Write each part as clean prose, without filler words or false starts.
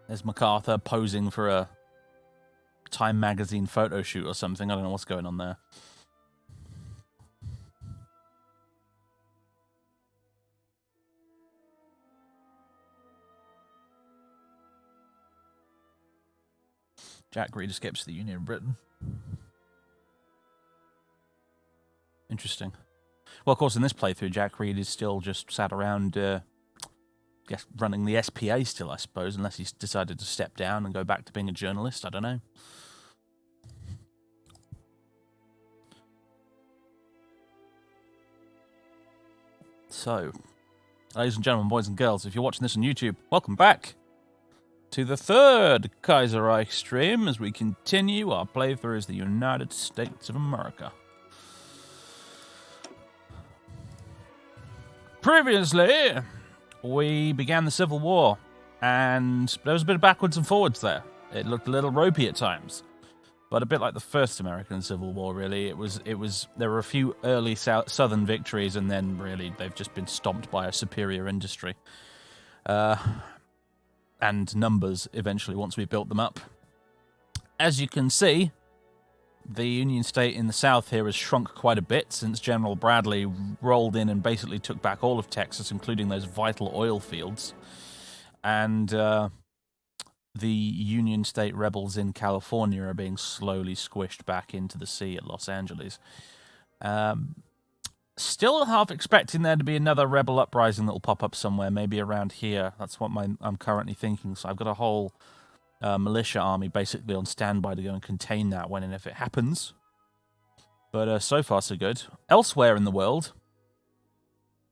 There's MacArthur posing for a Time magazine photo shoot or something. I don't know what's going on there. Jack Reed escapes the Union of Britain. Interesting. Well, of course, in this playthrough, Jack Reed is still just sat around, guess, running the SPA still, I suppose, unless he's decided to step down and go back to being a journalist. I don't know. So, ladies and gentlemen, boys and girls, if you're watching this on YouTube, welcome back to the third Kaiserreich stream as we continue our playthrough as the United States of America. Previously, we began the Civil War, and there was a bit of backwards and forwards there. It looked a little ropey at times, but a bit like the first American Civil War, really. It was. There were a few early Southern victories, and then really they've just been stomped by a superior industry. And numbers eventually once we built them up. As you can see, the Union State in the South here has shrunk quite a bit since General Bradley rolled in and basically took back all of Texas, including those vital oil fields. And the Union State rebels in California are being slowly squished back into the sea at Los Angeles. Still half expecting there to be another rebel uprising that will pop up somewhere, maybe around here. That's what I'm currently thinking. So I've got a whole militia army basically on standby to go and contain that when and if it happens. But so far so good. Elsewhere in the world,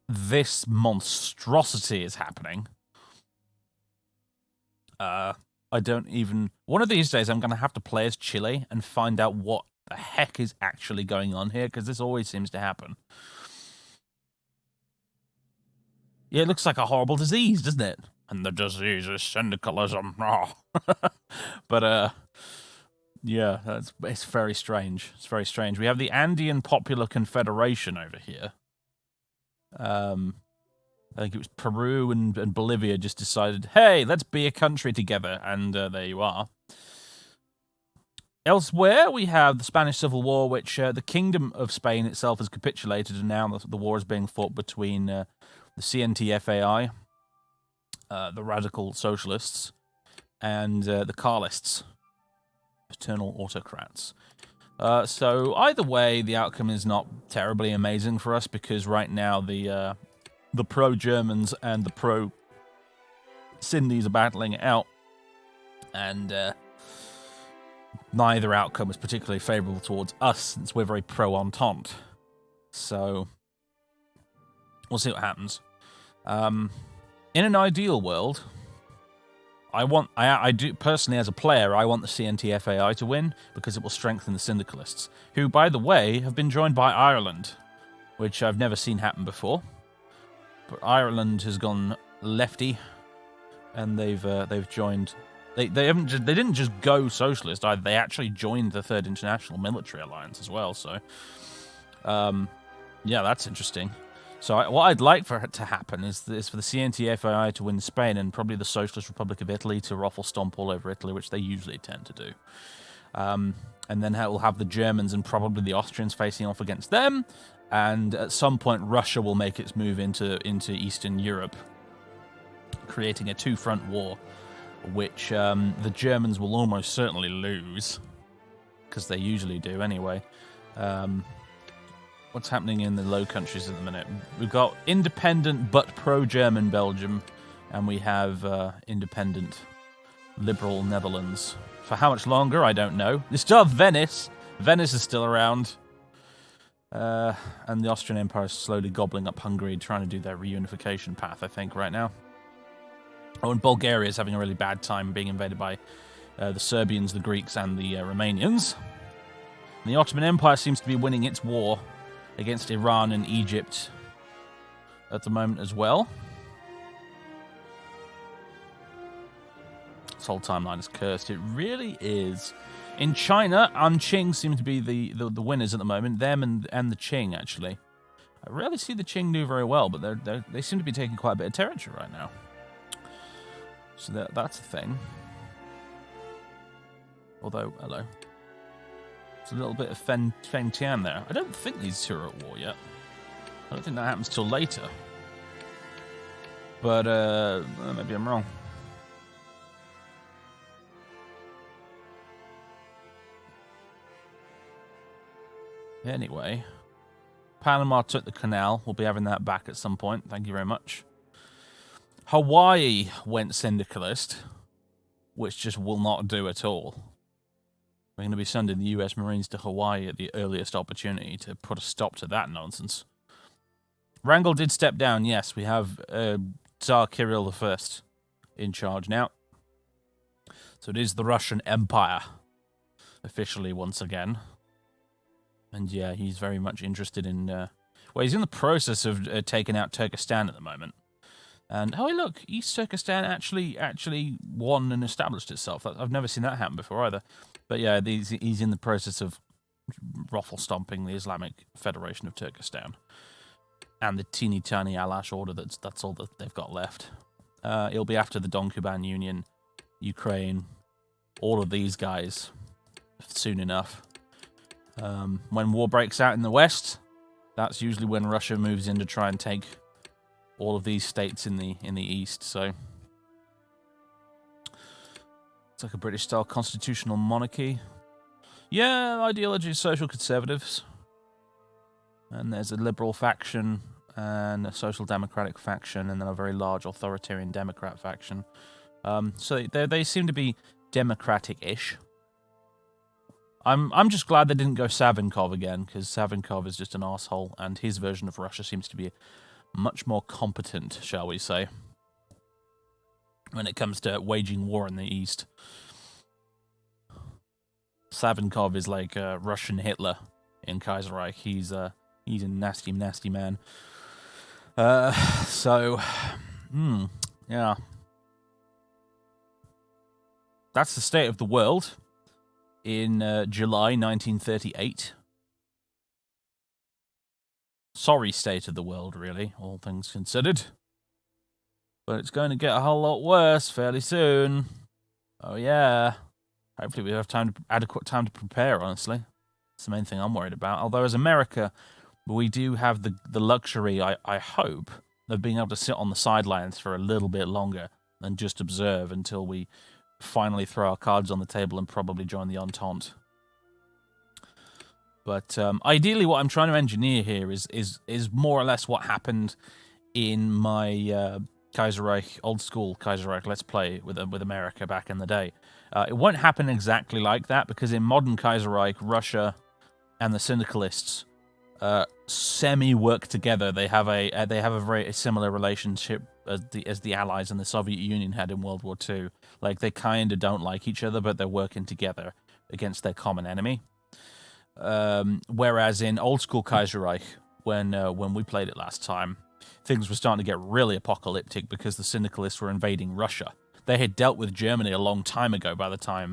this monstrosity is happening. I don't even... One of these days I'm going to have to play as Chile and find out what the heck is actually going on here, because this always seems to happen. Yeah, it looks like a horrible disease, doesn't it? And the disease is syndicalism. But, yeah, it's very strange. It's very strange. We have the Andean Popular Confederation over here. I think it was Peru and Bolivia just decided, hey, let's be a country together. And there you are. Elsewhere, we have the Spanish Civil War, which the Kingdom of Spain itself has capitulated, and now the war is being fought between the CNTFAI, the Radical Socialists, and the Carlists, paternal autocrats. So either way, the outcome is not terribly amazing for us, because right now the pro-Germans and the pro-Sindhis are battling it out, and neither outcome is particularly favourable towards us, since we're very pro-Entente. So we'll see what happens. In an ideal world, I do personally, as a player, I want the CNTFAI to win, because it will strengthen the syndicalists, who, by the way, have been joined by Ireland, which I've never seen happen before. But Ireland has gone lefty, and they've joined. They didn't just go socialist either. They actually joined the Third International Military Alliance as well. So, yeah, that's interesting. So what I'd like for it to happen is for the CNTFAI to win Spain, and probably the Socialist Republic of Italy to ruffle stomp all over Italy, which they usually tend to do. And then we'll have the Germans and probably the Austrians facing off against them. And at some point, Russia will make its move into Eastern Europe, creating a two-front war, which the Germans will almost certainly lose, because they usually do anyway. What's happening in the Low Countries at the minute? We've got independent but pro-German Belgium, and we have independent liberal Netherlands. For how much longer, I don't know. They still have Venice. Venice is still around. And the Austrian Empire is slowly gobbling up Hungary, trying to do their reunification path, I think, right now. Oh, and Bulgaria is having a really bad time being invaded by the Serbians, the Greeks, and the Romanians. And the Ottoman Empire seems to be winning its war against Iran and Egypt at the moment as well. This whole timeline is cursed. It really is. In China, Anqing seem to be the winners at the moment. Them and the Qing, actually. I rarely see the Qing do very well, but they seem to be taking quite a bit of territory right now. So that's a thing. Although, hello. There's a little bit of Feng Tian there. I don't think these two are at war yet. I don't think that happens till later. But, maybe I'm wrong. Anyway, Panama took the canal. We'll be having that back at some point. Thank you very much. Hawaii went syndicalist, which just will not do at all. We're going to be sending the US Marines to Hawaii at the earliest opportunity to put a stop to that nonsense. Wrangel did step down, yes. We have Tsar Kirill I in charge now. So it is the Russian Empire, officially once again. And yeah, he's very much interested in... well, he's in the process of taking out Turkestan at the moment. And, oh, look, East Turkestan actually won and established itself. I've never seen that happen before either. But yeah, he's in the process of ruffle stomping the Islamic Federation of Turkestan. And the teeny tiny Alash order, that's all that they've got left. It'll be after the Donkuban Union, Ukraine, all of these guys soon enough. When war breaks out in the West, that's usually when Russia moves in to try and take all of these states in the East. So it's like a British-style constitutional monarchy. Yeah, ideology is social conservatives. And there's a liberal faction and a social democratic faction, and then a very large authoritarian Democrat faction. So they seem to be democratic-ish. I'm just glad they didn't go Savinkov again, because Savinkov is just an asshole, and his version of Russia seems to be much more competent, shall we say, when it comes to waging war in the East. Savinkov is like Russian Hitler in Kaiserreich. He's a nasty, nasty man. Yeah. That's the state of the world in July 1938. Sorry state of the world, really, all things considered. But it's going to get a whole lot worse fairly soon. Oh, yeah. Hopefully we have adequate time to prepare, honestly. That's the main thing I'm worried about. Although as America, we do have the luxury, I hope, of being able to sit on the sidelines for a little bit longer than just observe until we finally throw our cards on the table and probably join the Entente. But ideally what I'm trying to engineer here is more or less what happened in my Kaiserreich, old school Kaiserreich Let's Play with America back in the day. It won't happen exactly like that, because in modern Kaiserreich, Russia and the syndicalists semi-work together. They have a very similar relationship as the Allies and the Soviet Union had in World War II. Like, they kind of don't like each other, but they're working together against their common enemy. Whereas in old school Kaiserreich, when we played it last time, things were starting to get really apocalyptic because the syndicalists were invading Russia. They had dealt with Germany a long time ago by the time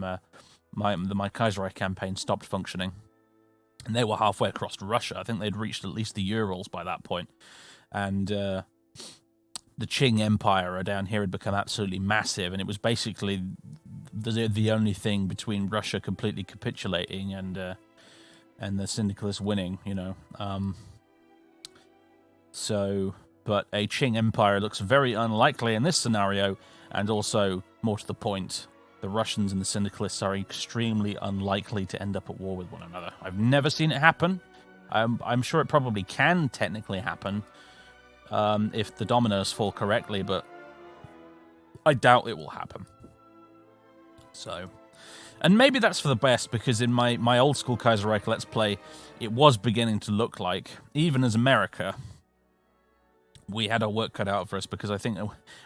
my Kaiserreich campaign stopped functioning. And they were halfway across Russia. I think they'd reached at least the Urals by that point. And the Qing Empire down here had become absolutely massive, and it was basically the only thing between Russia completely capitulating and the syndicalists winning, you know. But a Qing Empire looks very unlikely in this scenario, and also, more to the point, the Russians and the syndicalists are extremely unlikely to end up at war with one another. I've never seen it happen. I'm sure it probably can technically happen if the dominoes fall correctly, but I doubt it will happen. So, and maybe that's for the best, because in my old school Kaiserreich Let's Play, it was beginning to look like, even as America, we had our work cut out for us, because I think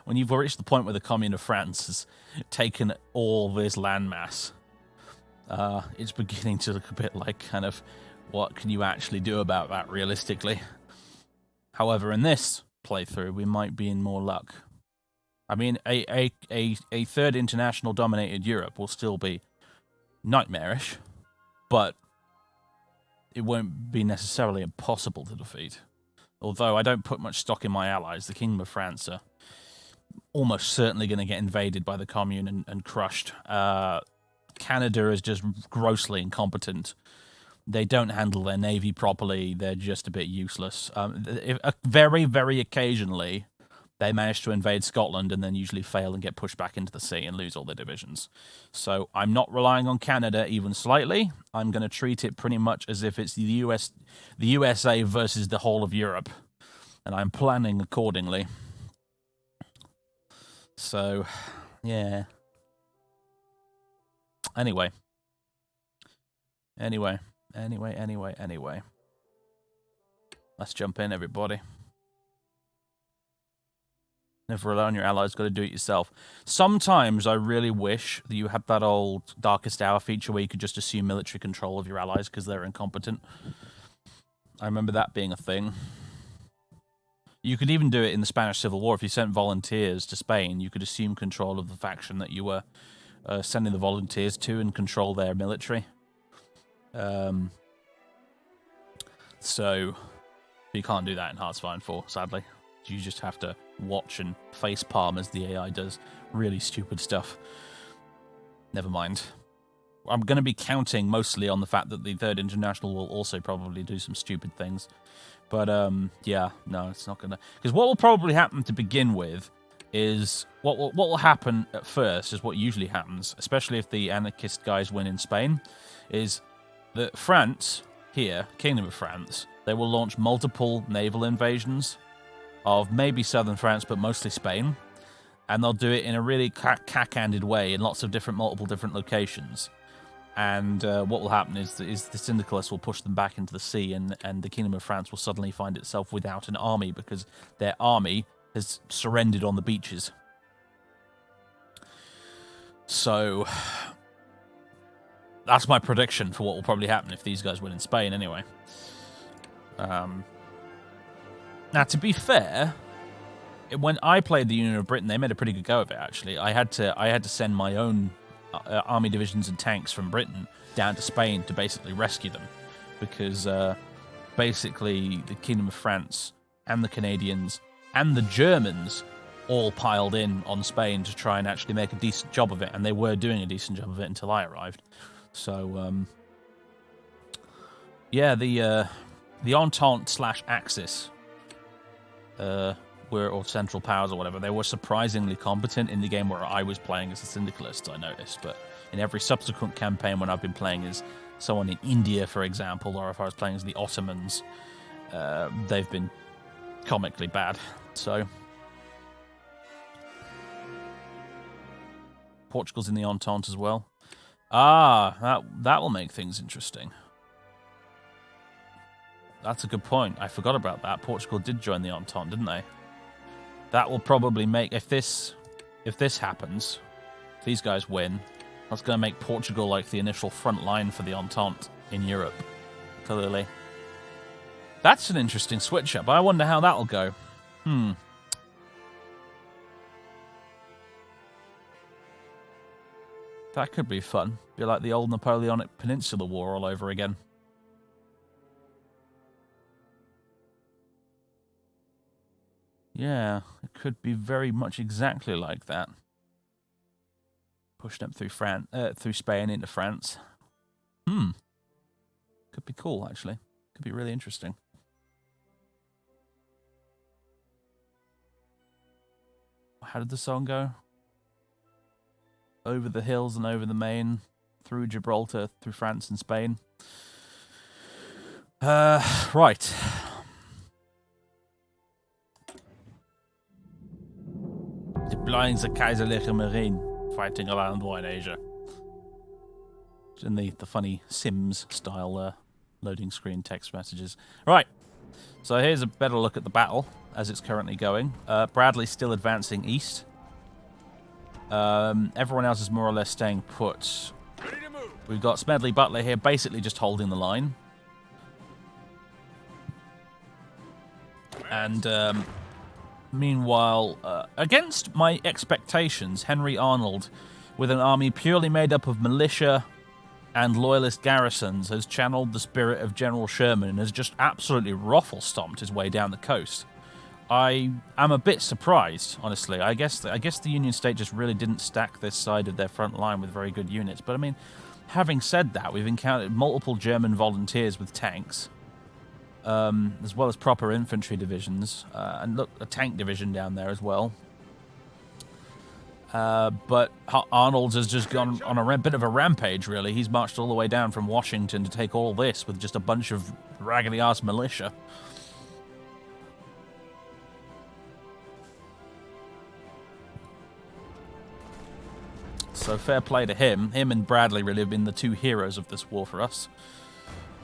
when you've reached the point where the Commune of France has taken all this landmass, it's beginning to look a bit like kind of, what can you actually do about that realistically? However, in this playthrough, we might be in more luck. I mean, a third international dominated Europe will still be nightmarish, but it won't be necessarily impossible to defeat. Although I don't put much stock in my allies. The Kingdom of France are almost certainly going to get invaded by the Commune and crushed. Canada is just grossly incompetent. They don't handle their navy properly. They're just a bit useless. Very, very occasionally, they manage to invade Scotland and then usually fail and get pushed back into the sea and lose all their divisions. So I'm not relying on Canada even slightly. I'm going to treat it pretty much as if it's the USA versus the whole of Europe. And I'm planning accordingly. So, yeah. Anyway. Let's jump in, everybody. Never rely on your allies, got to do it yourself. Sometimes I really wish that you had that old Darkest Hour feature where you could just assume military control of your allies because they're incompetent. I remember that being a thing. You could even do it in the Spanish Civil War. If you sent volunteers to Spain, you could assume control of the faction that you were sending the volunteers to and control their military. So you can't do that in Hearts of Iron 4, sadly. You just have to watch and face palm as the AI does really stupid stuff. Never mind. I'm going to be counting mostly on the fact that the Third International will also probably do some stupid things. But, yeah, no, it's not going to... Because what will probably happen to begin with is... What will happen at first is what usually happens, especially if the anarchist guys win in Spain, is that France, here, Kingdom of France, they will launch multiple naval invasions of maybe southern France, but mostly Spain. And they'll do it in a really cack-handed way in lots of multiple different locations. And what will happen is the Syndicalists will push them back into the sea, and the Kingdom of France will suddenly find itself without an army because their army has surrendered on the beaches. So that's my prediction for what will probably happen if these guys win in Spain anyway. Now, to be fair, when I played the Union of Britain, they made a pretty good go of it, actually. I had to send my own army divisions and tanks from Britain down to Spain to basically rescue them, because basically the Kingdom of France and the Canadians and the Germans all piled in on Spain to try and actually make a decent job of it, and they were doing a decent job of it until I arrived. So, yeah, the Entente/Axis, or Central Powers or whatever, they were surprisingly competent in the game where I was playing as the Syndicalists, I noticed. But in every subsequent campaign when I've been playing as someone in India, for example, or if I was playing as the Ottomans, they've been comically bad. So Portugal's in the Entente as well. Ah, that will make things interesting. That's a good point. I forgot about that. Portugal did join the Entente, didn't they? That will probably make... If this happens, if these guys win, that's going to make Portugal like the initial front line for the Entente in Europe, clearly. That's an interesting switch-up. I wonder how that'll go. That could be fun. Be like the old Napoleonic Peninsula War all over again. Yeah, it could be very much exactly like that. Pushing up through Spain into France. Could be cool, actually. Could be really interesting. How did the song go? Over the hills and over the main, through Gibraltar, through France and Spain. Right. Deploying the Kaiserreich Marine, fighting around war in Asia. In the funny Sims style loading screen text messages. Right. So here's a better look at the battle as it's currently going. Bradley's still advancing east. Everyone else is more or less staying put. We've got Smedley Butler here basically just holding the line. And meanwhile, against my expectations, Henry Arnold, with an army purely made up of militia and loyalist garrisons, has channeled the spirit of General Sherman and has just absolutely ruffle-stomped his way down the coast. I am a bit surprised, honestly. I guess the Union State just really didn't stack this side of their front line with very good units. But I mean, having said that, we've encountered multiple German volunteers with tanks, as well as proper infantry divisions, and look, a tank division down there as well. But Arnold's has just gone on a bit of a rampage, really. He's marched all the way down from Washington to take all this with just a bunch of raggedy-ass militia. So fair play to him. Him and Bradley really have been the two heroes of this war for us.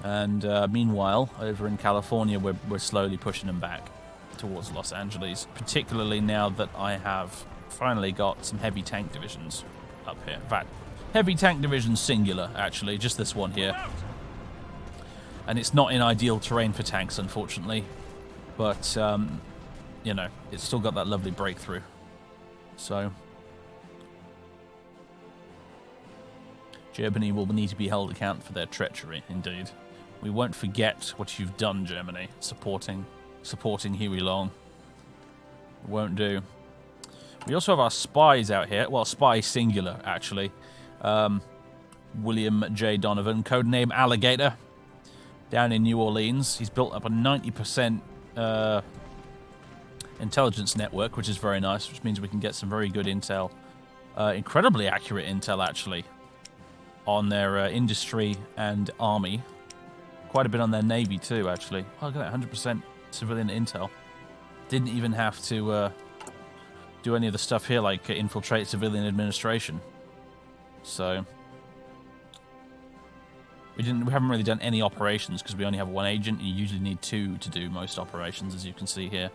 And meanwhile, over in California, we're slowly pushing them back towards Los Angeles, particularly now that I have finally got some heavy tank divisions up here. In fact, heavy tank division singular, actually, just this one here. And it's not in ideal terrain for tanks, unfortunately. But, you know, it's still got that lovely breakthrough. So Germany will need to be held accountable for their treachery, indeed. We won't forget what you've done, Germany, supporting Huey Long. Won't do. We also have our spies out here. Well, spy singular, actually. William J. Donovan, codename Alligator, down in New Orleans. He's built up a 90% intelligence network, which is very nice, which means we can get some very good intel. Incredibly accurate intel, actually, on their industry and army. Quite a bit on their navy, too, actually. Oh, look at that, 100% civilian intel. Didn't even have to do any of the stuff here, like infiltrate civilian administration. So we haven't really done any operations because we only have one agent. You usually need two to do most operations, as you can see here.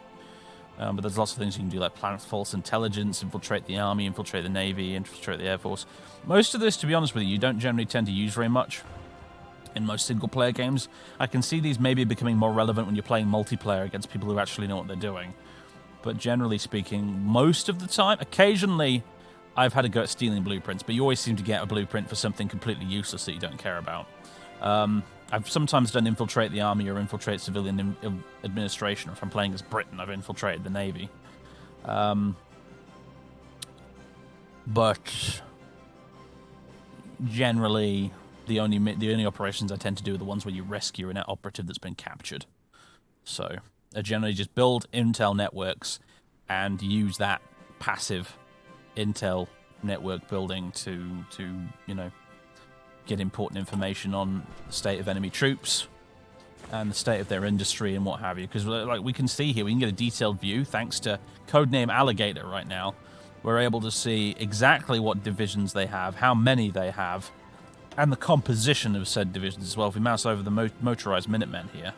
But there's lots of things you can do, like plant false intelligence, infiltrate the army, infiltrate the navy, infiltrate the air force. Most of this, to be honest with you, don't generally tend to use very much in most single-player games. I can see these maybe becoming more relevant when you're playing multiplayer against people who actually know what they're doing. But generally speaking, most of the time, occasionally, I've had a go at stealing blueprints, but you always seem to get a blueprint for something completely useless that you don't care about. I've sometimes done infiltrate the army or infiltrate civilian administration, or if I'm playing as Britain, I've infiltrated the navy. But generally, the only operations I tend to do are the ones where you rescue an operative that's been captured. So I generally just build intel networks and use that passive intel network building to you know, get important information on the state of enemy troops and the state of their industry and what have you. Because, like, we can see here, we can get a detailed view thanks to codename Alligator right now. We're able to see exactly what divisions they have, how many they have, and the composition of said divisions as well. If we mouse over the motorized Minutemen here,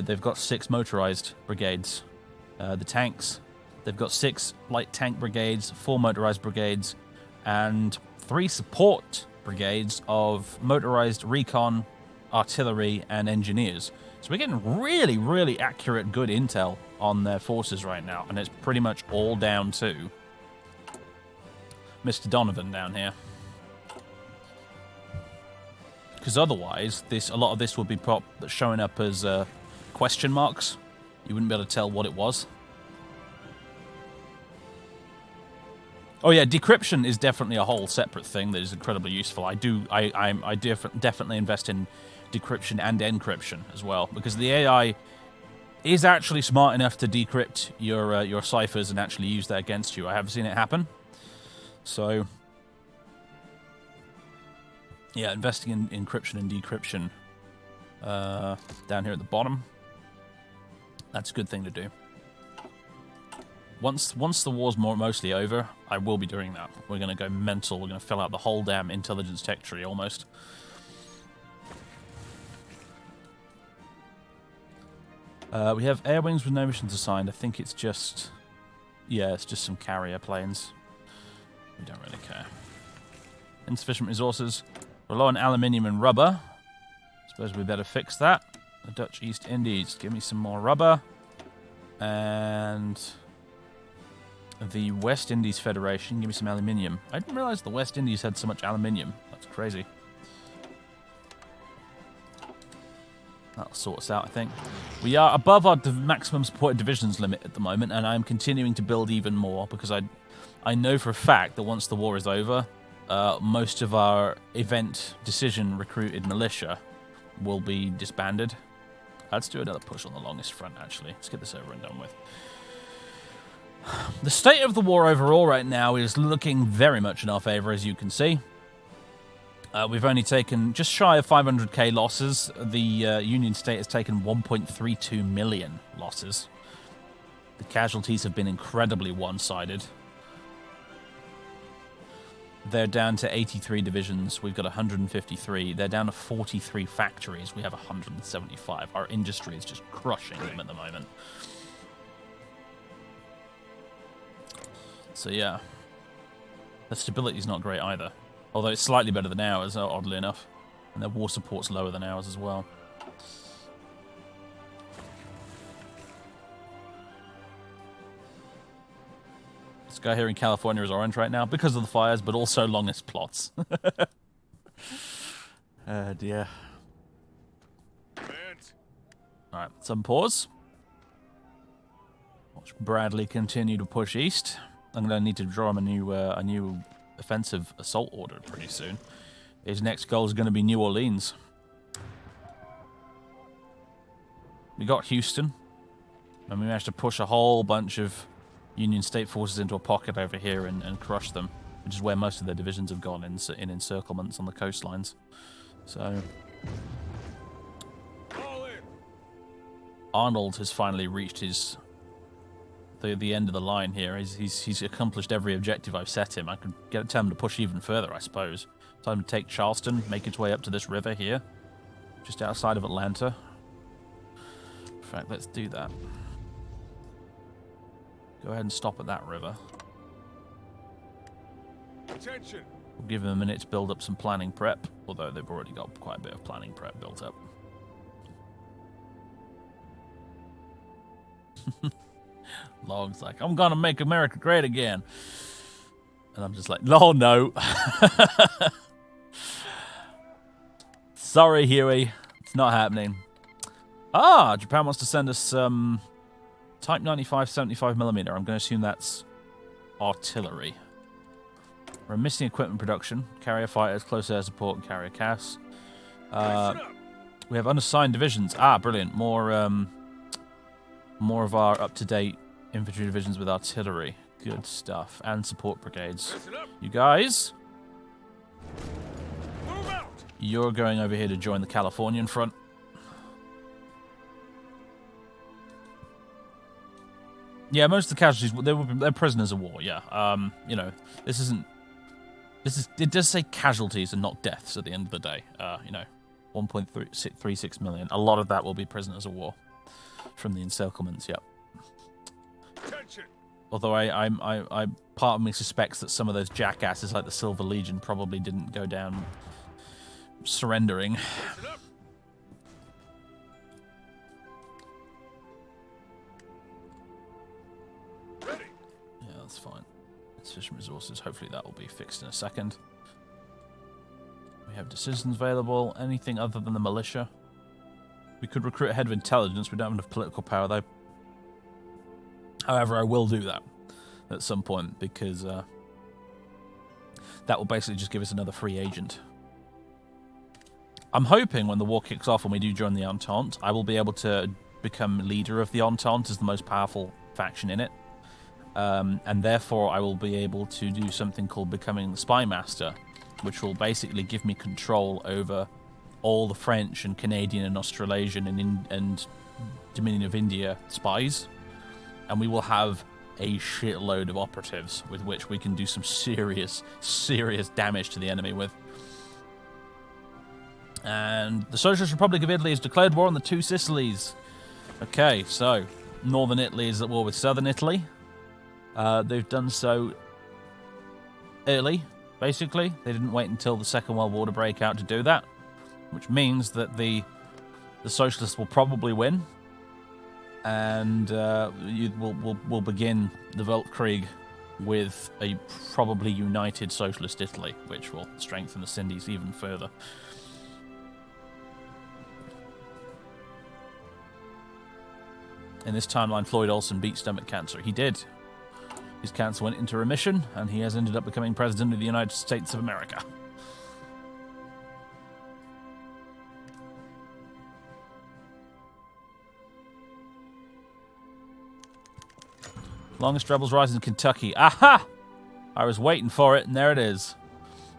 they've got 6 motorized brigades. The tanks, they've got 6 light tank brigades, 4 motorized brigades, and 3 support brigades of motorized recon, artillery, and engineers. So we're getting really, really accurate, good intel on their forces right now, and it's pretty much all down to Mr. Donovan down here. Because otherwise, a lot of this would be showing up as question marks. You wouldn't be able to tell what it was. Oh yeah, decryption is definitely a whole separate thing that is incredibly useful. I definitely invest in decryption and encryption as well, because the AI is actually smart enough to decrypt your ciphers and actually use that against you. I have seen it happen. So yeah, investing in encryption and decryption down here at the bottom, that's a good thing to do. Once the war's mostly over, I will be doing that. We're going to go mental. We're going to fill out the whole damn intelligence tech tree, almost. We have air wings with no missions assigned. I think it's just... yeah, it's just some carrier planes. We don't really care. Insufficient resources. We're low on aluminium and rubber. Suppose we better fix that. The Dutch East Indies, give me some more rubber. And the West Indies Federation, give me some aluminium. I didn't realize the West Indies had so much aluminium. That's crazy. That'll sort us out, I think. We are above our maximum supported divisions limit at the moment, and I'm continuing to build even more because I know for a fact that once the war is over, most of our event decision recruited militia will be disbanded. Let's do another push on the longest front, actually. Let's get this over and done with. The state of the war overall right now is looking very much in our favor, as you can see. We've only taken just shy of 500k losses. The Union State has taken 1.32 million losses. The casualties have been incredibly one-sided. They're down to 83 divisions. We've got 153. They're down to 43 factories. We have 175. Our industry is just crushing them at the moment. So yeah, the stability is not great either. Although it's slightly better than ours, oddly enough. And their war support's lower than ours as well. This guy here in California is orange right now because of the fires, but also longest plots. Oh dear. Alright, some pause. Watch Bradley continue to push east. I'm going to need to draw him a new offensive assault order pretty soon. His next goal is going to be New Orleans. We got Houston, and we managed to push a whole bunch of Union State forces into a pocket over here and crush them, which is where most of their divisions have gone in encirclements on the coastlines. So Arnold has finally reached his the end of the line here. He's accomplished every objective I've set him. I could tell him to push even further, I suppose. Time to take Charleston, make its way up to this river here, just outside of Atlanta. In fact, let's do that. Go ahead and stop at that river. Attention. We'll give them a minute to build up some planning prep, although they've already got quite a bit of planning prep built up. Log's like, I'm gonna make America great again. And I'm just like, no. Sorry, Huey. It's not happening. Ah, Japan wants to send us Type 95 75mm. I'm going to assume that's artillery. We're missing equipment production. Carrier fighters, close air support, and carrier CAS. We have unassigned divisions. Ah, brilliant. More of our up-to-date infantry divisions with artillery. Good stuff. And support brigades. You guys, you're going over here to join the Californian front. Yeah, most of the casualties, they're prisoners of war, yeah. You know, it does say casualties and not deaths at the end of the day. You know, 1.36 million. A lot of that will be prisoners of war from the encirclements, yep. Although I part of me suspects that some of those jackasses like the Silver Legion probably didn't go down surrendering. Yeah, that's fine. Sufficient resources. Hopefully that will be fixed in a second. We have decisions available. Anything other than the militia? We could recruit a head of intelligence. We don't have enough political power, though. However, I will do that at some point, because that will basically just give us another free agent. I'm hoping when the war kicks off and we do join the Entente, I will be able to become leader of the Entente as the most powerful faction in it. And therefore, I will be able to do something called becoming the Spy Master, which will basically give me control over all the French and Canadian and Australasian and Dominion of India spies. And we will have a shitload of operatives with which we can do some serious damage to the enemy with. And the Socialist Republic of Italy has declared war on the two Sicilies. Okay, so Northern Italy is at war with Southern Italy. They've done so early, basically. They didn't wait until the Second World War to break out to do that, which means that the Socialists will probably win. And we'll begin the Weltkrieg with a probably united socialist Italy, which will strengthen the Sindies even further. In this timeline, Floyd Olson beat stomach cancer. He did. His cancer went into remission, and he has ended up becoming President of the United States of America. Longest rebels rise in Kentucky. Aha! I was waiting for it, and there it is.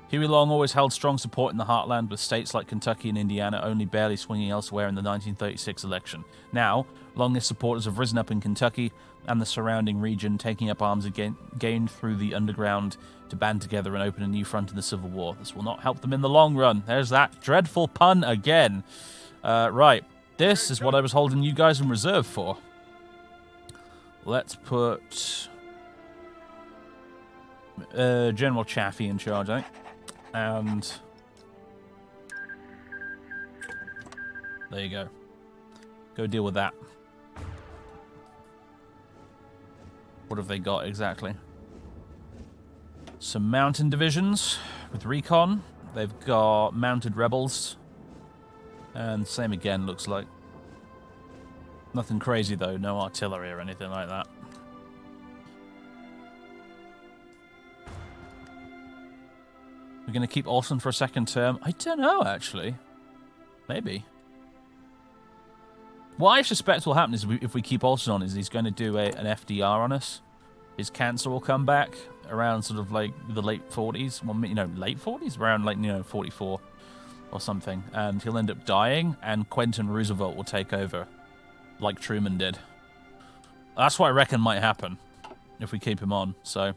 Huey Long always held strong support in the heartland, with states like Kentucky and Indiana only barely swinging elsewhere in the 1936 election. Now, Long's supporters have risen up in Kentucky and the surrounding region, taking up arms again, gained through the underground to band together and open a new front in the Civil War. This will not help them in the long run. There's that dreadful pun again. Right, this is what I was holding you guys in reserve for. Let's put General Chaffee in charge, I think. And there you go. Go deal with that. What have they got exactly? Some mountain divisions with recon. They've got mounted rebels. And same again, looks like. Nothing crazy though, no artillery or anything like that. We're going to keep Olsen for a second term? I don't know, actually. Maybe. What I suspect will happen is if we keep Olsen on, is he's going to do an FDR on us. His cancer will come back around sort of like the late 40s. Well, you know, late 40s? Around like, 44 or something. And he'll end up dying, and Quentin Roosevelt will take over, like Truman did. That's what I reckon might happen if we keep him on, so...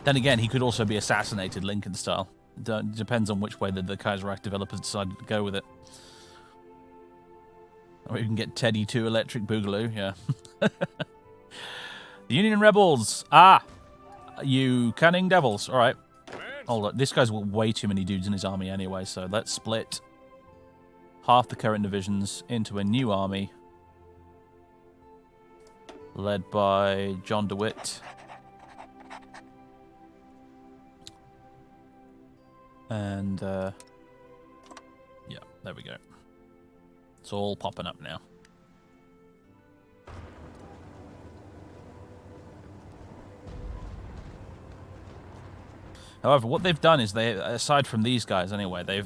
Then again, he could also be assassinated Lincoln style. It depends on which way the Kaiserreich developers decided to go with it. Or you can get Teddy 2 Electric Boogaloo, yeah. The Union Rebels. Ah! You cunning devils. Alright. Hold on. This guy's got way too many dudes in his army anyway, so let's split half the current divisions into a new army. Led by John DeWitt. And, yeah, there we go. It's all popping up now. However, what they've done is they, aside from these guys anyway, they've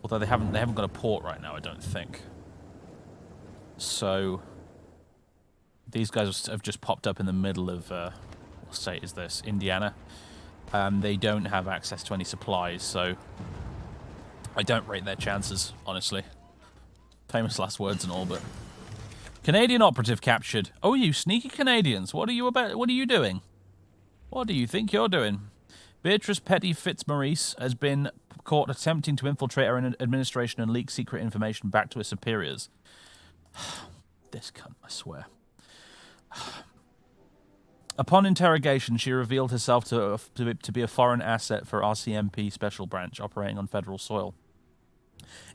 although they haven't got a port right now, I don't think. So these guys have just popped up in the middle of what state is this? Indiana. They don't have access to any supplies, so I don't rate their chances, honestly. Famous last words and all, but Canadian operative captured. Oh, you sneaky Canadians! What are you about? What are you doing? What do you think you're doing? Beatrice Petty Fitzmaurice has been caught attempting to infiltrate our administration and leak secret information back to her superiors. This cunt, I swear. Upon interrogation, she revealed herself to be a foreign asset for RCMP Special Branch operating on federal soil.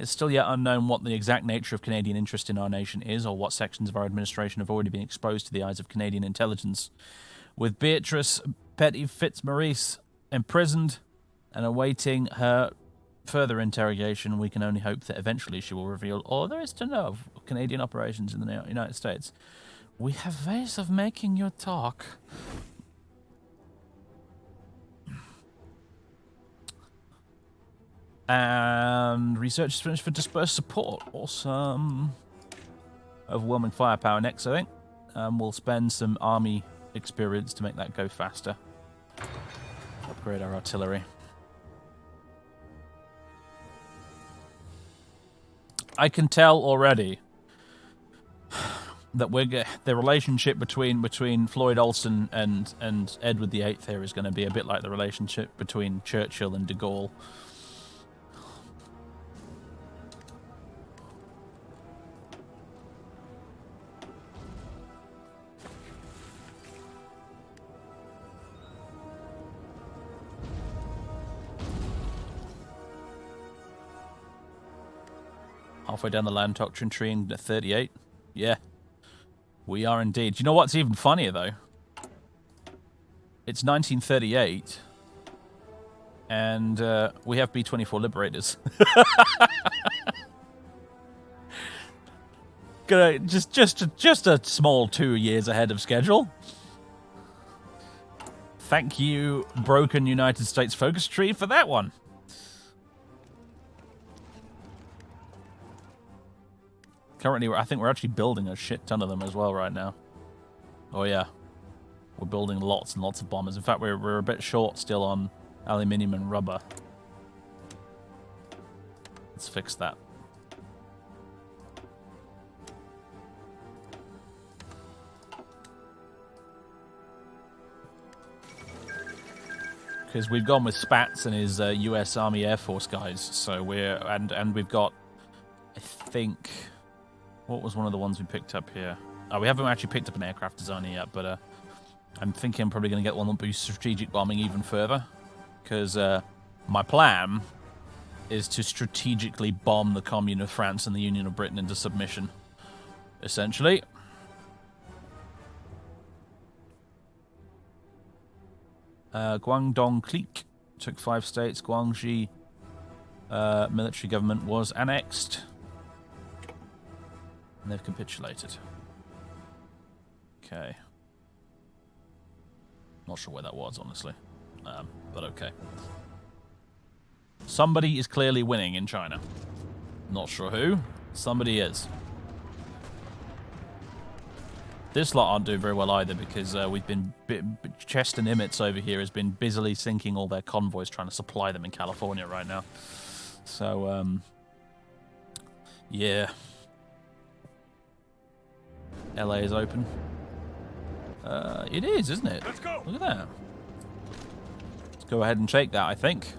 It's still yet unknown what the exact nature of Canadian interest in our nation is, or what sections of our administration have already been exposed to the eyes of Canadian intelligence. With Beatrice Petty Fitzmaurice imprisoned and awaiting her further interrogation, we can only hope that eventually she will reveal all there is to know of Canadian operations in the United States. We have ways of making you talk. And research is finished for dispersed support. Awesome. Overwhelming firepower next, I think. We'll spend some army experience to make that go faster. Upgrade our artillery. I can tell already that the relationship between Floyd Olson and Edward VIII here is going to be a bit like the relationship between Churchill and de Gaulle. Halfway down the land doctrine tree in 38. Yeah. We are indeed. Do you know what's even funnier, though? It's 1938, and we have B-24 Liberators. Just a small 2 years ahead of schedule. Thank you, broken United States focus tree, for that one. Currently, I think we're actually building a shit ton of them as well right now. Oh yeah, we're building lots and lots of bombers. In fact, we're a bit short still on aluminium and rubber. Let's fix that. Because we've gone with Spats and his U.S. Army Air Force guys, so and we've got, I think, what was one of the ones we picked up here? Oh, we haven't actually picked up an aircraft designer yet, but I'm thinking I'm probably going to get one that will be strategic bombing even further, because my plan is to strategically bomb the Commune of France and the Union of Britain into submission, essentially. Guangdong clique took 5 states. Guangxi military government was annexed. And they've capitulated. Okay. Not sure where that was, honestly. But okay. Somebody is clearly winning in China. Not sure who. Somebody is. This lot aren't doing very well either, because we've been... Chest and Nimitz over here has been busily sinking all their convoys trying to supply them in California right now. So, yeah. LA is open. It is, isn't it? Let's go. Look at that. Let's go ahead and take that, I think.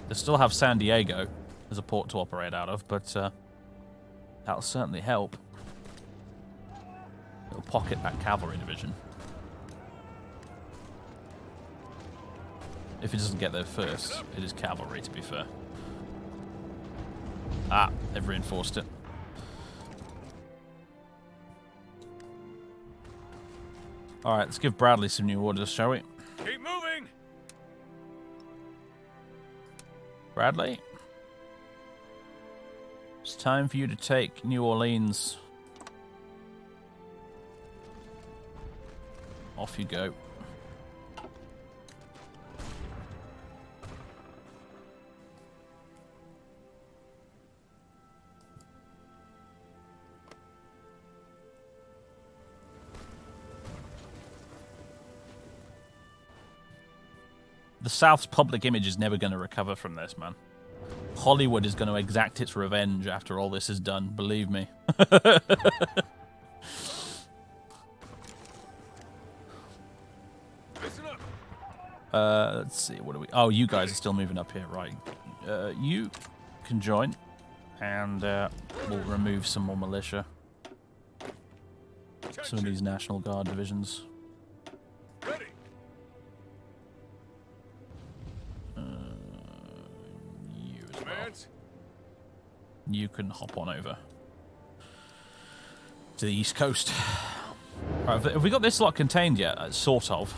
They still have San Diego as a port to operate out of, but that'll certainly help. It'll pocket that cavalry division. If it doesn't get there first, it is cavalry, to be fair. Ah, they've reinforced it. Alright, let's give Bradley some new orders, shall we? Keep moving. Bradley? It's time for you to take New Orleans. Off you go. The South's public image is never going to recover from this, man. Hollywood is going to exact its revenge after all this is done, believe me. Let's see, what do we... Oh, you guys are still moving up here, right. You can join, and we'll remove some more militia. Some of these National Guard divisions. Ready. You as well. You can hop on over to the East Coast. Right, have we got this lot contained yet? Sort of.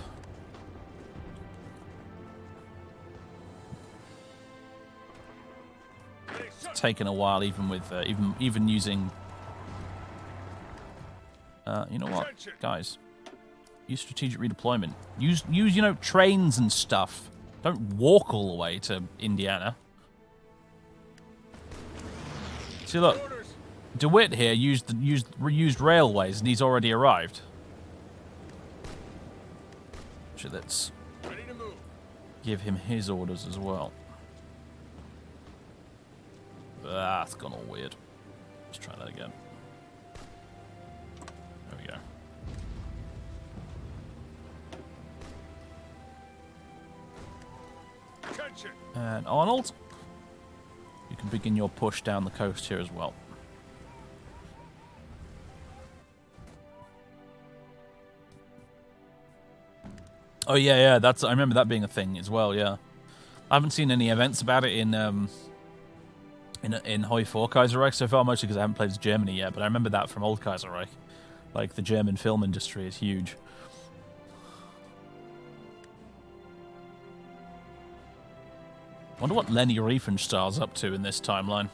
It's taken a while, even with even using. You know what, guys? Use strategic redeployment. Use you know, trains and stuff. Don't walk all the way to Indiana. See, look, DeWitt here used railways, and he's already arrived. So let's give him his orders as well. Ah, it's gone all weird. Let's try that again. There we go. And Arnold, you can begin your push down the coast here as well. Oh yeah, that's, I remember that being a thing as well. Yeah, I haven't seen any events about it in Hoi 4 Kaiserreich so far, mostly because I haven't played as Germany yet. But I remember that from old Kaiserreich. Like, the German film industry is huge. Wonder what Leni Riefenstahl's up to in this timeline.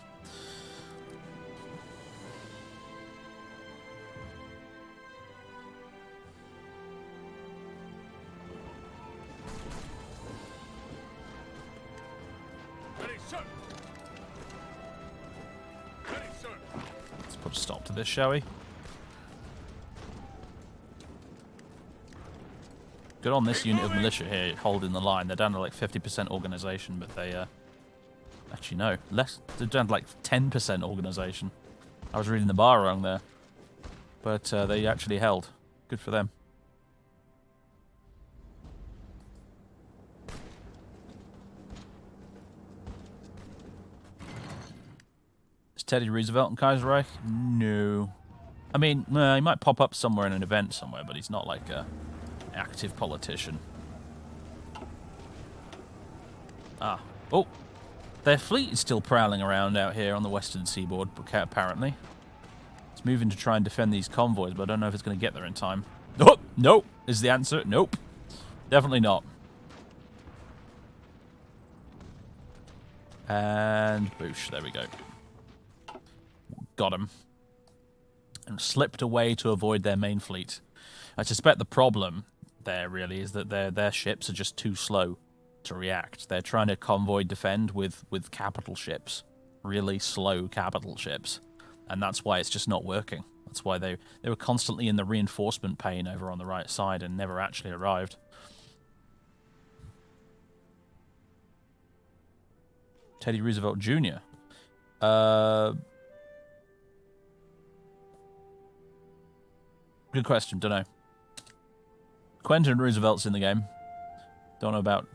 Ready, sir. Ready, sir. Let's put a stop to this, shall we? Good on this unit of militia here, holding the line. They're down to like 50% organization, but they, actually no, less. They're down to like 10% organization. I was reading the bar wrong there, but they actually held. Good for them. Is Teddy Roosevelt in Kaiserreich? No. I mean, he might pop up somewhere in an event somewhere, but he's not like a active politician. Ah. Oh. Their fleet is still prowling around out here on the western seaboard, apparently. It's moving to try and defend these convoys, but I don't know if it's going to get there in time. Oh, nope, is the answer. Nope. Definitely not. And boosh, there we go. Got him. And slipped away to avoid their main fleet. I suspect the problem there really is that their ships are just too slow to react. They're trying to convoy defend with capital ships, really slow capital ships, and that's why it's just not working. That's why they were constantly in the reinforcement pain over on the right side and never actually arrived. Teddy Roosevelt Jr. Good question. Don't know. Quentin Roosevelt's in the game. Don't know about.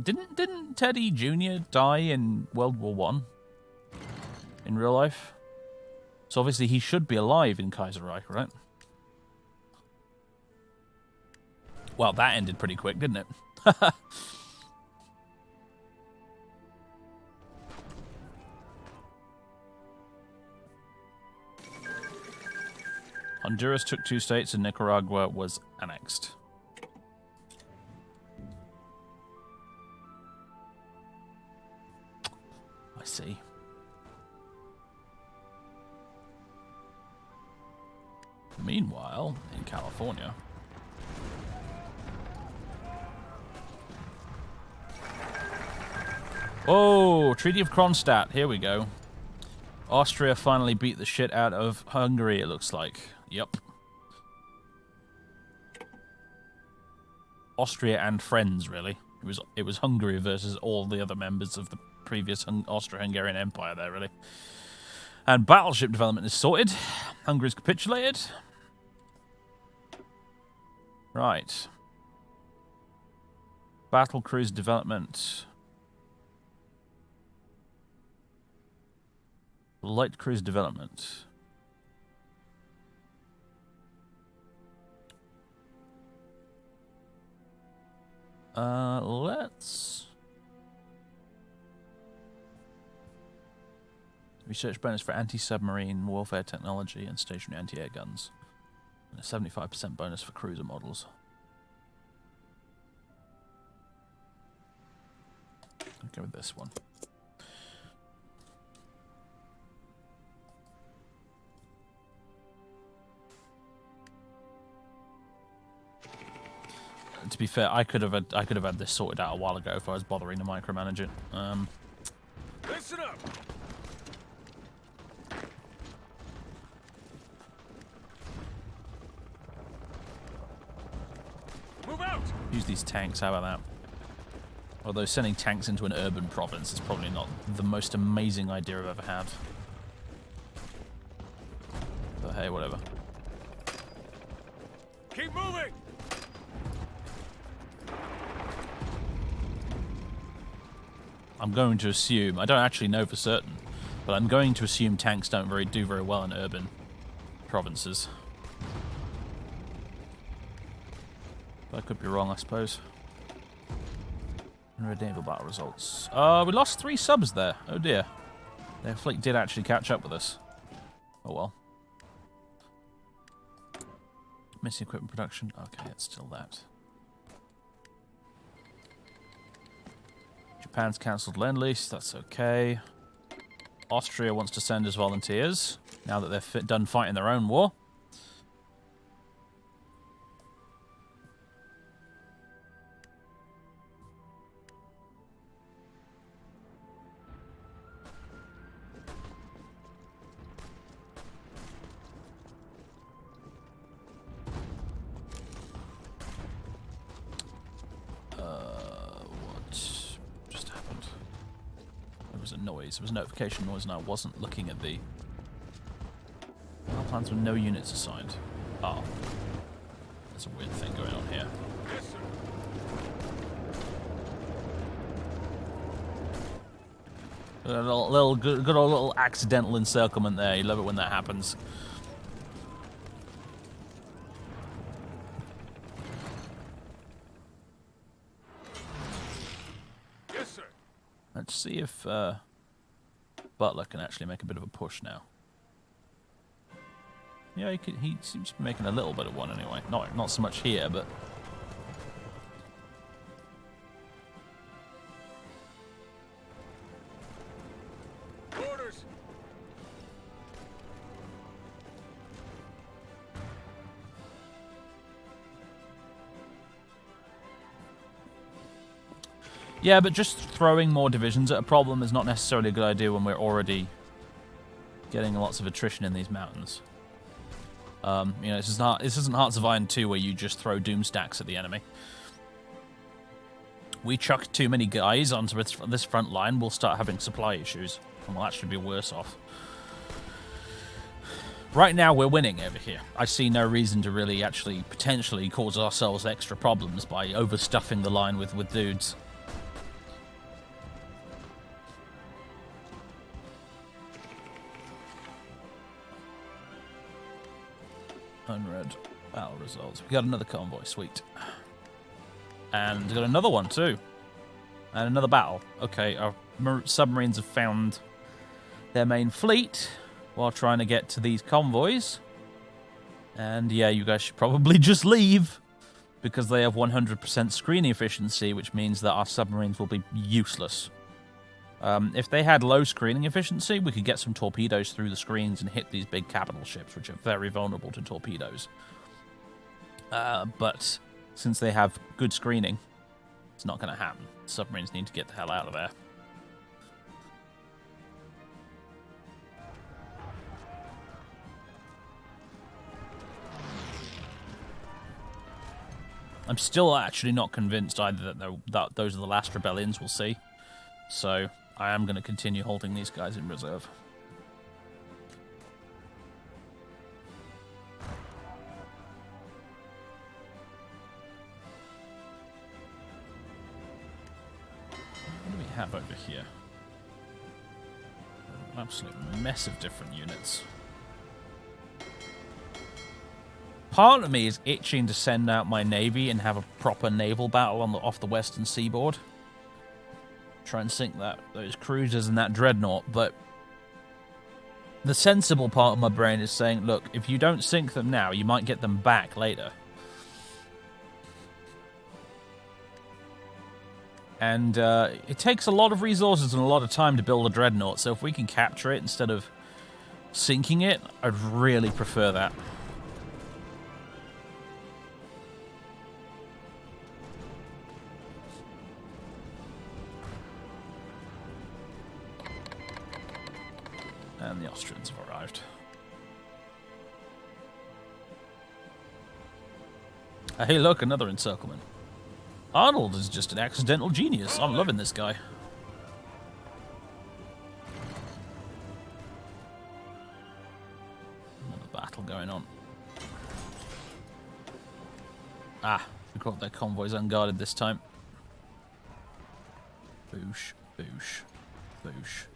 Didn't Teddy Jr. die in World War One? In real life? So obviously he should be alive in Kaiserreich, right? Well, that ended pretty quick, didn't it? Honduras took 2 states and Nicaragua was annexed. I see. Meanwhile, in California... Oh, Treaty of Kronstadt. Here we go. Austria finally beat the shit out of Hungary, it looks like. Yep. Austria and friends, really. It was Hungary versus all the other members of the previous Austro-Hungarian Empire there, really. And battleship development is sorted. Hungary's capitulated. Right. Battle cruise development. Light cruise development. Let's... Research bonus for anti-submarine warfare technology and stationary anti-air guns. And a 75% bonus for cruiser models. I'll go with this one. To be fair, I could have had this sorted out a while ago if I was bothering to micromanage it. Listen up. Move out. Use these tanks. How about that? Although sending tanks into an urban province is probably not the most amazing idea I've ever had. But hey, whatever. Keep moving. I'm going to assume, I don't actually know for certain, but I'm going to assume tanks don't do very well in urban provinces. But I could be wrong, I suppose. Red naval battle results. We lost 3 subs there. Oh dear. Their fleet did actually catch up with us. Oh well. Missing equipment production. Okay, it's still that. Japan's cancelled Lend-Lease. That's okay. Austria wants to send us volunteers now that they're done fighting their own war. Noise. There was a notification noise and I wasn't looking at the power plants with no units assigned. Oh. There's a weird thing going on here. Yes, sir. Good old little accidental encirclement there. You love it when that happens. Yes, sir. Let's see if Butler can actually make a bit of a push now. Yeah, he seems to be making a little bit of one anyway. Not so much here, but... Orders. Yeah, but just throwing more divisions at a problem is not necessarily a good idea when we're already getting lots of attrition in these mountains. You know, this isn't Hearts of Iron 2 where you just throw doom stacks at the enemy. We chuck too many guys onto this front line, we'll start having supply issues, and we'll actually be worse off. Right now, we're winning over here. I see no reason to really actually potentially cause ourselves extra problems by overstuffing the line with dudes. Unread battle results. We got another convoy, sweet. And we got another one too. And another battle. Okay, our submarines have found their main fleet while trying to get to these convoys. And yeah, you guys should probably just leave because they have 100% screening efficiency, which means that our submarines will be useless. If they had low screening efficiency, we could get some torpedoes through the screens and hit these big capital ships, which are very vulnerable to torpedoes. But since they have good screening, it's not going to happen. Submarines need to get the hell out of there. I'm still actually not convinced either that those are the last rebellions we'll see. So I am going to continue holding these guys in reserve. What do we have over here? An absolute mess of different units. Part of me is itching to send out my navy and have a proper naval battle off the western seaboard. Try and sink those cruisers and that dreadnought, but the sensible part of my brain is saying, look, if you don't sink them now, you might get them back later. And it takes a lot of resources and a lot of time to build a dreadnought, so if we can capture it instead of sinking it, I'd really prefer that. And the Austrians have arrived. Hey, look, another encirclement. Arnold is just an accidental genius. I'm loving this guy. Another battle going on. Ah, we got their convoys unguarded this time. Boosh, boosh, boosh.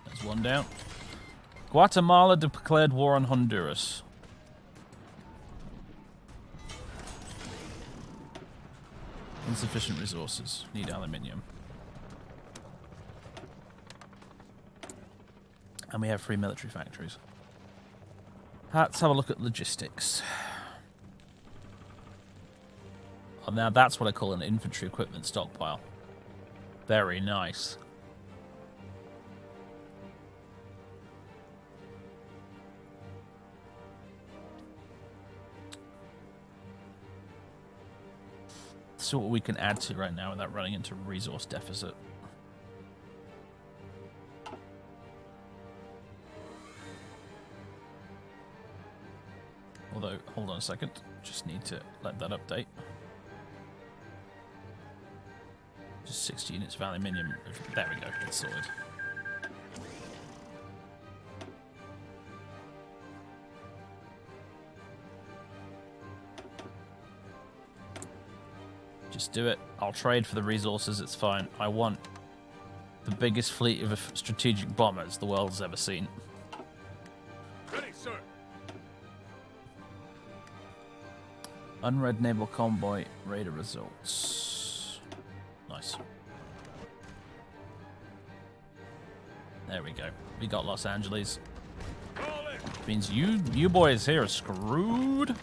There's one down. Guatemala declared war on Honduras. Insufficient resources. Need aluminium. And we have 3 military factories. Let's have a look at logistics. Oh, now that's what I call an infantry equipment stockpile. Very nice. See what we can add to right now without running into resource deficit. Although, hold on a second. Just need to let that update. Just 60 units of aluminium. There we go. It's sorted. Just do it. I'll trade for the resources. It's fine. I want the biggest fleet of strategic bombers the world has ever seen. Ready, sir. Unread naval convoy radar results. Nice. There we go. We got Los Angeles. Call it. Means you boys here are screwed.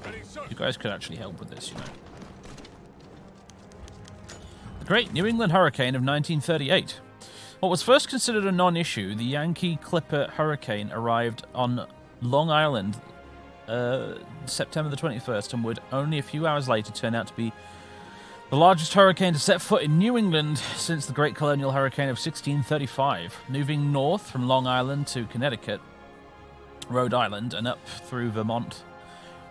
Ready, sir. You guys could actually help with this, you know. The Great New England Hurricane of 1938. What was first considered a non-issue, the Yankee Clipper hurricane arrived on Long Island September the 21st and would only a few hours later turn out to be the largest hurricane to set foot in New England since the Great Colonial Hurricane of 1635. Moving north from Long Island to Connecticut, Rhode Island, and up through Vermont,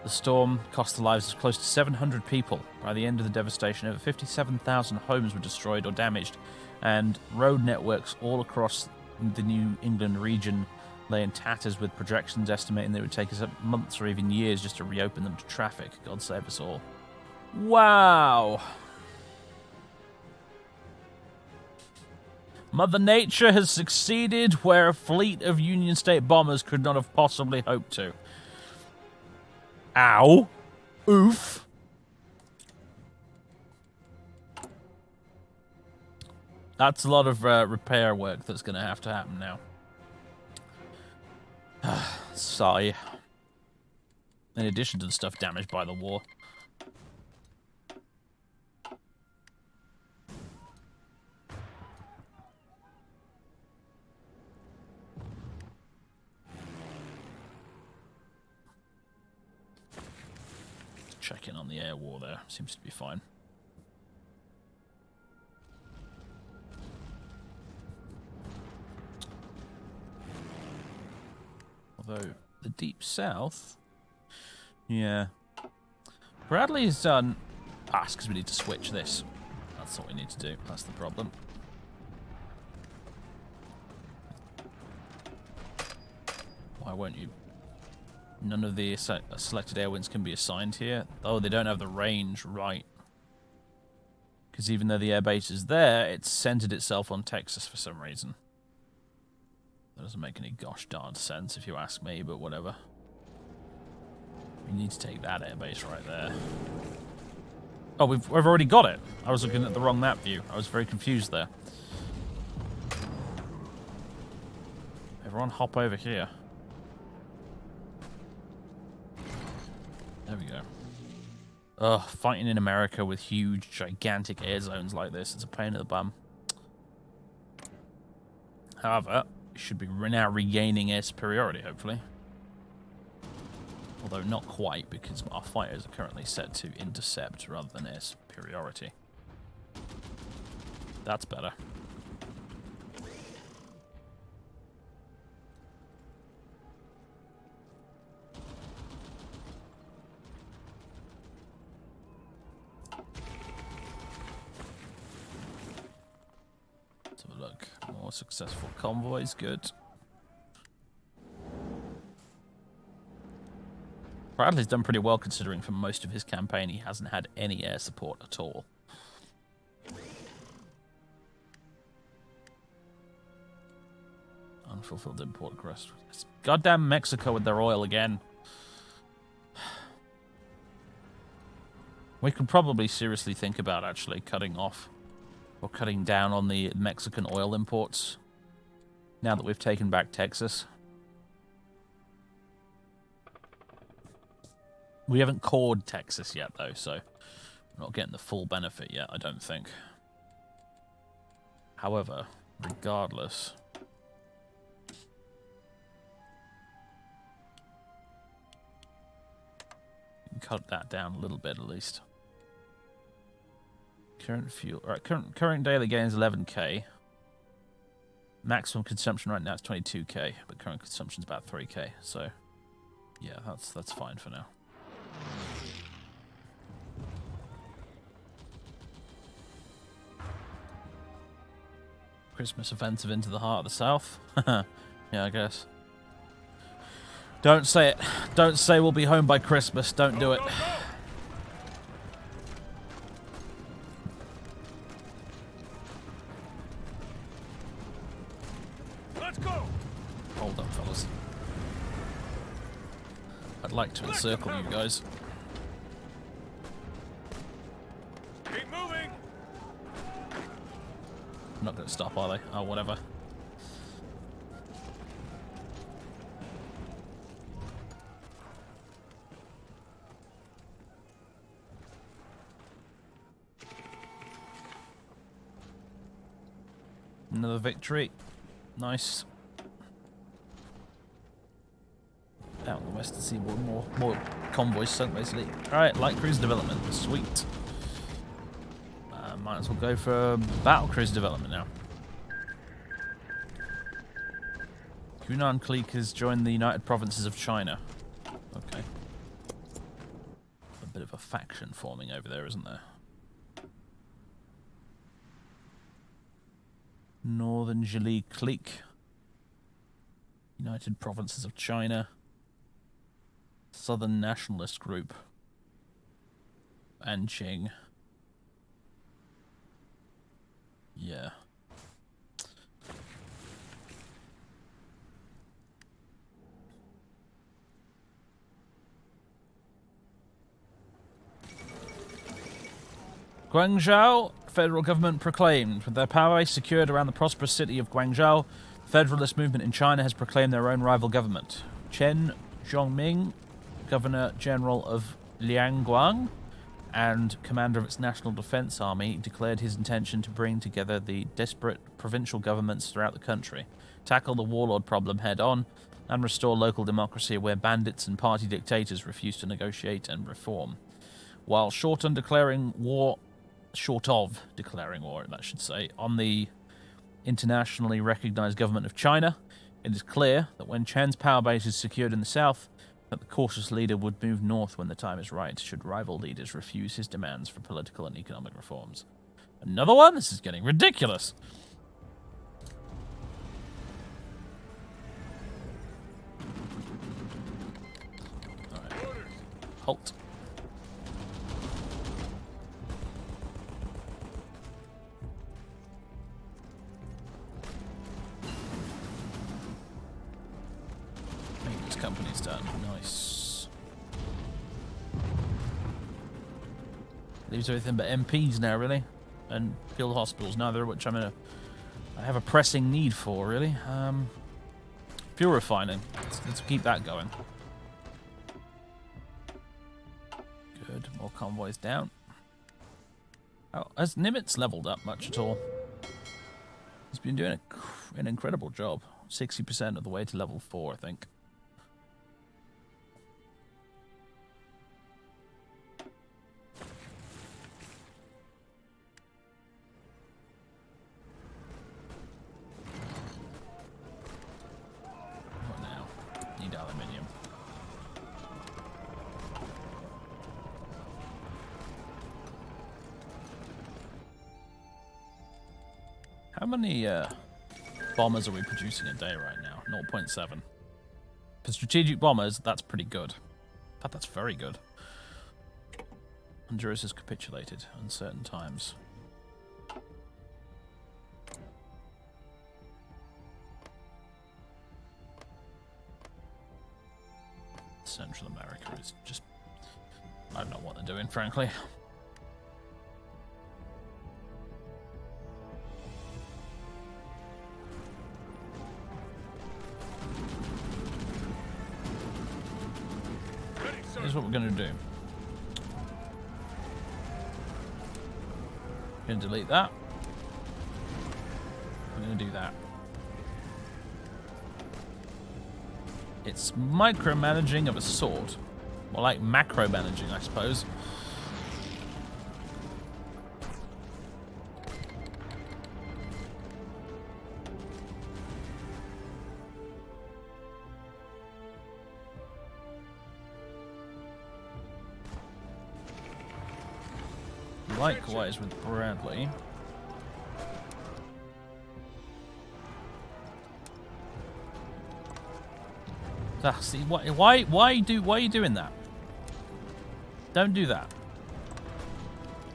the storm cost the lives of close to 700 people. By the end of the devastation, over 57,000 homes were destroyed or damaged, and road networks all across the New England region lay in tatters, with projections estimating that it would take us months or even years just to reopen them to traffic. God save us all. Wow. Mother Nature has succeeded where a fleet of Union State bombers could not have possibly hoped to. Ow. Oof. That's a lot of repair work that's going to have to happen now. Sigh. In addition to the stuff damaged by the war. Check in on the air war there. Seems to be fine. Although, the Deep South... Yeah. Bradley's done... Ah, it's because we need to switch this. That's what we need to do. That's the problem. Why won't you? None of the selected air wings can be assigned here. Oh, they don't have the range, right. Because even though the air base is there, it's centered itself on Texas for some reason. That doesn't make any gosh darn sense if you ask me, but whatever. We need to take that air base right there. Oh, we've already got it. I was looking at the wrong map view. I was very confused there. Everyone hop over here. There we go. Ugh, fighting in America with huge, gigantic air zones like this, it's a pain in the bum. However, we should be now regaining air superiority, hopefully. Although not quite, because our fighters are currently set to intercept rather than air superiority. That's better. Let's have a look. More successful convoys, good. Bradley's done pretty well considering for most of his campaign he hasn't had any air support at all. Unfulfilled import request. It's goddamn Mexico with their oil again. We could probably seriously think about actually cutting off or cutting down on the Mexican oil imports now that we've taken back Texas. We haven't cored Texas yet, though, so we're not getting the full benefit yet, I don't think. However, regardless... cut that down a little bit, at least. Current fuel... Alright, current daily gain is 11k. Maximum consumption right now is 22k, but current consumption is about 3k, so... yeah, that's fine for now. Christmas offensive into the heart of the South. Yeah, I guess. Don't say it. Don't say we'll be home by Christmas. Don't do it. Go, go, go. Let's go. Hold up, fellas. I'd like to encircle you guys. Keep moving. Not going to stop, are they? Oh, whatever. Another victory. Nice. Out in the western seaboard, more convoys sunk, basically. Alright, light cruise development. Sweet. Might as well go for battle cruise development now. Yunnan clique has joined the United Provinces of China. Okay. A bit of a faction forming over there, isn't there? Northern Jili clique. United Provinces of China. Southern Nationalist Group. Anqing. Yeah. Guangzhou, federal government proclaimed. With their power base secured around the prosperous city of Guangzhou, the federalist movement in China has proclaimed their own rival government. Chen Zhongming, Governor General of Liangguang and commander of its National Defense Army, declared his intention to bring together the disparate provincial governments throughout the country, tackle the warlord problem head-on, and restore local democracy where bandits and party dictators refuse to negotiate and reform. While short of declaring war, that should say, on the internationally recognized government of China, it is clear that when Chen's power base is secured in the south, that the cautious leader would move north when the time is right, should rival leaders refuse his demands for political and economic reforms. Another one? This is getting ridiculous. Alright. Halt. Maintenance company's done. Nice. Leaves everything but MPs now, really. And field hospitals, neither of which I have a pressing need for, really. Fuel refining. Let's keep that going. Good. More convoys down. Oh, has Nimitz leveled up much at all? He's been doing an incredible job. 60% of the way to level 4, I think. What now? Need aluminium. How many bombers are we producing a day right now? 0.7. For strategic bombers, that's pretty good. In fact, that's very good. Honduras has capitulated on certain times. Central America is just... I don't know what they're doing, frankly. Ready, sir. Here's what we're going to do. I'm going to delete that. I'm going to do that. It's micromanaging of a sort. More like macro-managing, I suppose. Likewise with Bradley. Ah, see, why are you doing that? Don't do that.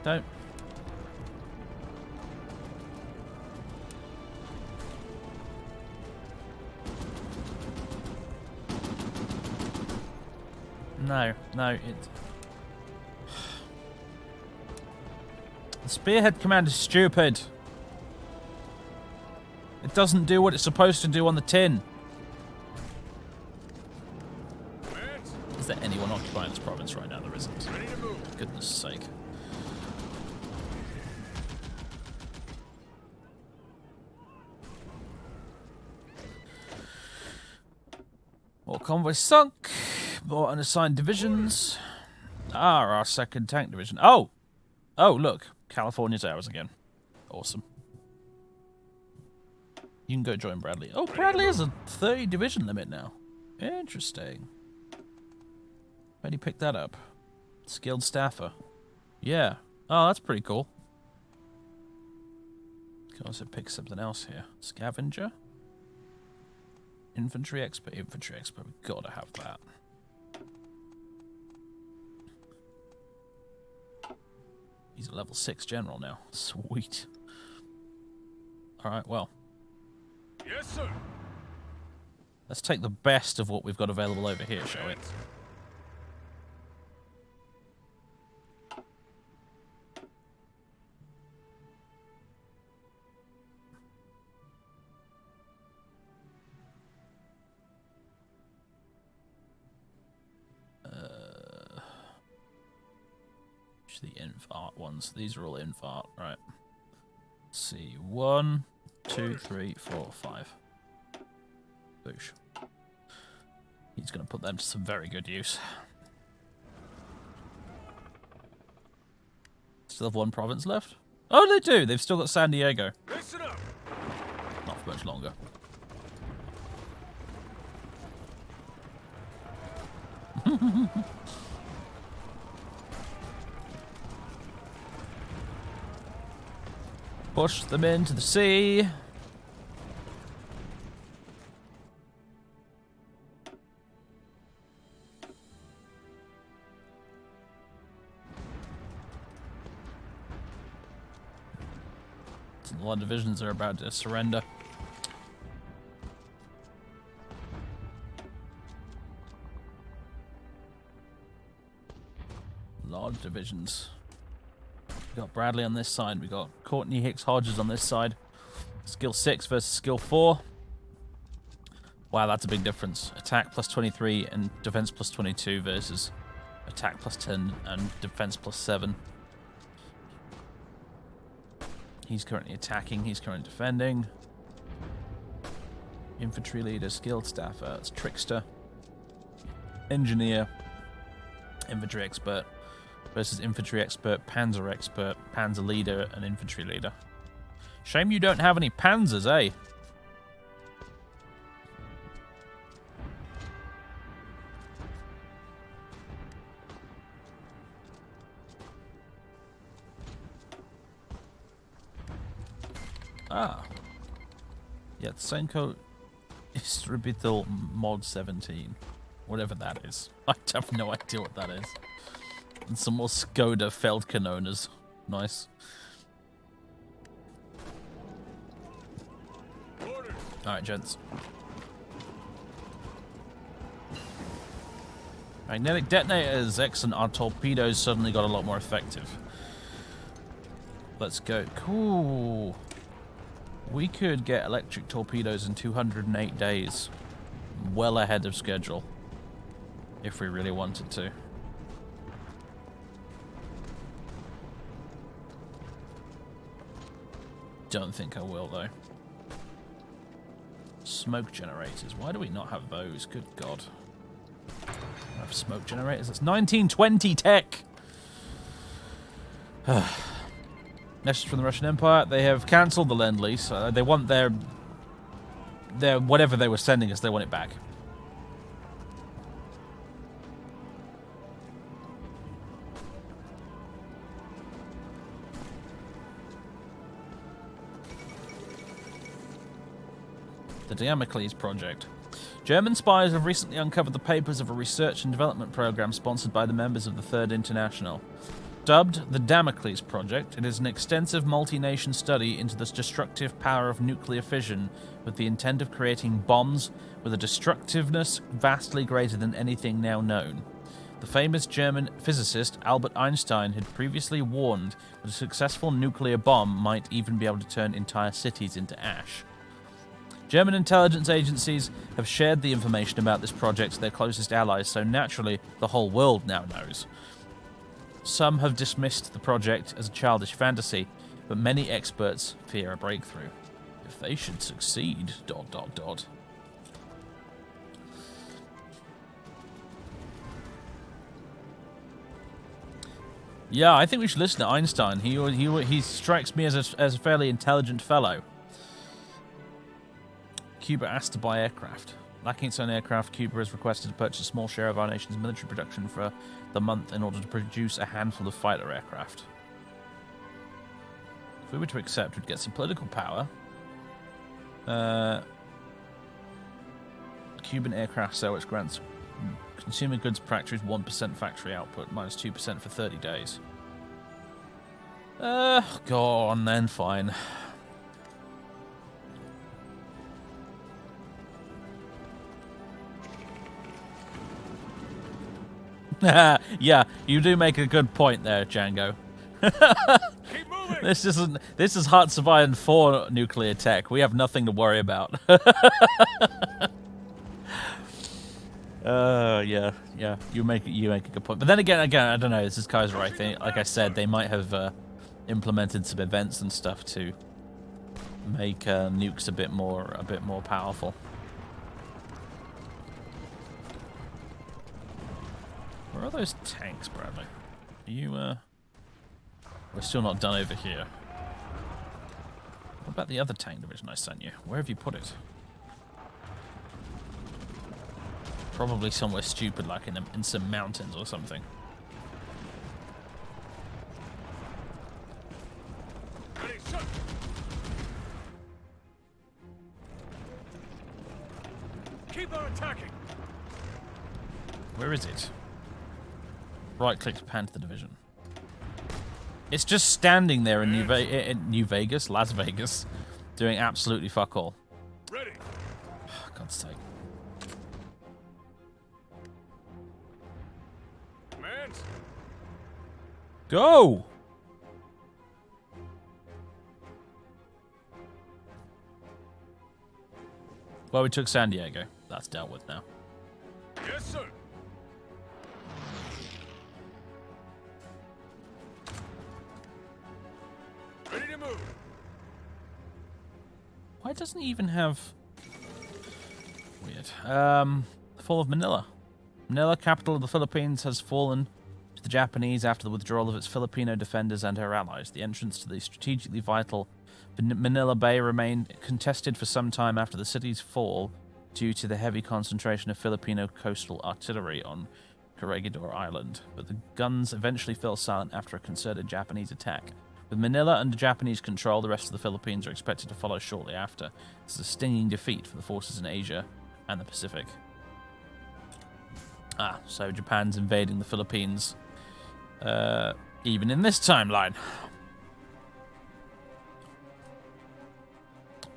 Don't. No, it. The spearhead command is stupid. It doesn't do what it's supposed to do on the tin. Is there anyone occupying this province right now? There isn't. For goodness sake. More convoys sunk. More unassigned divisions. Ah, our second tank division. Oh! Oh, look. California's ours again. Awesome. You can go join Bradley. Oh, Bradley has a 30 division limit now. Interesting. Where'd he pick that up? Skilled staffer. Yeah. Oh, that's pretty cool. Can also pick something else here. Scavenger. Infantry expert. Infantry expert. We've got to have that. He's a level 6 general now. Sweet. Alright, well. Yes, sir. Let's take the best of what we've got available over here, shall we? The infart ones. These are all infart, right? Let's see. 1, 2, 3, 4, 5. Boosh. He's going to put them to some very good use. Still have one province left? Oh, they do. They've still got San Diego. Listen up. Not for much longer. Push them into the sea. A lot of divisions are about to surrender. A lot of divisions. We got Bradley on this side. We got Courtney Hicks Hodges on this side. Skill 6 versus skill 4. Wow, that's a big difference. Attack plus 23 and defense plus 22 versus attack plus 10 and defense plus 7. He's currently attacking. He's currently defending. Infantry leader, skilled staffer. That's trickster. Engineer. Infantry expert. Versus infantry expert, panzer leader, and infantry leader. Shame you don't have any panzers, eh? Ah. Yatsenko Istribital Mod 17. Whatever that is. I have no idea what that is. And some more Skoda Feldkanoners. Nice. Alright, gents. Magnetic detonators. Excellent. Our torpedoes suddenly got a lot more effective. Let's go. Cool. We could get electric torpedoes in 208 days. Well ahead of schedule. If we really wanted to. don't think I will, though. Smoke generators. Why do we not have those? Good God. I have smoke generators. It's 1920 tech! Message from the Russian Empire. They have cancelled the Lend-Lease. They want their whatever they were sending us, they want it back. The Damocles Project. German spies have recently uncovered the papers of a research and development program sponsored by the members of the Third International. Dubbed the Damocles Project, it is an extensive multi-nation study into the destructive power of nuclear fission with the intent of creating bombs with a destructiveness vastly greater than anything now known. The famous German physicist Albert Einstein had previously warned that a successful nuclear bomb might even be able to turn entire cities into ash. German intelligence agencies have shared the information about this project to their closest allies, so naturally the whole world now knows. Some have dismissed the project as a childish fantasy, but many experts fear a breakthrough. If they should succeed... ... Yeah, I think we should listen to Einstein. He strikes me as a fairly intelligent fellow. Cuba asked to buy aircraft. Lacking its own aircraft, Cuba has requested to purchase a small share of our nation's military production for the month in order to produce a handful of fighter aircraft. If we were to accept, we'd get some political power. Cuban aircraft sale, which grants consumer goods factories 1% factory output, minus 2% for 30 days. Go on then, fine. Yeah, you do make a good point there, Django. Keep moving. This is Hearts of Iron 4 nuclear tech. We have nothing to worry about. Yeah. You make a good point. But then again, I don't know. This is Kaiserreich. Like I said, they might have implemented some events and stuff to make nukes a bit more powerful. Where are those tanks, Bradley? Are you, We're still not done over here. What about the other tank division I sent you? Where have you put it? Probably somewhere stupid, like in some mountains or something. Ready, sir. Keep on attacking. Where is it? Right-click to pan to the division. It's just standing there in New Vegas, Las Vegas, doing absolutely fuck all. Ready. Oh, God's sake. Commands. Go! Well, we took San Diego. That's dealt with now. Yes, sir. Ready to move. Why doesn't he even have... Weird. Fall of Manila. Manila, capital of the Philippines, has fallen to the Japanese after the withdrawal of its Filipino defenders and her allies. The entrance to the strategically vital Manila Bay remained contested for some time after the city's fall due to the heavy concentration of Filipino coastal artillery on Corregidor Island. But the guns eventually fell silent after a concerted Japanese attack. With Manila under Japanese control, the rest of the Philippines are expected to follow shortly after. This is a stinging defeat for the forces in Asia and the Pacific. So Japan's invading the Philippines, even in this timeline.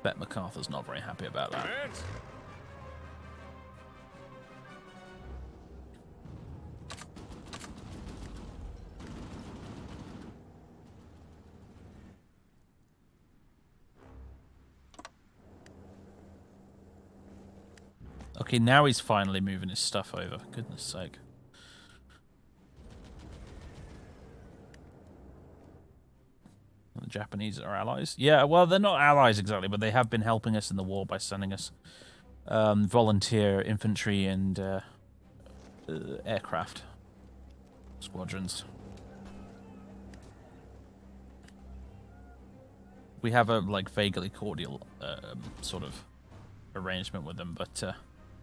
Bet MacArthur's not very happy about that. Commands. Okay, now he's finally moving his stuff over. Goodness sake. The Japanese are allies. Yeah, well, they're not allies exactly, but they have been helping us in the war by sending us volunteer infantry and aircraft squadrons. We have a vaguely cordial sort of arrangement with them, but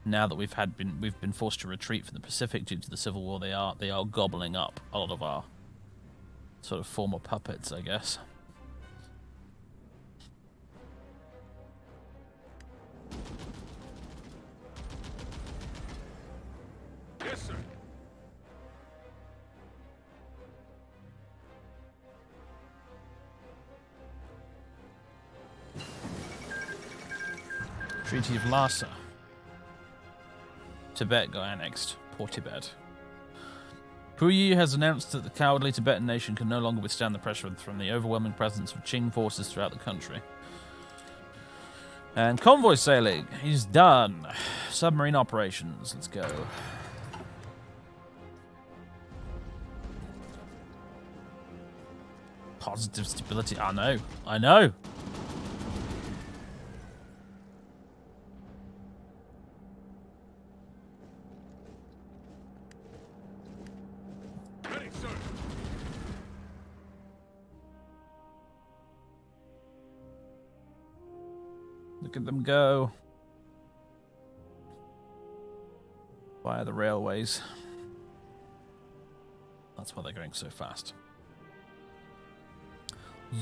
now that we've been forced to retreat from the Pacific due to the Civil War, they are gobbling up a lot of our sort of former puppets, I guess. Yes, sir. Treaty of Lhasa. Tibet got annexed. Poor Tibet. Puyi has announced that the cowardly Tibetan nation can no longer withstand the pressure from the overwhelming presence of Qing forces throughout the country. And convoy sailing is done. Submarine operations. Let's go. Positive stability. I know. I know. Ready, sir. Look at them go. Via the railways. That's why they're going so fast.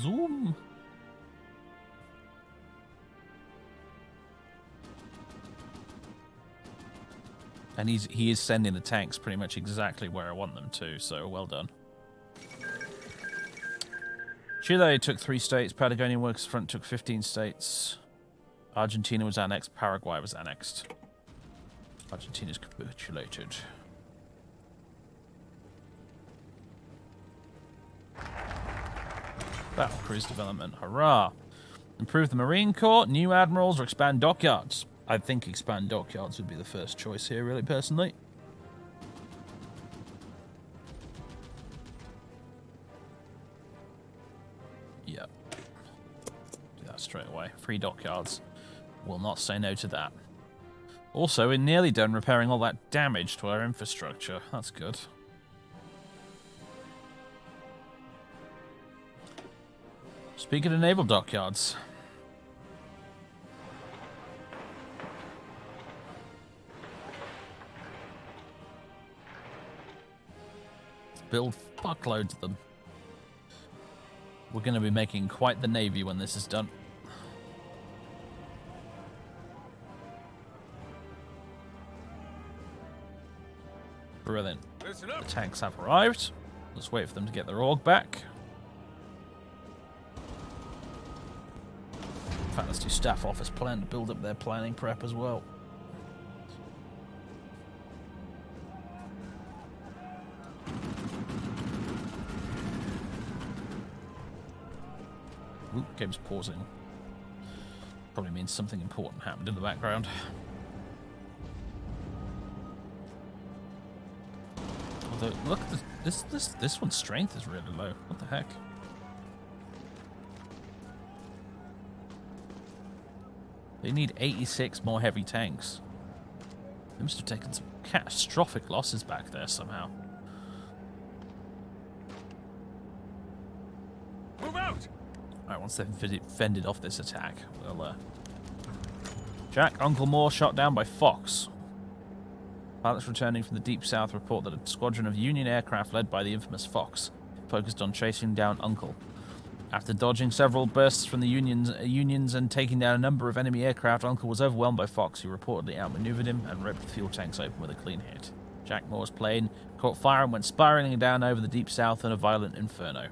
Zoom. And he is sending the tanks pretty much exactly where I want them to, so well done. Chile took 3 states, Patagonian Workers Front took 15 states. Argentina was annexed, Paraguay was annexed. Argentina's capitulated. Battle cruise development, hurrah! Improve the Marine Corps, new admirals, or expand dockyards. I think expand dockyards would be the first choice here, really, personally. Yeah. Do that straight away. Free dockyards. Will not say no to that. Also, we're nearly done repairing all that damage to our infrastructure. That's good. Speaking of naval dockyards. Build fuckloads of them. We're going to be making quite the navy when this is done. Brilliant. Listen up. The tanks have arrived. Let's wait for them to get their org back. In fact, let's do staff office plan to build up their planning prep as well. Oop, game's pausing. Probably means something important happened in the background. Although, look, this one's strength is really low. What the heck? They need 86 more heavy tanks. They must have taken some catastrophic losses back there somehow. Move out. Alright, once they've fended off this attack, we'll, Jack, Uncle Moore shot down by Fox. Pilots returning from the Deep South report that a squadron of Union aircraft led by the infamous Fox focused on chasing down Uncle. After dodging several bursts from the Unions and taking down a number of enemy aircraft, Uncle was overwhelmed by Fox, who reportedly outmaneuvered him and ripped the fuel tanks open with a clean hit. Jack Moore's plane caught fire and went spiraling down over the Deep South in a violent inferno.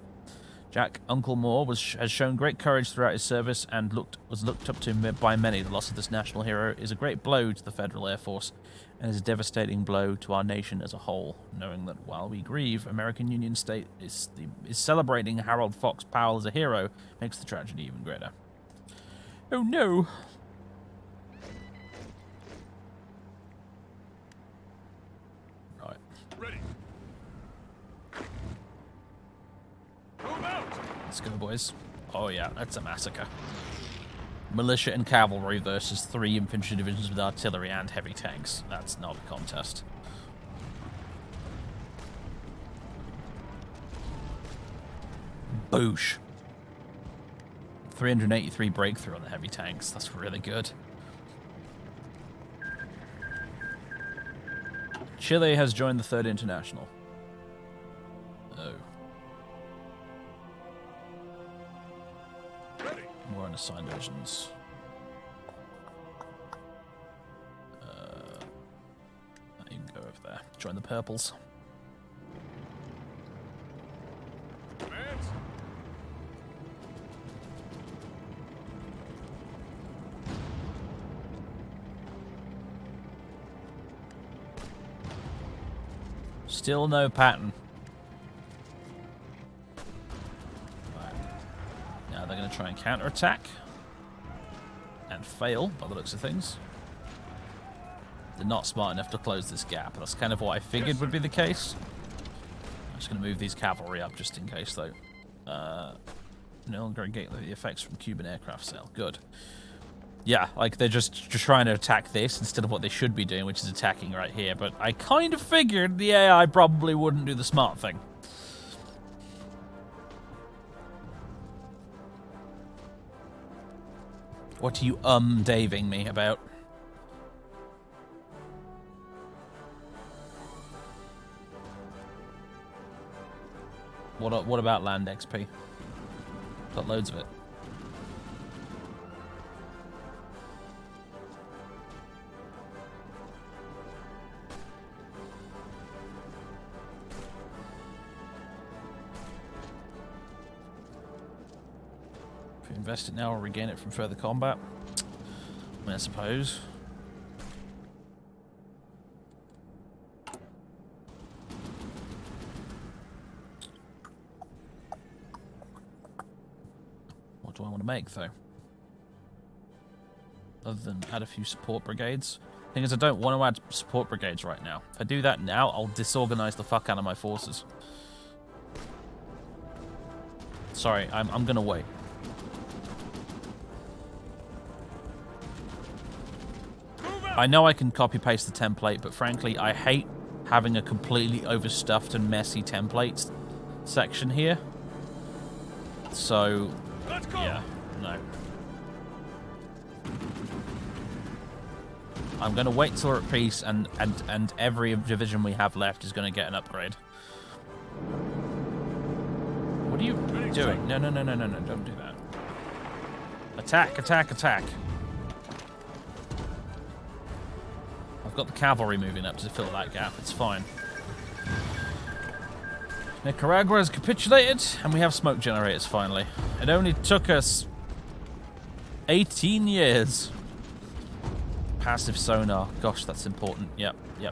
Jack Uncle Moore has shown great courage throughout his service and was looked up to by many. The loss of this national hero is a great blow to the Federal Air Force and is a devastating blow to our nation as a whole, knowing that while we grieve, American Union State is celebrating Harold Fox Powell as a hero makes the tragedy even greater. Oh no! Right. Ready. Move out. Let's go, boys. Oh yeah, that's a massacre. Militia and cavalry versus 3 infantry divisions with artillery and heavy tanks. That's not a contest. Boosh. 383 breakthrough on the heavy tanks. That's really good. Chile has joined the 3rd International. Oh. More unassigned divisions. You can go over there. Join the purples. Advance. Still no pattern. Right. Now they're going to try and counterattack. And fail, by the looks of things. They're not smart enough to close this gap. That's kind of what I figured would be the case. I'm just going to move these cavalry up just in case, though. No longer get the effects from Cuban aircraft sale. Good. Yeah, like they're just trying to attack this instead of what they should be doing, which is attacking right here. But I kind of figured the AI probably wouldn't do the smart thing. What are you daving me about? What about land XP? Got loads of it. If we invest it now, we'll regain it from further combat. I mean, I suppose. What do I want to make, though? Other than add a few support brigades. Thing is, I don't want to add support brigades right now. If I do that now, I'll disorganize the fuck out of my forces. Sorry, I'm gonna wait. I know I can copy-paste the template, but frankly, I hate having a completely overstuffed and messy templates section here. So, yeah, no. I'm going to wait till we're at peace, and every division we have left is going to get an upgrade. What are you doing? No, don't do that. Attack, attack, attack. I've got the cavalry moving up to fill that gap. It's fine. Nicaragua has capitulated, and we have smoke generators finally. It only took us 18 years. Passive sonar. Gosh, that's important. Yep. Yeah,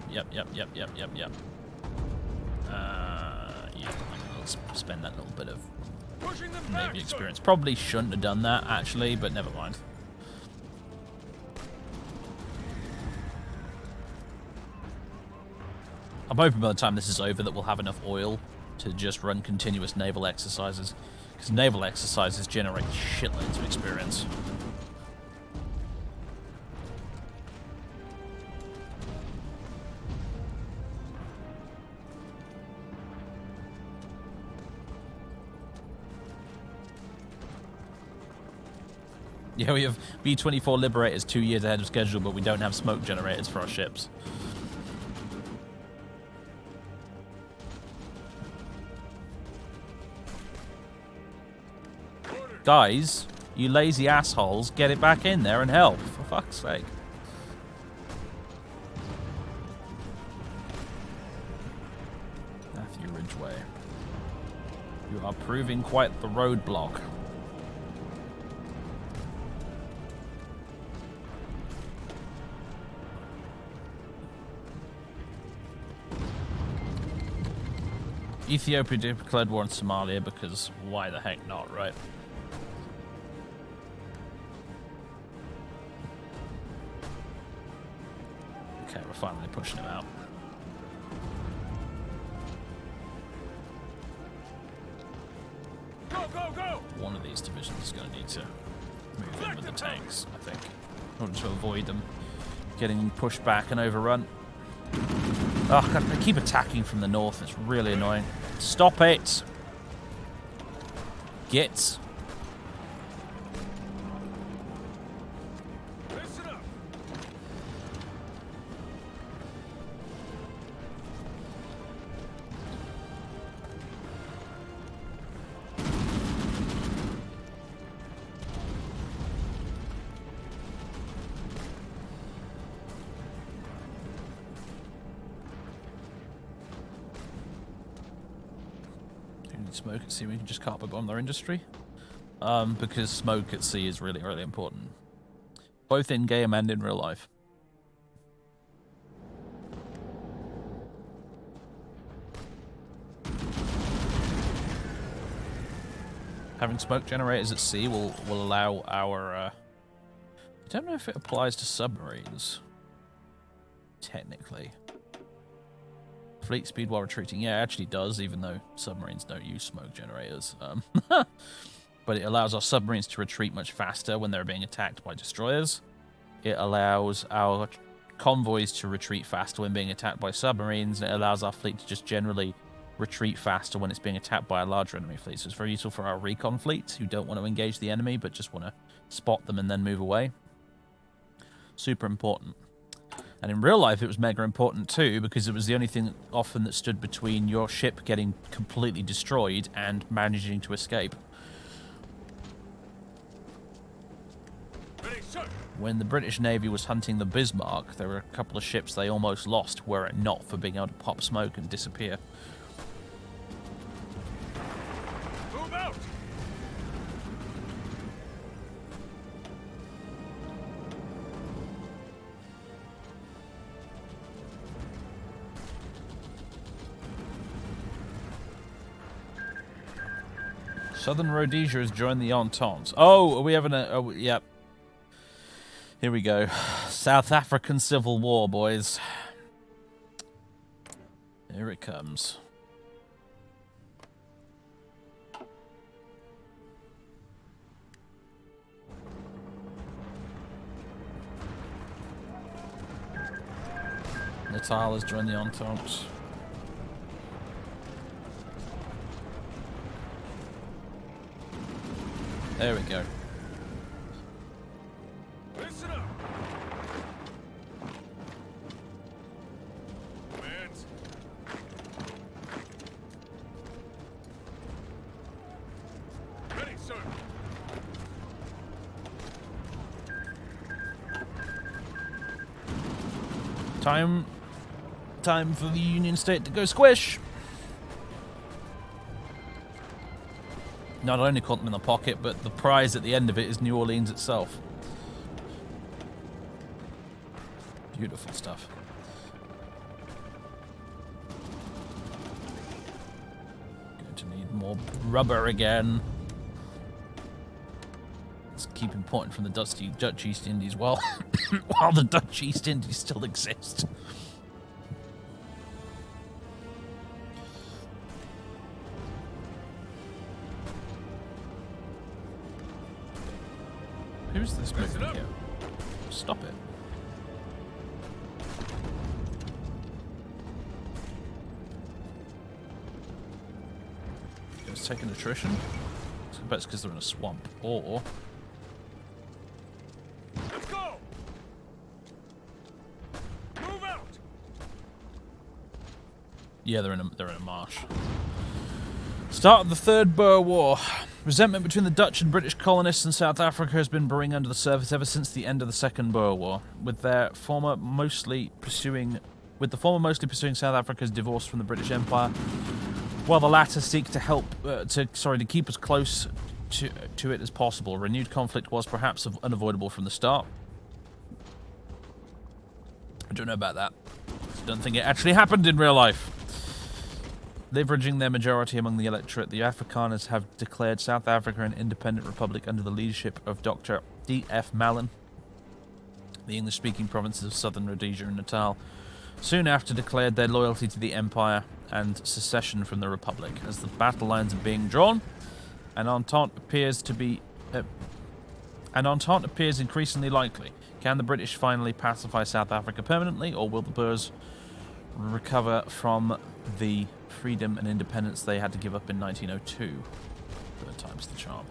let's spend that little bit of Navy experience. Probably shouldn't have done that, actually, but never mind. I'm hoping by the time this is over that we'll have enough oil to just run continuous naval exercises. Because naval exercises generate shitloads of experience. Yeah, we have B-24 Liberators 2 years ahead of schedule, but we don't have smoke generators for our ships. Guys, you lazy assholes, get it back in there and help, for fuck's sake. Matthew Ridgeway. You are proving quite the roadblock. Ethiopia declared war on Somalia because why the heck not, right? Okay, we're finally pushing him out. go, go! One of these divisions is going to need to move in with the tanks, I think, in order to avoid them getting pushed back and overrun. Oh, God, they keep attacking from the north. It's really annoying. Stop it! Get. Listen up! Smoke at sea, we can just carpet bomb their industry. Because smoke at sea is really, really important. Both in game and in real life. Having smoke generators at sea will allow our... I don't know if it applies to submarines. Technically. Fleet speed while retreating. Yeah, it actually does, even though submarines don't use smoke generators. But it allows our submarines to retreat much faster when they're being attacked by destroyers. It allows our convoys to retreat faster when being attacked by submarines. And it allows our fleet to just generally retreat faster when it's being attacked by a larger enemy fleet. So it's very useful for our recon fleets who don't want to engage the enemy but just want to spot them and then move away. Super important. And in real life, it was mega important too, because it was the only thing often that stood between your ship getting completely destroyed and managing to escape. Ready, sir! When the British Navy was hunting the Bismarck, there were a couple of ships they almost lost were it not for being able to pop smoke and disappear. Move out! Southern Rhodesia has joined the Entente. Oh, are we having a... Oh, yep. Here we go. South African Civil War, boys. Here it comes. Natal has joined the Entente. There we go. Listen up! Commands. Ready, sir! Time for the Union State to go squish. Not only caught them in the pocket, but the prize at the end of it is New Orleans itself. Beautiful stuff. Going to need more rubber again. Let's keep importing from the Dutch East Indies while the Dutch East Indies still exist. Who's this moving here? Stop it. It's taking attrition? I bet it's because they're in a swamp. Or... Let's go! Move out! yeah, they're in a marsh. Start of the Third Boer War. Resentment between the Dutch and British colonists in South Africa has been brewing under the surface ever since the end of the Second Boer War, with the former mostly pursuing South Africa's divorce from the British Empire, while the latter seek to to keep as close to it as possible. Renewed conflict was perhaps unavoidable from the start. I don't know about that. I don't think it actually happened in real life. Leveraging their majority among the electorate, the Afrikaners have declared South Africa an independent republic under the leadership of Dr. D.F. Mallon. The English-speaking provinces of Southern Rhodesia and Natal soon after declared their loyalty to the Empire and secession from the Republic. As the battle lines are being drawn, An entente appears increasingly likely. Can the British finally pacify South Africa permanently, or will the Boers recover from the freedom and independence they had to give up in 1902? Third time's the charm.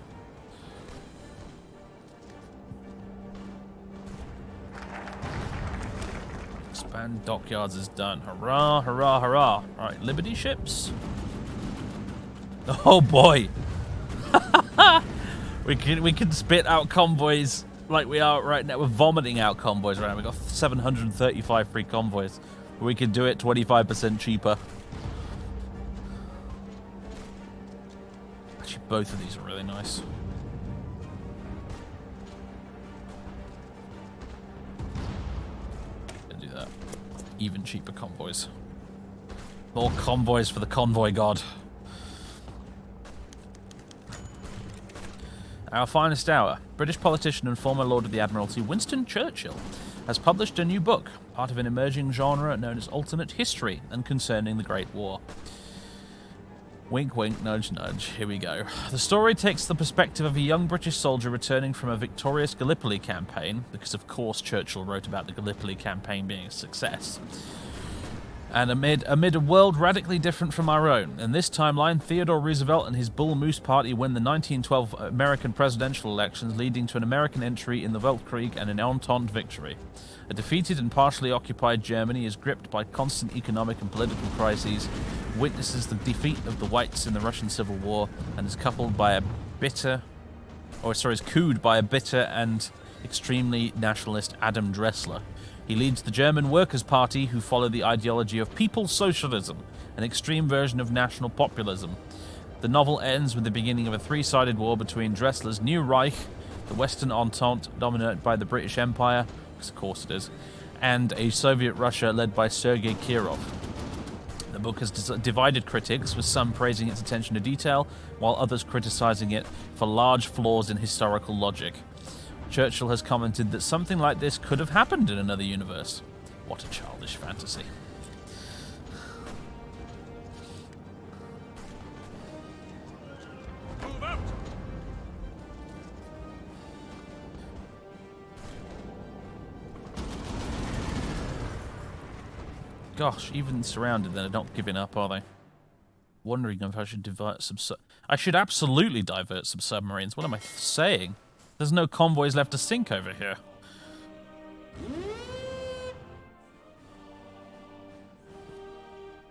Expand dockyards is done. Hurrah, hurrah, hurrah. Alright, Liberty ships. Oh boy. we can spit out convoys like we are right now. We're vomiting out convoys right now. We've got 735 free convoys. We can do it 25% cheaper. Actually, both of these are really nice. Gonna do that. Even cheaper convoys. More convoys for the convoy god. Our finest hour. British politician and former Lord of the Admiralty Winston Churchill has published a new book, part of an emerging genre known as alternate history and concerning the Great War. Wink, wink, nudge, nudge. Here we go. The story takes the perspective of a young British soldier returning from a victorious Gallipoli campaign, because of course Churchill wrote about the Gallipoli campaign being a success. And amid a world radically different from our own. In this timeline, Theodore Roosevelt and his Bull Moose Party win the 1912 American presidential elections, leading to an American entry in the Weltkrieg and an Entente victory. A defeated and partially occupied Germany is gripped by constant economic and political crises, witnesses the defeat of the whites in the Russian Civil War, and is cooed by a bitter and extremely nationalist Adam Dressler. He leads the German Workers' Party, who follow the ideology of people's socialism, an extreme version of national populism. The novel ends with the beginning of a three-sided war between Dressler's new Reich, the Western Entente dominated by the British Empire, because of course it is, and a Soviet Russia led by Sergei Kirov. The book has divided critics, with some praising its attention to detail, while others criticizing it for large flaws in historical logic. Churchill has commented that something like this could have happened in another universe. What a childish fantasy. Move out! Gosh, even surrounded, they're not giving up, are they? Wondering if I should divert some... I should absolutely divert some submarines. What am I saying? There's no convoys left to sink over here.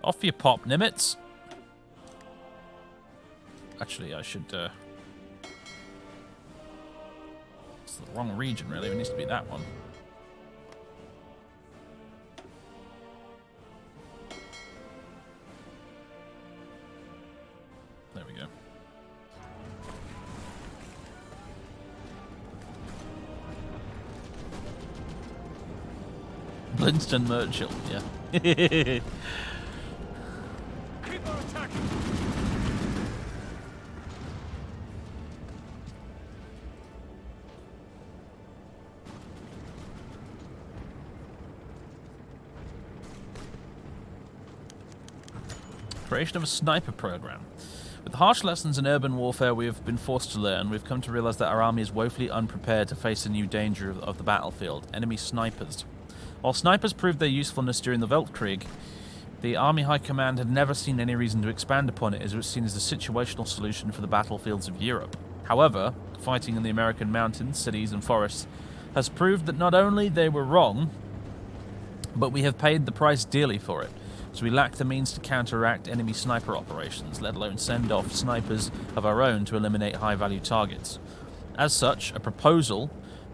Off you pop, Nimitz. Actually, I should... It's the wrong region, really. It needs to be that one. There we go. Blinston Merchill, yeah. Keep on attacking! Creation of a sniper program. With the harsh lessons in urban warfare we have been forced to learn, we've come to realize that our army is woefully unprepared to face a new danger of the battlefield, enemy snipers. While snipers proved their usefulness during the Weltkrieg, the Army High Command had never seen any reason to expand upon it, as it was seen as a situational solution for the battlefields of Europe. However, fighting in the American mountains, cities and forests has proved that not only they were wrong, but we have paid the price dearly for it, as we lack the means to counteract enemy sniper operations, let alone send off snipers of our own to eliminate high-value targets. As such, a proposal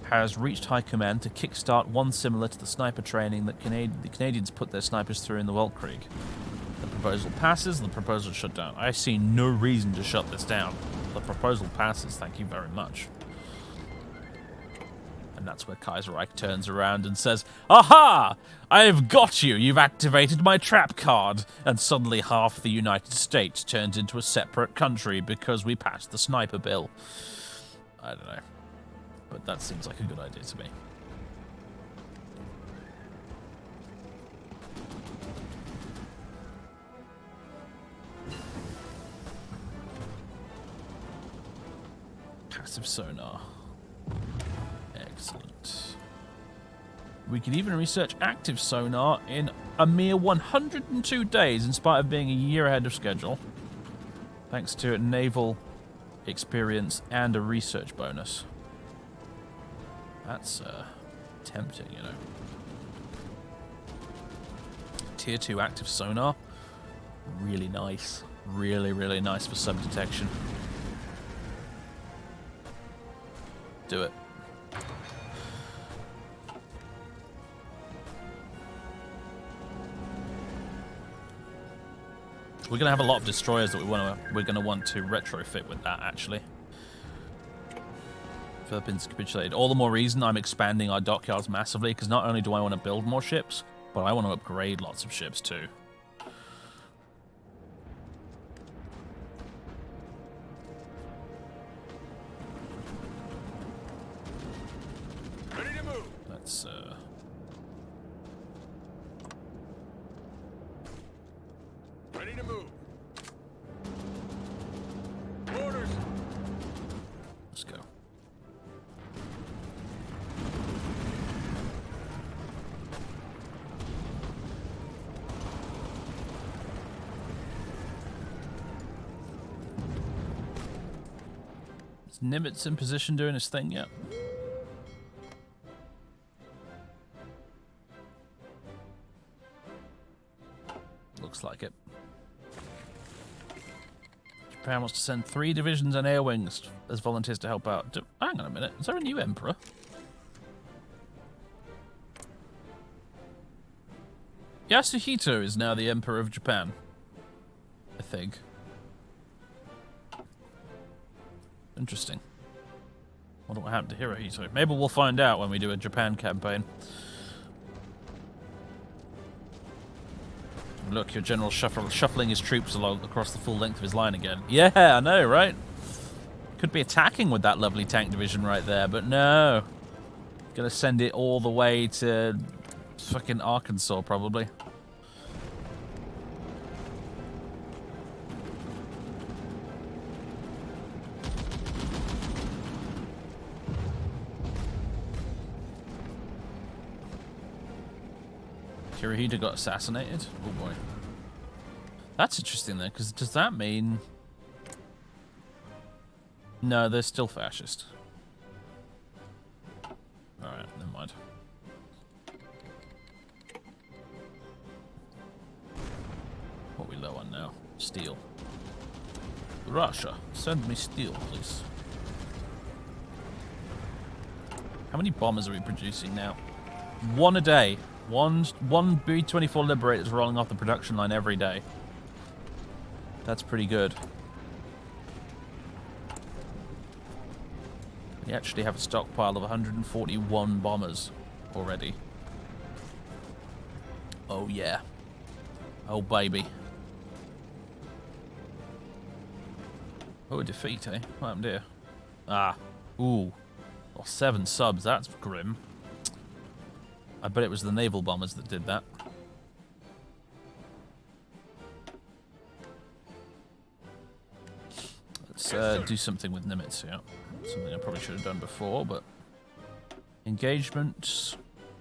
has reached High Command to kickstart one similar to the sniper training that the Canadians put their snipers through in the Weltkrieg. The proposal passes, the proposal is shut down. I see no reason to shut this down. The proposal passes, thank you very much. And that's where Kaiserreich turns around and says, "Aha! I've got you! You've activated my trap card!" And suddenly half the United States turns into a separate country because we passed the sniper bill. I don't know. But that seems like a good idea to me. Passive sonar. Excellent. We can even research active sonar in a mere 102 days in spite of being a year ahead of schedule. Thanks to a naval experience and a research bonus. That's tempting, you know. Tier 2 active sonar. Really nice. Really, really nice for sub detection. Do it. We're gonna have a lot of destroyers that we're gonna want to retrofit with that, actually. Philippines capitulated. All the more reason I'm expanding our dockyards massively, because not only do I want to build more ships, but I want to upgrade lots of ships too. Ready to move. Let's Ready to move. Orders. let's go. Is Nimitz in position doing his thing yet? Looks like it. Japan wants to send 3 divisions and air wings as volunteers to help out. Hang on a minute. Is there a new emperor? Yasuhito is now the emperor of Japan. I think. Interesting. Wonder what happened to Hirohito. Maybe we'll find out when we do a Japan campaign. Look, your general shuffling his troops along across the full length of his line again. Yeah, I know, right? Could be attacking with that lovely tank division right there, but no. Gonna send it all the way to fucking Arkansas, probably. Hirohito got assassinated? Oh boy. That's interesting then, because does that mean... No, they're still fascist. Alright, never mind. What are we low on now? Steel. Russia, send me steel, please. How many bombers are we producing now? 1 a day. One B-24 Liberators rolling off the production line every day. That's pretty good. We actually have a stockpile of 141 bombers already. Oh yeah. Oh baby. Oh, a defeat, eh? What happened here? Ah. Ooh. Oh, 7 subs, that's grim. I bet it was the naval bombers that did that. Let's do something with Nimitz, yeah. Something I probably should have done before, but... Engagement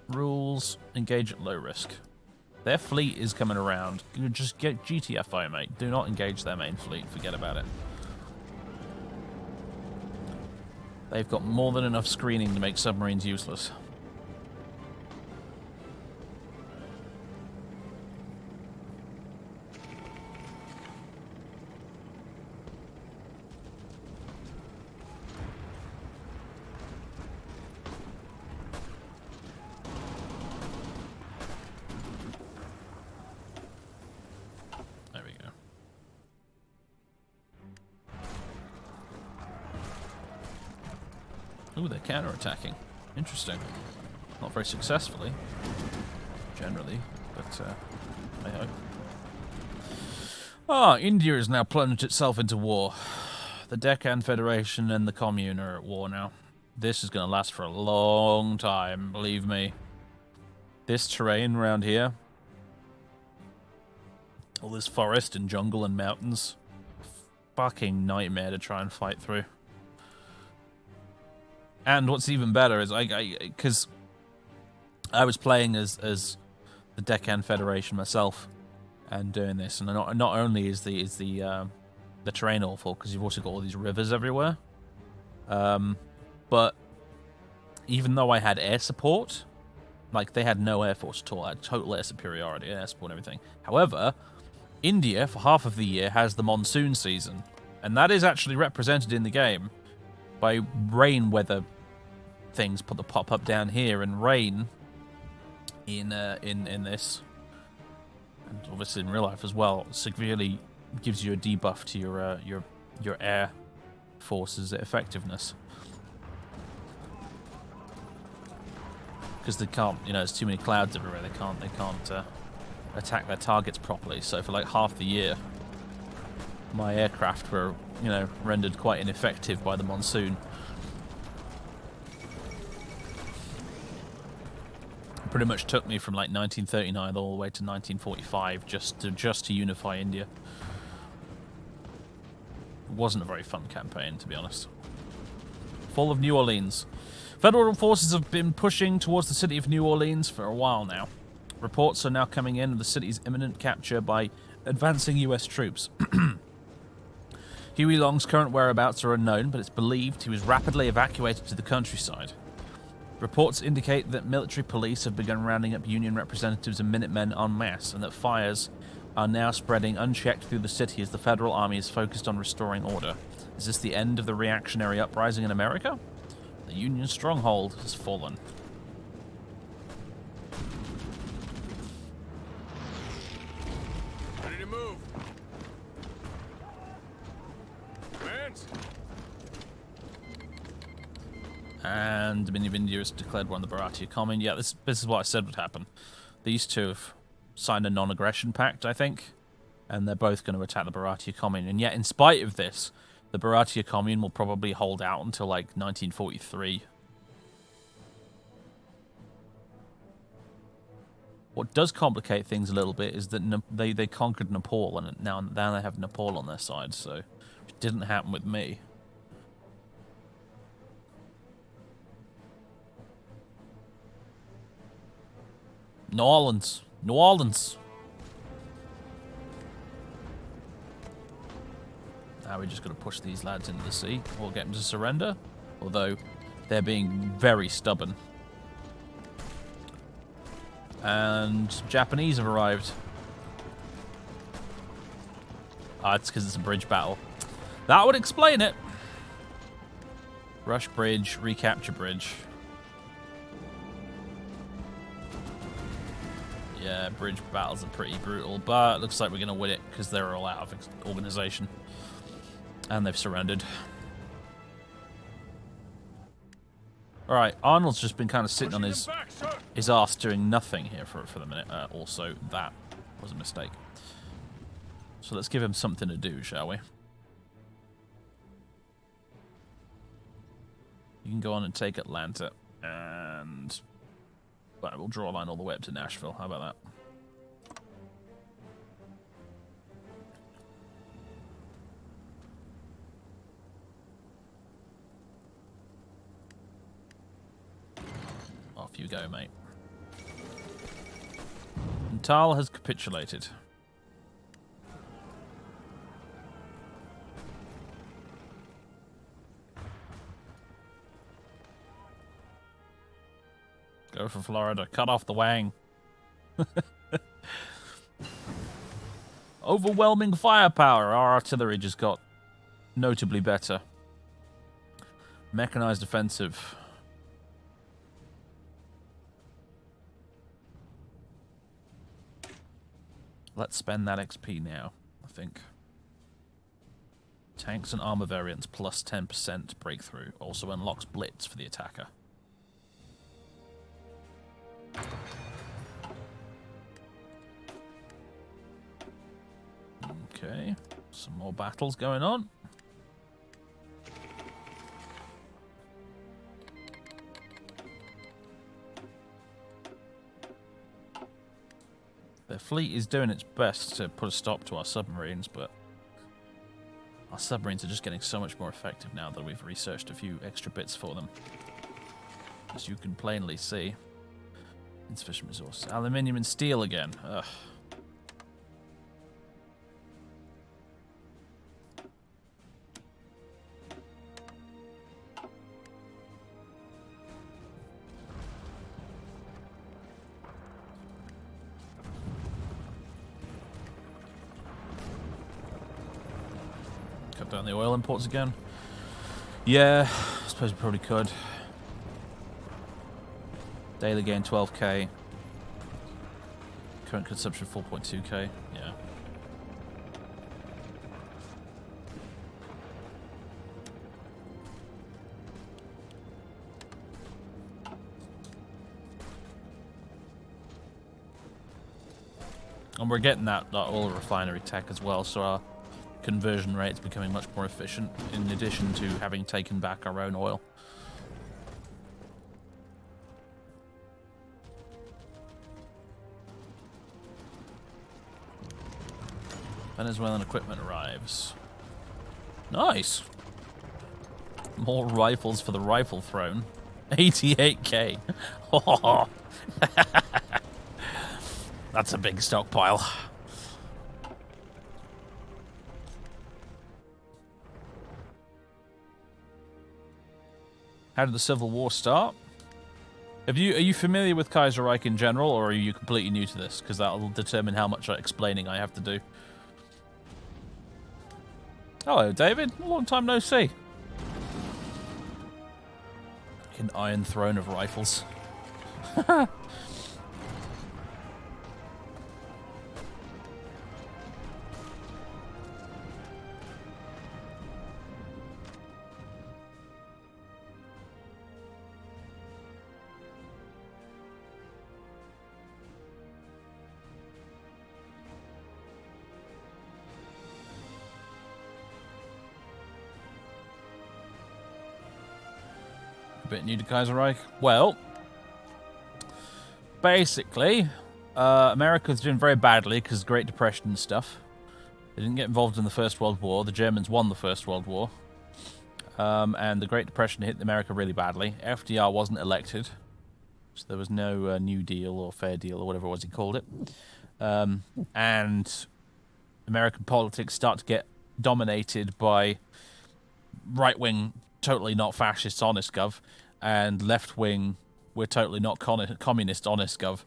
rules, engage at low risk. Their fleet is coming around. You just get GTFO, mate. Do not engage their main fleet. Forget about it. They've got more than enough screening to make submarines useless. Ooh, they're counter-attacking. Interesting. Not very successfully, generally, but I hope. Ah, India has now plunged itself into war. The Deccan Federation and the Commune are at war now. This is going to last for a long time, believe me. This terrain around here, all this forest and jungle and mountains, fucking nightmare to try and fight through. And what's even better is because I was playing as the Deccan Federation myself and doing this, and not only is the terrain awful because you've also got all these rivers everywhere, but even though I had air support, like they had no air force at all, I had total air superiority, air support and everything. However, India for half of the year has the monsoon season, and that is actually represented in the game by rain weather things pop up down here, and rain in this, and obviously in real life as well, severely gives you a debuff to your air force's effectiveness, because they can't, there's too many clouds everywhere. They can't attack their targets properly. So for like half the year, my aircraft were rendered quite ineffective by the monsoon. Pretty much took me from like 1939 all the way to 1945 just to unify India. It wasn't a very fun campaign, to be honest. Fall of New Orleans. Federal forces have been pushing towards the city of New Orleans for a while now. Reports are now coming in of the city's imminent capture by advancing US troops. Huey Long's current whereabouts are unknown, but it's believed he was rapidly evacuated to the countryside. Reports indicate that military police have begun rounding up Union representatives and Minutemen en masse, and that fires are now spreading unchecked through the city as the Federal Army is focused on restoring order. Is this the end of the reactionary uprising in America? The Union stronghold has fallen. Ready to move. Advance. And Dominion of India has declared war on the Bharatiya Commune. Yeah, this is what I said would happen. These two have signed a non-aggression pact, I think, and they're both going to attack the Bharatiya Commune. And yet, in spite of this, the Bharatiya Commune will probably hold out until like 1943. What does complicate things a little bit is that they conquered Nepal, and now they have Nepal on their side, so it didn't happen with me. New Orleans. New Orleans. Now we just got to push these lads into the sea, or get them to surrender, although they're being very stubborn. And Japanese have arrived. It's because it's a bridge battle. That would explain it. Rush bridge, recapture bridge. Yeah, bridge battles are pretty brutal, but it looks like we're going to win it because they're all out of organization. And they've surrendered. Alright, Arnold's just been kind of sitting on his arse doing nothing here for the minute. Also, that was a mistake. So let's give him something to do, shall we? You can go on and take Atlanta, and well, we'll draw a line all the way up to Nashville. How about that? Off you go, mate. Natal has capitulated. Go for Florida. Cut off the wang. Overwhelming firepower. Our artillery just got notably better. Mechanized offensive. Let's spend that XP now, I think. Tanks and armor variants plus 10% breakthrough. Also unlocks blitz for the attacker. Okay, some more battles going on. Their fleet is doing its best to put a stop to our submarines, but our submarines are just getting so much more effective now that we've researched a few extra bits for them. as you can plainly see. Insufficient resources. Aluminium and steel again. Ugh. Cut down the oil imports again. Yeah, I suppose we probably could. Daily gain 12k. Current consumption 4.2k. Yeah. And we're getting that oil refinery tech as well, so our conversion rate's becoming much more efficient, in addition to having taken back our own oil. Venezuelan equipment arrives. Nice! More rifles for the rifle throne. 88k. Oh. That's a big stockpile. How did the Civil War start? Are you familiar with Kaiserreich in general, or are you completely new to this? Because that'll determine how much explaining I have to do. Hello, David. A long time no see. An Iron Throne of rifles. A bit new to Kaiserreich. Well, basically, America's doing very badly because of Great Depression and stuff. They didn't get involved in the First World War. The Germans won the First World War. And the Great Depression hit America really badly. FDR wasn't elected, so there was no New Deal or Fair Deal or whatever it was he called it. And American politics start to get dominated by right-wing, totally not fascist, honest gov, and left-wing, we're totally not communist, honest gov,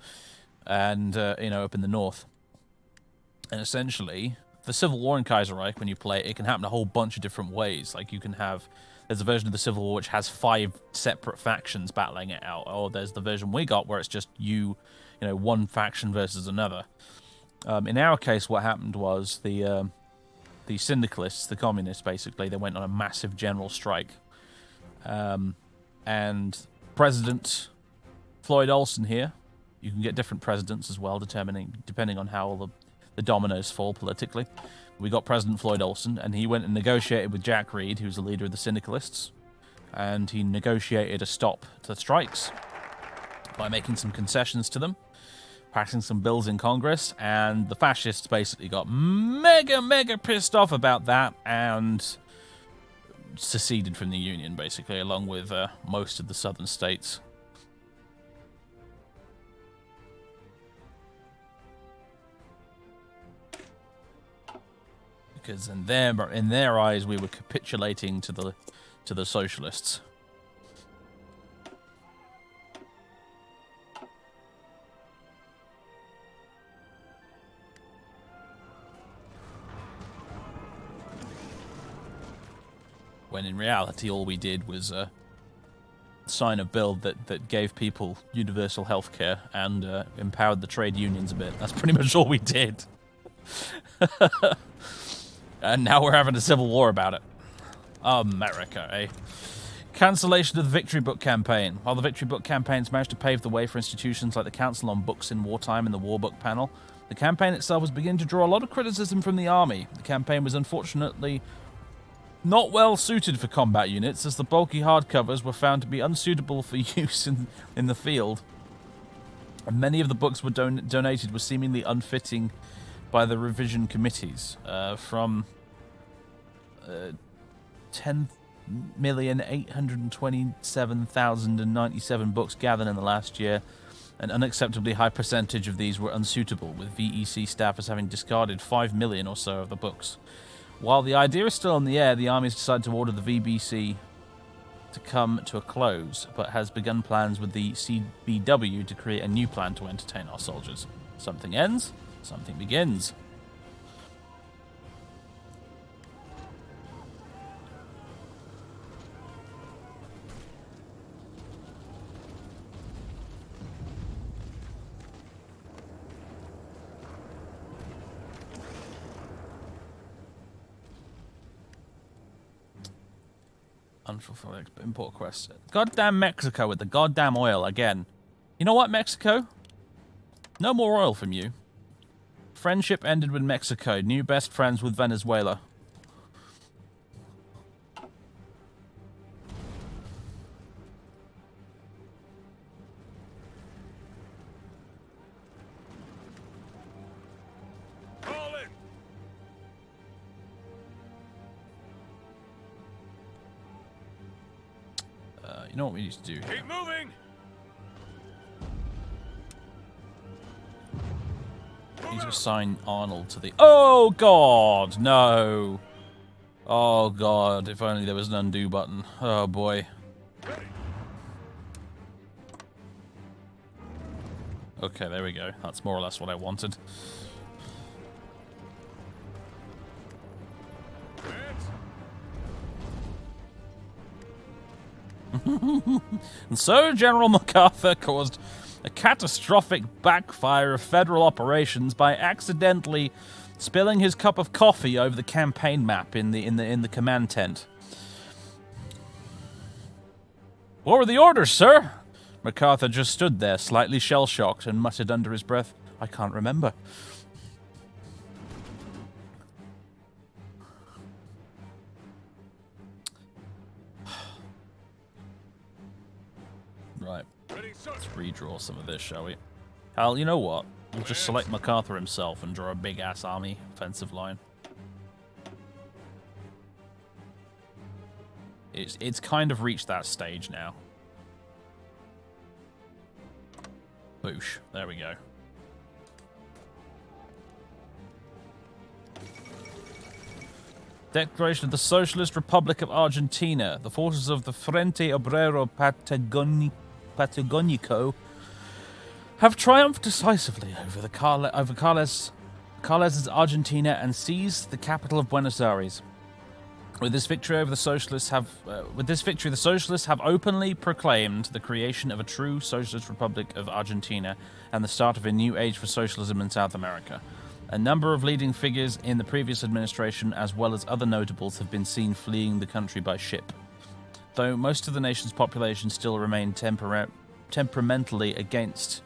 and, up in the north. And essentially, the Civil War in Kaiserreich, when you play it, it can happen a whole bunch of different ways. Like, you can have, there's a version of the Civil War which has 5 separate factions battling it out, or there's the version we got where it's just one faction versus another. In our case, what happened was the syndicalists, the communists, basically, they went on a massive general strike. And President Floyd Olson here, you can get different presidents as well, depending on how all the dominoes fall politically. We got President Floyd Olson, and he went and negotiated with Jack Reed, who's the leader of the syndicalists, and he negotiated a stop to strikes by making some concessions to them, passing some bills in Congress, and the fascists basically got mega pissed off about that and seceded from the Union, basically, along with most of the southern states. Because in their eyes, we were capitulating to the socialists. When in reality, all we did was sign a bill that gave people universal health care and empowered the trade unions a bit. That's pretty much all we did. And now we're having a civil war about it. America, eh? Cancellation of the Victory Book campaign. While the Victory Book campaigns managed to pave the way for institutions like the Council on Books in Wartime and the War Book panel, the campaign itself was beginning to draw a lot of criticism from the army. The campaign was unfortunately not well suited for combat units, as the bulky hardcovers were found to be unsuitable for use in the field. And many of the books were donated were seemingly unfitting by the revision committees. From 5,827,097 books gathered in the last year. An unacceptably high percentage of these were unsuitable, with VEC staffers having discarded 5 million or so of the books. While the idea is still in the air, the army has decided to order the VBC to come to a close, but has begun plans with the CBW to create a new plan to entertain our soldiers. Something ends, something begins. Unfulfilled import quest. Goddamn Mexico with the goddamn oil again. You know what, Mexico? No more oil from you. Friendship ended with Mexico. New best friends with Venezuela. You know what we need to do here? Keep moving. We need to assign Arnold to the... Oh, God! No! Oh, God. If only there was an undo button. Oh, boy. Okay, there we go. That's more or less what I wanted. And so General MacArthur caused a catastrophic backfire of federal operations by accidentally spilling his cup of coffee over the campaign map in the command tent. What were the orders, sir? MacArthur just stood there, slightly shell-shocked, and muttered under his breath, I can't remember. Right. Let's redraw some of this, shall we? Hal, you know what? We'll just select MacArthur himself and draw a big-ass army offensive line. It's kind of reached that stage now. Boosh. There we go. Declaration of the Socialist Republic of Argentina. The forces of the Frente Obrero Patagonico have triumphed decisively over Carles's Argentina and seized the capital of Buenos Aires. With this victory, the Socialists have openly proclaimed the creation of a true Socialist Republic of Argentina and the start of a new age for socialism in South America. A number of leading figures in the previous administration, as well as other notables, have been seen fleeing the country by ship. Though most of the nation's population still remain temperamentally against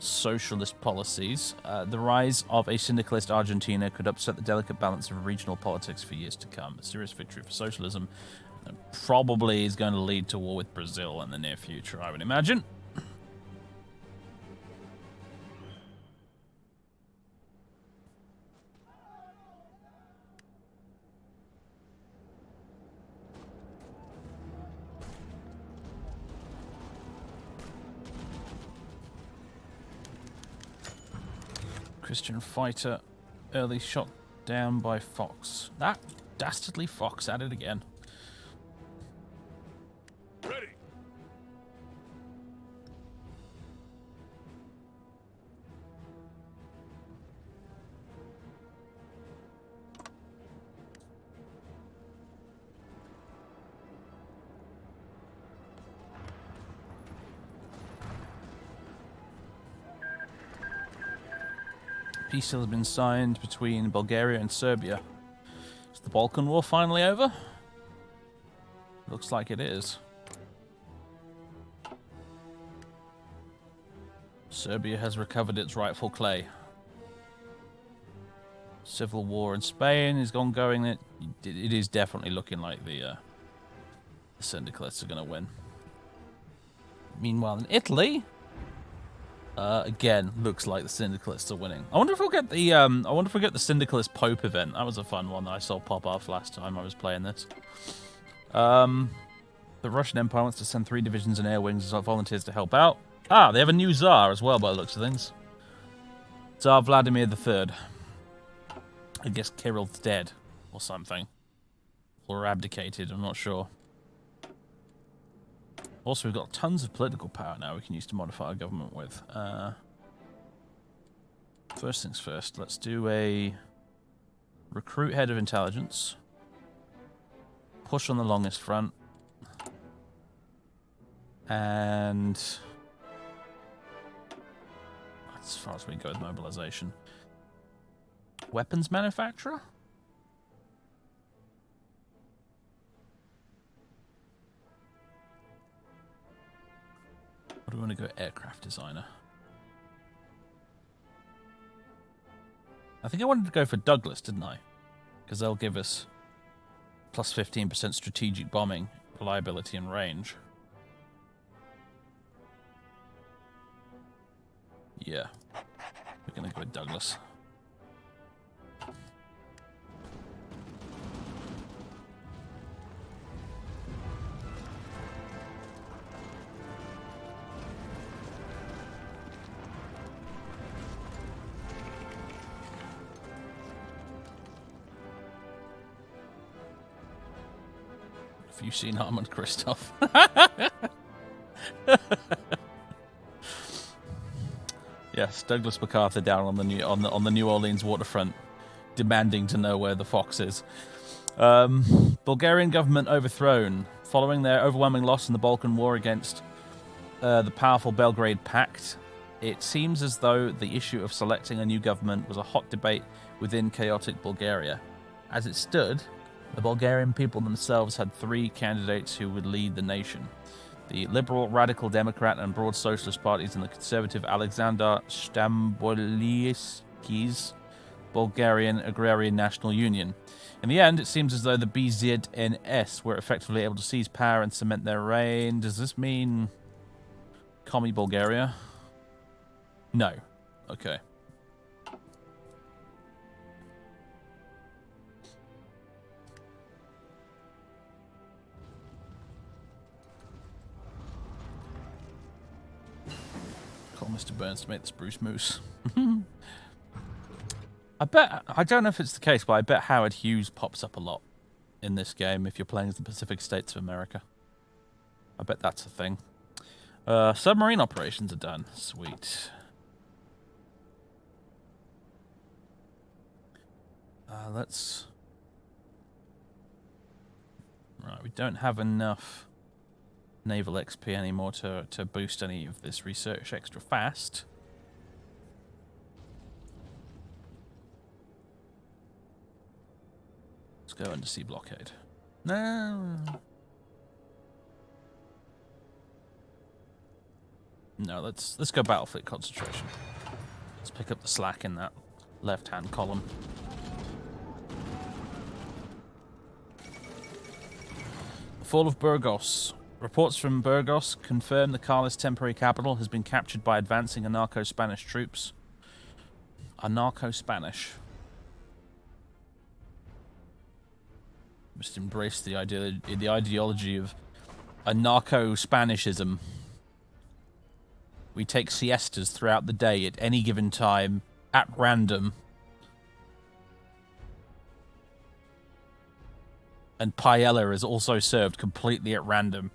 socialist policies, the rise of a syndicalist Argentina could upset the delicate balance of regional politics for years to come. A serious victory for socialism probably is going to lead to war with Brazil in the near future, I would imagine. Christian fighter, early shot down by Fox. That dastardly Fox at it again. Ready. Peace deal has been signed between Bulgaria and Serbia. Is the Balkan War finally over? Looks like it is. Serbia has recovered its rightful clay. Civil war in Spain is ongoing. It is definitely looking like the syndicalists are going to win. Meanwhile, in Italy, again, looks like the syndicalists are winning. I wonder if we'll get the syndicalist Pope event. That was a fun one that I saw pop off last time I was playing this. The Russian Empire wants to send 3 divisions and air wings as volunteers to help out. Ah, they have a new Tsar as well, by the looks of things. Tsar Vladimir III. I guess Kirill's dead, or something. Or abdicated, I'm not sure. Also, we've got tons of political power now we can use to modify our government with. First things first, let's do a recruit head of intelligence. Push on the longest front. And as far as we go with mobilization. Weapons manufacturer? Or do we want to go aircraft designer? I think I wanted to go for Douglas, didn't I? Because they'll give us plus 15% strategic bombing, reliability, and range. Yeah. We're going to go with Douglas. Have you seen Armand Christoph? Yes, Douglas MacArthur down on the New Orleans waterfront, demanding to know where the fox is. Bulgarian government overthrown following their overwhelming loss in the Balkan War against the powerful Belgrade Pact. It seems as though the issue of selecting a new government was a hot debate within chaotic Bulgaria. As it stood, the Bulgarian people themselves had 3 candidates who would lead the nation. The Liberal, Radical Democrat and Broad Socialist parties and the conservative Alexander Stamboliyski's Bulgarian Agrarian National Union. In the end, it seems as though the BZNS were effectively able to seize power and cement their reign. Does this mean Commie Bulgaria? No. Okay. Call Mr. Burns to make this Bruce Moose. I don't know if it's the case, but I bet Howard Hughes pops up a lot in this game if you're playing as the Pacific States of America. I bet that's a thing. Submarine operations are done. Sweet. Let's... Right, we don't have enough naval XP anymore to boost any of this research extra fast. Let's go undersea blockade. No. No, let's go battlefleet concentration. Let's pick up the slack in that left-hand column. The fall of Burgos. Reports from Burgos confirm the Carlist temporary capital has been captured by advancing anarcho-Spanish troops. Anarcho-Spanish. Just embrace the ideology of anarcho-Spanishism. We take siestas throughout the day at any given time, at random. And paella is also served completely at random.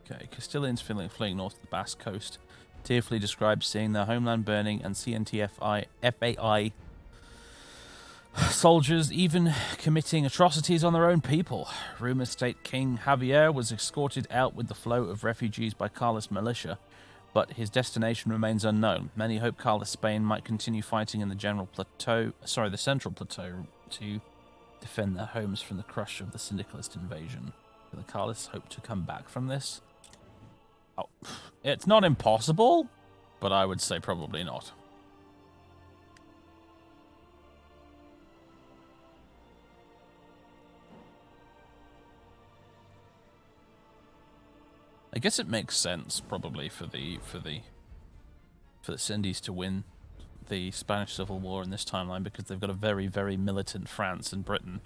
Okay, Castilians fleeing north to the Basque Coast tearfully described seeing their homeland burning, and FAI soldiers even committing atrocities on their own people. Rumors state King Javier was escorted out with the flow of refugees by Carlist militia, but his destination remains unknown. Many hope Carlist Spain might continue fighting in the Central Plateau to defend their homes from the crush of the syndicalist invasion. Do the Carlists hope to come back from this? Oh, it's not impossible, but I would say probably not. I guess it makes sense probably for the Cindies to win the Spanish Civil War in this timeline because they've got a very, very militant France and Britain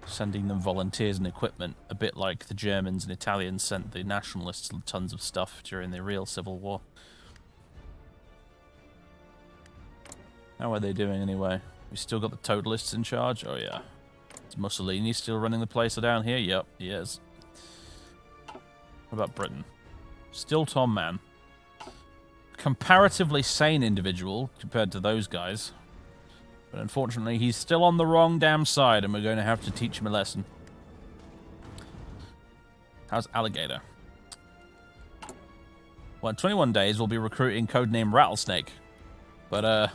sending them volunteers and equipment, a bit like the Germans and Italians sent the nationalists tons of stuff during the real Civil War. How are they doing anyway? We still got the totalists in charge? Oh yeah. Is Mussolini still running the place down here? Yep, he is. What about Britain? Still Tom Mann. Comparatively sane individual compared to those guys. But unfortunately, he's still on the wrong damn side, and we're going to have to teach him a lesson. How's Alligator? Well, in 21 days, we'll be recruiting codename Rattlesnake. But,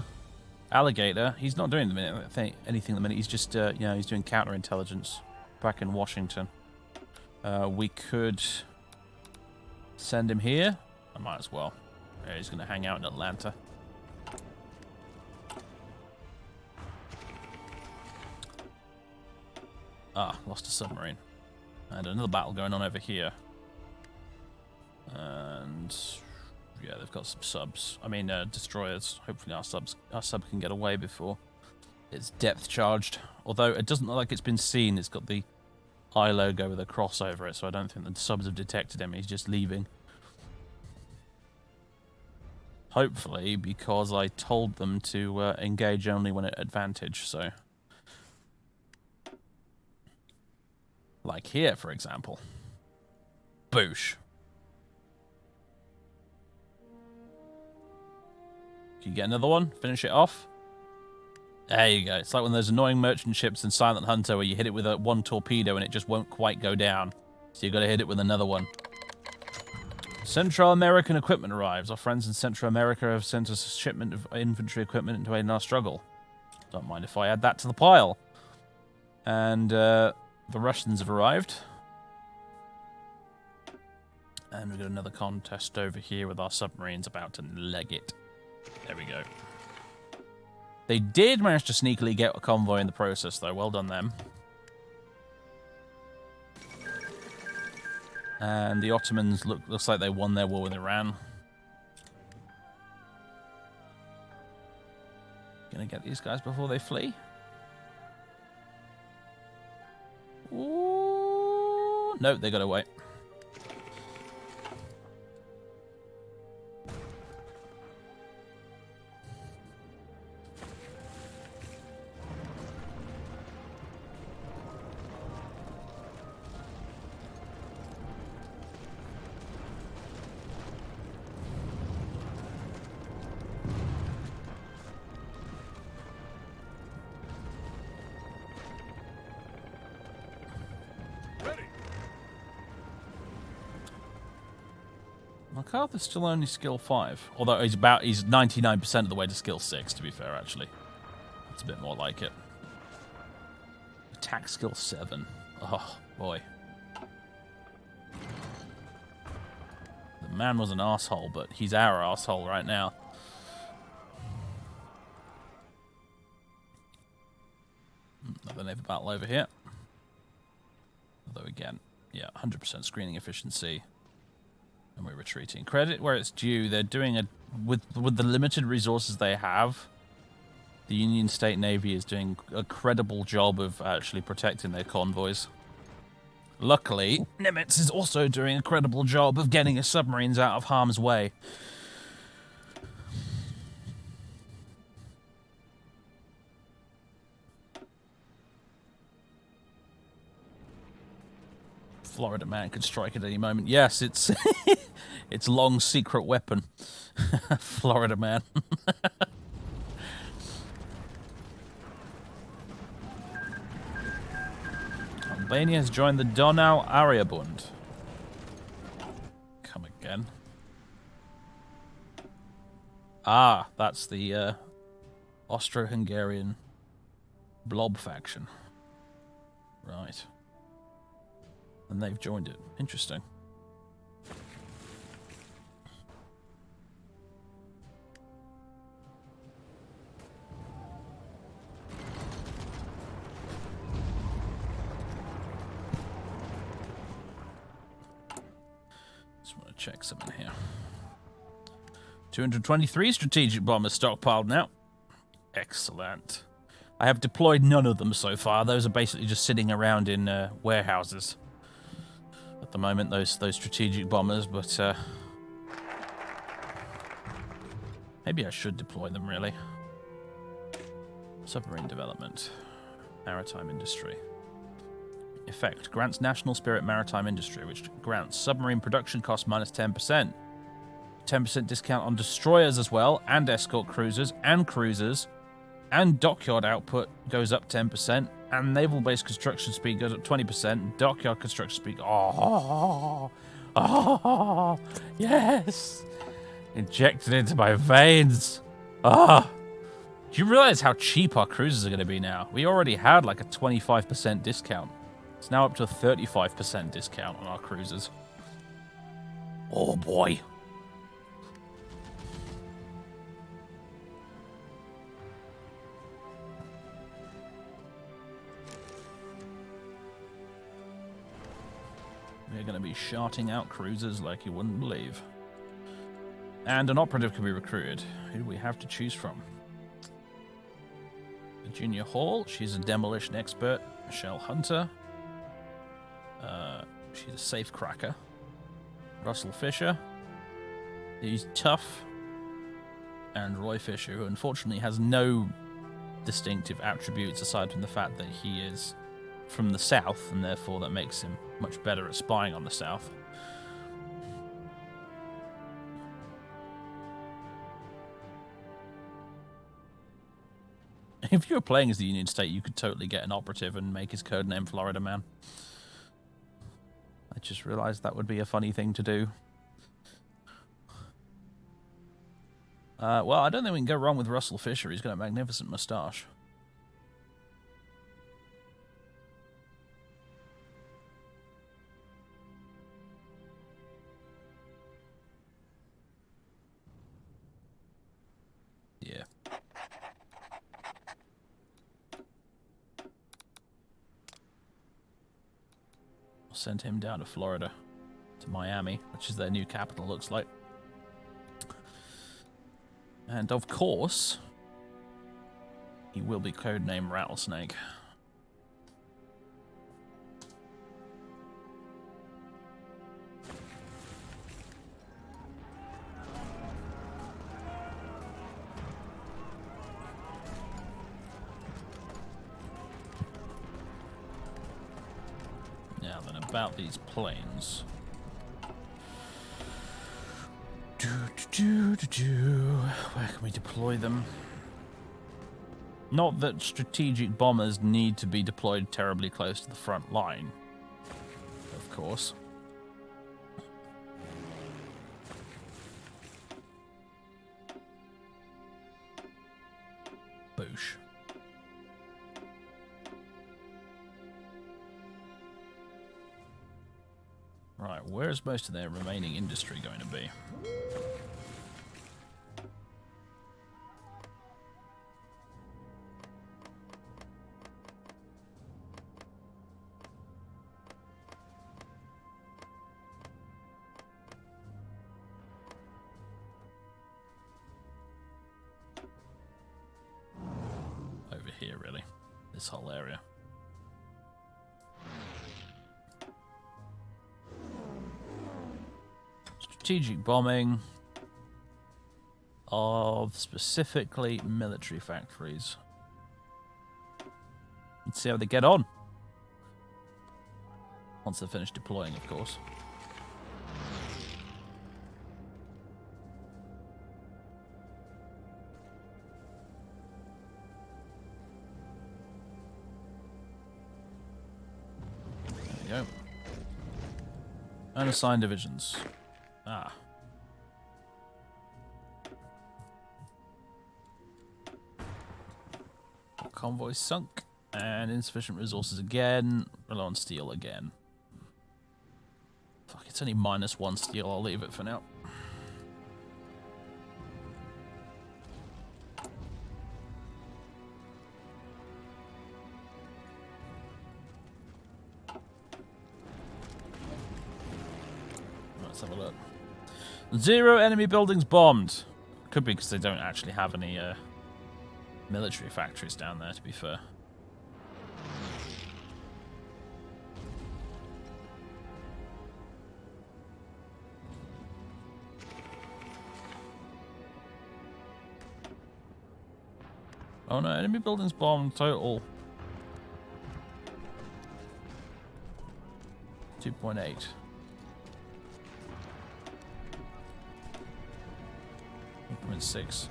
Alligator, he's not doing anything at the minute. He's just, you know, he's doing counterintelligence back in Washington. We could send him here. I might as well. Yeah, he's going to hang out in Atlanta. Ah, lost a submarine. And another battle going on over here. And yeah, they've got some subs. I mean, destroyers. Hopefully our sub can get away before it's depth charged. Although it doesn't look like it's been seen. It's got the eye logo with a cross over it, so I don't think the subs have detected him. He's just leaving. Hopefully, because I told them to engage only when at advantage, so... Like here, for example. Boosh. Can you get another one? Finish it off? There you go. It's like one of those annoying merchant ships in Silent Hunter where you hit it with one torpedo and it just won't quite go down. So you've got to hit it with another one. Central American equipment arrives. Our friends in Central America have sent us a shipment of infantry equipment into aid in our struggle. Don't mind if I add that to the pile. And the Russians have arrived. And we've got another contest over here with our submarines about to leg it. There we go. They did manage to sneakily get a convoy in the process, though. Well done, them. And the Ottomans looks like they won their war with Iran. Gonna get these guys before they flee. Ooh, nope, they got away. MacArthur's still only skill 5. Although he's 99% of the way to skill 6, to be fair, actually. That's a bit more like it. Attack skill 7. Oh, boy. The man was an asshole, but he's our asshole right now. Another naval battle over here. Although again, yeah, 100% screening efficiency. And we're retreating. Credit where it's due. They're doing with the limited resources they have. The Union State Navy is doing a credible job of actually protecting their convoys. Luckily, Nimitz is also doing a credible job of getting his submarines out of harm's way. Florida Man could strike at any moment. Yes, it's it's long secret weapon. Florida Man. Albania has joined the Donau Arjabund. Come again. Ah, that's the Austro-Hungarian blob faction. Right. And they've joined it. Interesting. Just check something here. 223 strategic bombers stockpiled now. Excellent. I have deployed none of them so far. Those are basically just sitting around in warehouses at the moment, those strategic bombers, but maybe I should deploy them, really. Submarine development. Maritime industry. Effect. Grants national spirit maritime industry, which grants submarine production cost minus 10%. 10% discount on destroyers as well, and escort cruisers, and dockyard output goes up 10%, and naval-based construction speed goes up 20%, dockyard construction speed... Oh, yes! Injected into my veins. Ah! Do you realize how cheap our cruisers are going to be now? We already had like a 25% discount. It's now up to a 35% discount on our cruisers. Oh boy. We're going to be shouting out cruisers like you wouldn't believe. And an operative can be recruited. Who do we have to choose from? Virginia Hall, she's a demolition expert. Michelle Hunter, she's a safe cracker. Russell Fisher, he's tough. And Roy Fisher, who unfortunately has no distinctive attributes aside from the fact that he is from the South, and therefore that makes him much better at spying on the South. If you were playing as the Union State, you could totally get an operative and make his codename Florida Man. I just realized that would be a funny thing to do. Well, I don't think we can go wrong with Russell Fisher. He's got a magnificent moustache. Yeah. I'll send him down to Florida, to Miami, which is their new capital, looks like. And of course, he will be codenamed Rattlesnake. Now then, about these planes. Where can we deploy them? Not that strategic bombers need to be deployed terribly close to the front line, of course. Boosh. Right, where's most of their remaining industry going to be? Over here, really. This whole area. Strategic bombing of specifically military factories. Let's see how they get on. Once they're finished deploying, of course. There we go. Unassigned divisions. Ah. Convoy sunk. And insufficient resources again. Rely on steel again. Fuck, it's only -1 steel. I'll leave it for now. Let's have a look. 0 enemy buildings bombed. Could be because they don't actually have any military factories down there, to be fair. Oh no, enemy buildings bombed, total 2.8. 1.6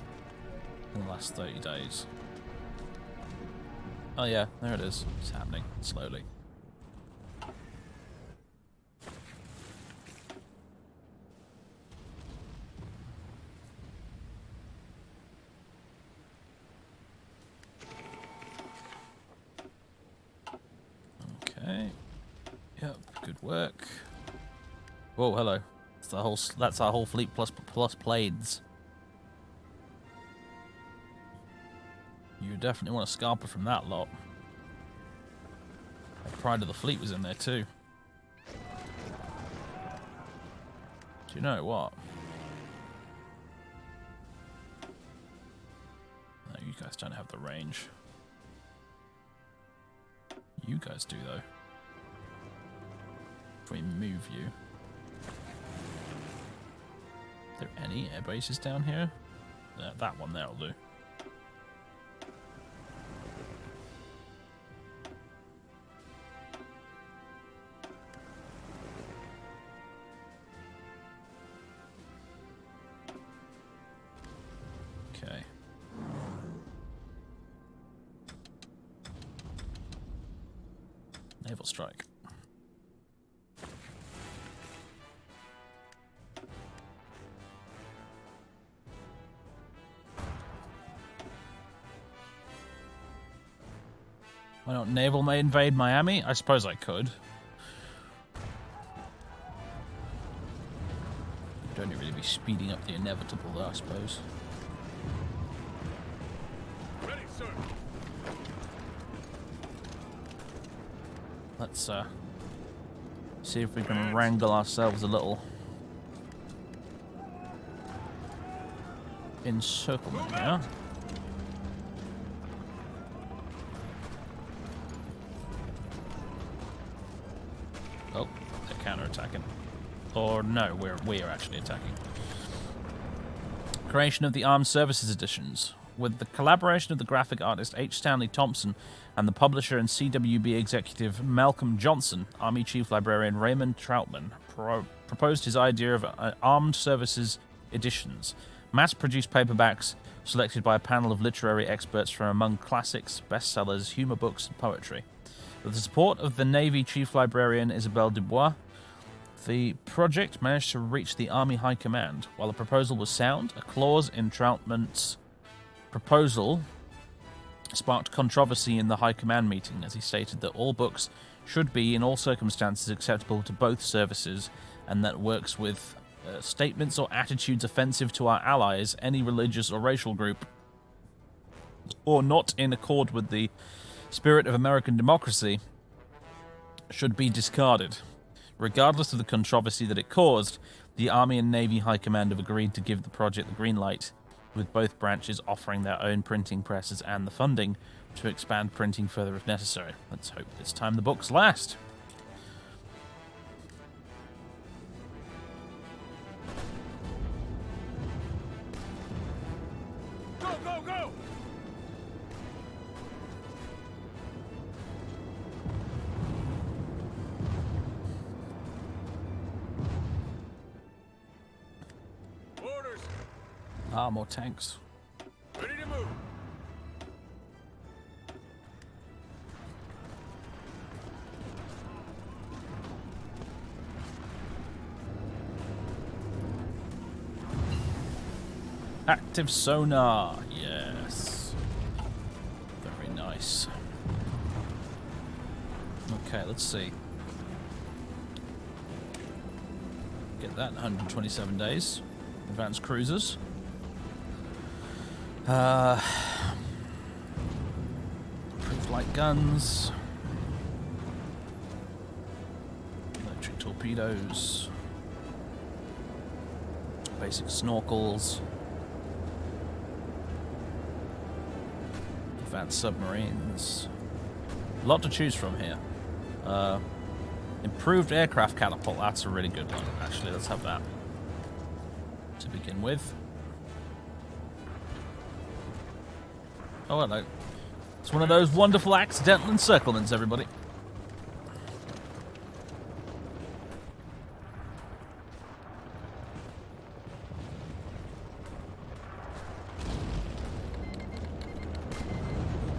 in the last 30 days. Oh yeah, there it is. It's happening slowly. Okay. Yep, good work. Whoa, hello. That's our whole fleet plus planes. You definitely want a scalper from that lot. The pride of the fleet was in there too. Do you know what? No, you guys don't have the range. You guys do though. If we move you. Are there any air bases down here? That one there will do. Okay. Naval strike. Why not naval may invade Miami? I suppose I could. You'd only really be speeding up the inevitable though, I suppose. Ready, sir. Let's see if we can wrangle ourselves a little encirclement here. Oh, they're counter-attacking. Or no, we're actually attacking. Creation of the Armed Services Editions. With the collaboration of the graphic artist H. Stanley Thompson and the publisher and CWB executive Malcolm Johnson, Army Chief Librarian Raymond Troutman proposed his idea of Armed Services Editions, mass-produced paperbacks selected by a panel of literary experts from among classics, bestsellers, humor books, and poetry. With the support of the Navy Chief Librarian Isabelle Dubois, the project managed to reach the Army High Command. While the proposal was sound, a clause in Troutman's proposal sparked controversy in the High Command meeting, as he stated that all books should be, in all circumstances, acceptable to both services, and that works with statements or attitudes offensive to our allies, any religious or racial group, or not in accord with the spirit of American democracy, should be discarded. Regardless of the controversy that it caused, the Army and Navy High Command have agreed to give the project the green light, with both branches offering their own printing presses and the funding to expand printing further if necessary. Let's hope this time the books last. Go, go, go! Orders. Ah, more tanks. Ready to move. Active sonar, yes. Very nice. Okay, let's see. Get that in 127 days. Advanced cruisers. Improved light guns. Electric torpedoes. Basic snorkels. Advanced submarines. A lot to choose from here. Improved aircraft catapult. That's a really good one, actually. Let's have that to begin with. Oh, hello. It's one of those wonderful accidental encirclements, everybody.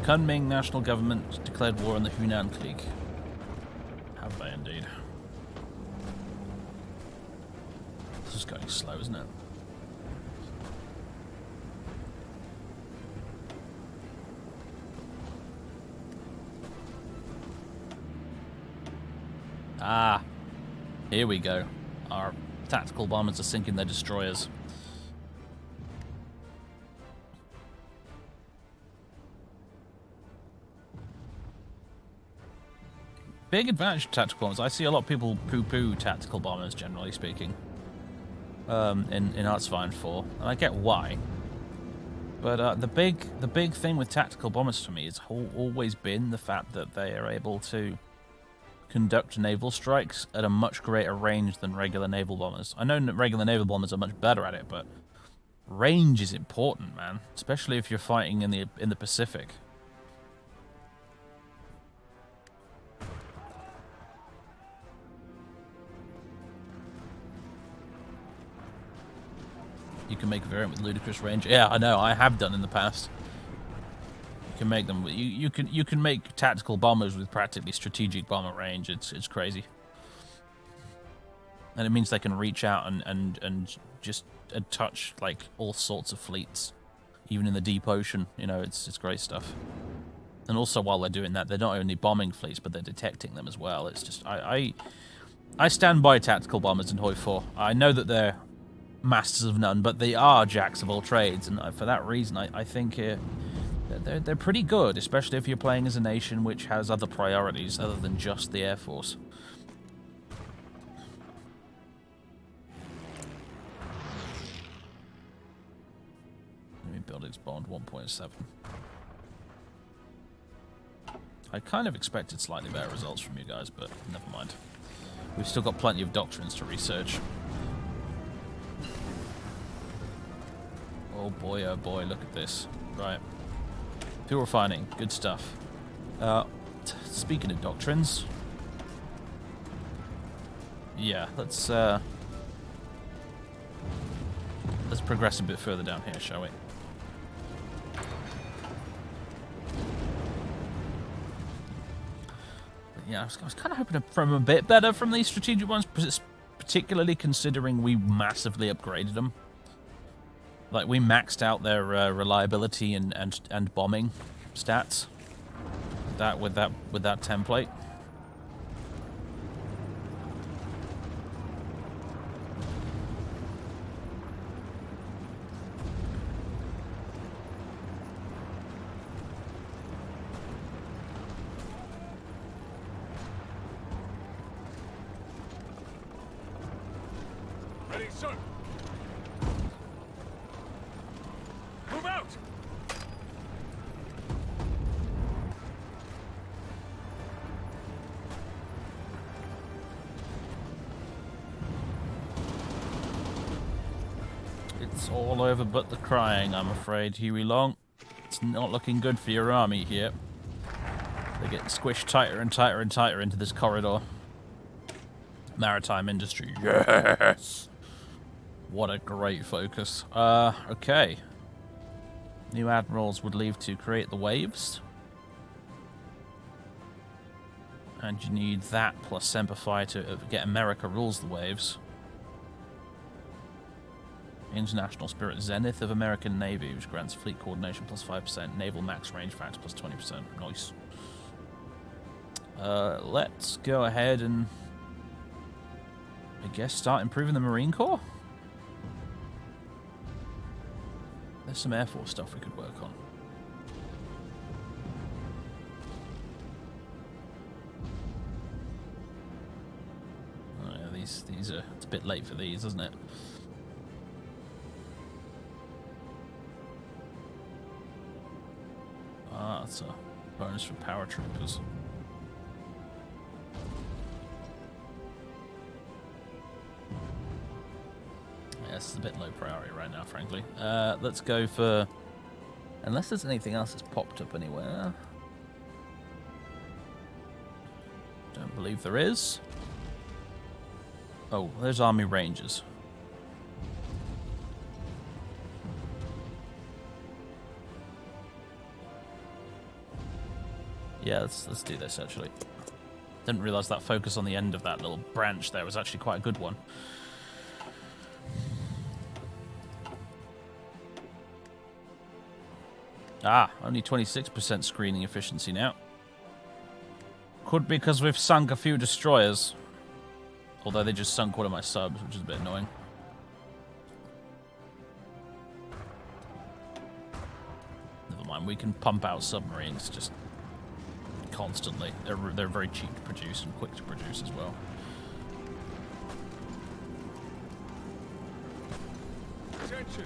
Kunming national government declared war on the Hunan Krieg. Have they indeed? This is going slow, isn't it? Ah, here we go. Our tactical bombers are sinking their destroyers. Big advantage to tactical bombers. I see a lot of people poo-poo tactical bombers, generally speaking, in Hearts-of-Iron 4, and I get why. But the big thing with tactical bombers for me has always been the fact that they are able to conduct naval strikes at a much greater range than regular naval bombers. I know that regular naval bombers are much better at it, but range is important, man, especially if you're fighting in the Pacific. You can make a variant with ludicrous range. Yeah, I know. I have done in the past. You can make them. You can make tactical bombers with practically strategic bomber range. It's crazy, and it means they can reach out and just touch like all sorts of fleets, even in the deep ocean. You know, it's great stuff. And also, while they're doing that, they're not only bombing fleets, but they're detecting them as well. It's just I stand by tactical bombers in Hoi 4. I know that they're masters of none, but they are jacks of all trades, and for that reason I think they're pretty good, especially if you're playing as a nation which has other priorities other than just the Air Force. Enemy buildings bond 1.7. I kind of expected slightly better results from you guys, but never mind. We've still got plenty of doctrines to research. Oh boy, look at this. Right. Fuel refining, good stuff. Speaking of doctrines... Yeah, let's progress a bit further down here, shall we? Yeah, I was kind of hoping from a bit better from these strategic ones, particularly considering we massively upgraded them. Like, we maxed out their reliability and bombing stats. With that template. Ready, sir. Move out. It's all over but the crying, I'm afraid, Huey Long. It's not looking good for your army here. They're getting squished tighter and tighter and tighter into this corridor. Maritime industry, yes! What a great focus. Okay. New admirals would leave to create the waves. And you need that plus Semper Fi to get America rules the waves. International Spirit Zenith of American Navy, which grants fleet coordination plus 5%, naval max range factor plus 20%. Nice. Let's go ahead and, I guess, start improving the Marine Corps. There's some Air Force stuff we could work on. Oh yeah, these are, it's a bit late for these, isn't it? Ah, that's a bonus for paratroopers. Yeah, it's a bit low priority right now, frankly. Let's go for... Unless there's anything else that's popped up anywhere. Don't believe there is. Oh, there's Army Rangers. Yeah, let's do this, actually. Didn't realise that focus on the end of that little branch there was actually quite a good one. Ah, only 26% screening efficiency now. Could be because we've sunk a few destroyers. Although they just sunk one of my subs, which is a bit annoying. Never mind, we can pump out submarines just constantly. They're very cheap to produce and quick to produce as well. Attention.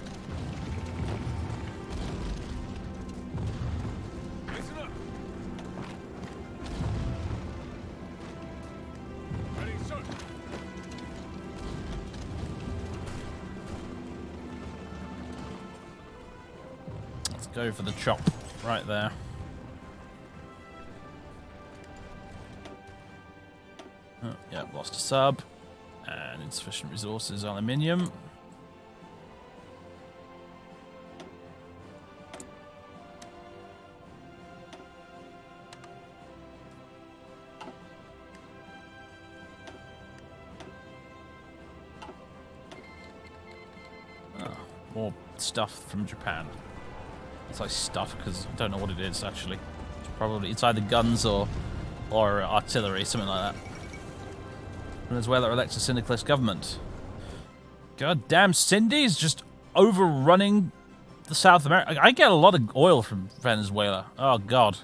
Listen up. Ready, sir. Let's go for the chop right there. Oh, yeah, lost a sub. And insufficient resources, aluminium. Oh, more stuff from Japan. It's like stuff because I don't know what it is actually. It's either guns or artillery, something like that. Venezuela elects a syndicalist government. God damn, Cindy's just overrunning the South America. I get a lot of oil from Venezuela. Oh, God.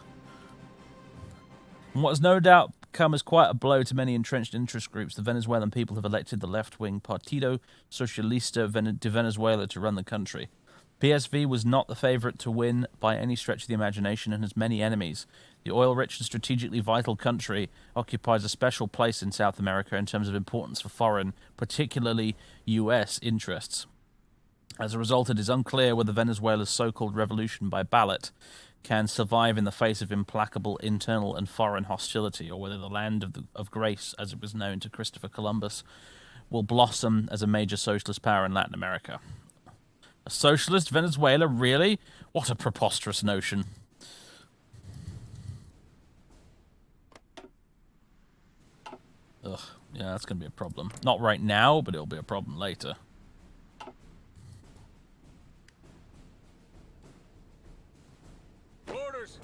And what has no doubt come as quite a blow to many entrenched interest groups, the Venezuelan people have elected the left-wing Partido Socialista de Venezuela to run the country. PSV was not the favorite to win by any stretch of the imagination and has many enemies. The oil-rich and strategically vital country occupies a special place in South America in terms of importance for foreign, particularly U.S. interests. As a result, it is unclear whether Venezuela's so-called revolution by ballot can survive in the face of implacable internal and foreign hostility, or whether the land of grace, as it was known to Christopher Columbus, will blossom as a major socialist power in Latin America. A socialist Venezuela, really? What a preposterous notion. Ugh, yeah, that's going to be a problem. Not right now, but it'll be a problem later. Orders.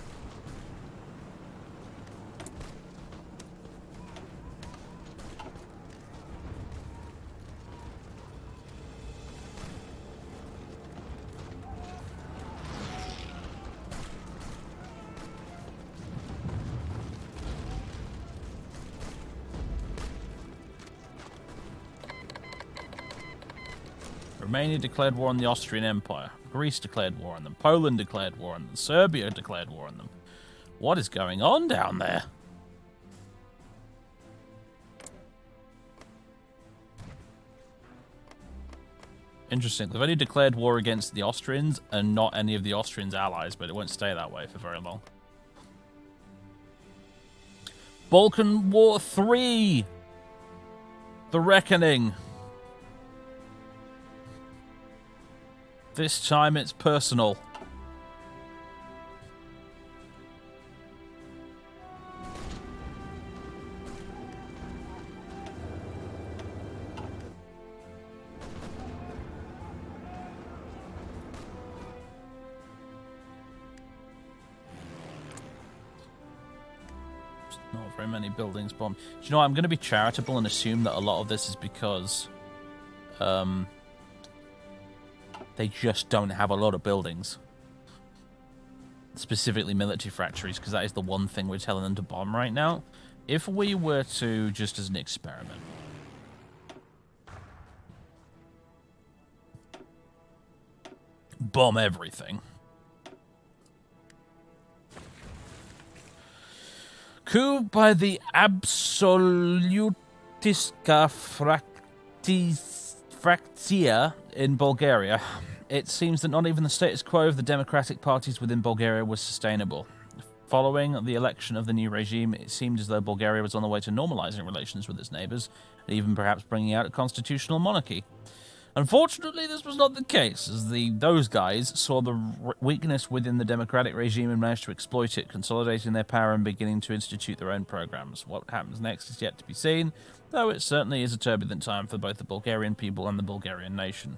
Romania declared war on the Austrian Empire. Greece declared war on them. Poland declared war on them. Serbia declared war on them. What is going on down there? Interesting. They've only declared war against the Austrians and not any of the Austrians' allies, but it won't stay that way for very long. Balkan War 3! The Reckoning. This time it's personal. Not very many buildings bombed. Do you know what? I'm going to be charitable and assume that a lot of this is because they just don't have a lot of buildings. Specifically military factories, because that is the one thing we're telling them to bomb right now. If we were to, just as an experiment, bomb everything. coup by the Absolutiska Frakция in Bulgaria. It seems that not even the status quo of the democratic parties within Bulgaria was sustainable. Following the election of the new regime, it seemed as though Bulgaria was on the way to normalizing relations with its neighbors, and even perhaps bringing out a constitutional monarchy. Unfortunately, this was not the case, as those guys saw the weakness within the democratic regime and managed to exploit it, consolidating their power and beginning to institute their own programs. What happens next is yet to be seen, though it certainly is a turbulent time for both the Bulgarian people and the Bulgarian nation.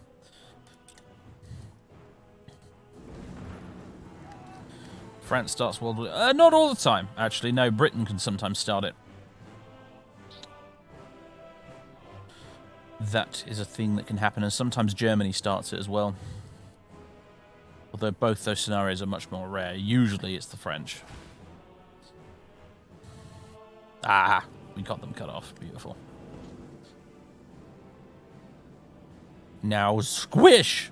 France starts World War... not all the time, actually. No, Britain can sometimes start it. That is a thing that can happen, and sometimes Germany starts it as well. Although both those scenarios are much more rare. Usually it's the French. Ah, we got them cut off. Beautiful. Now squish!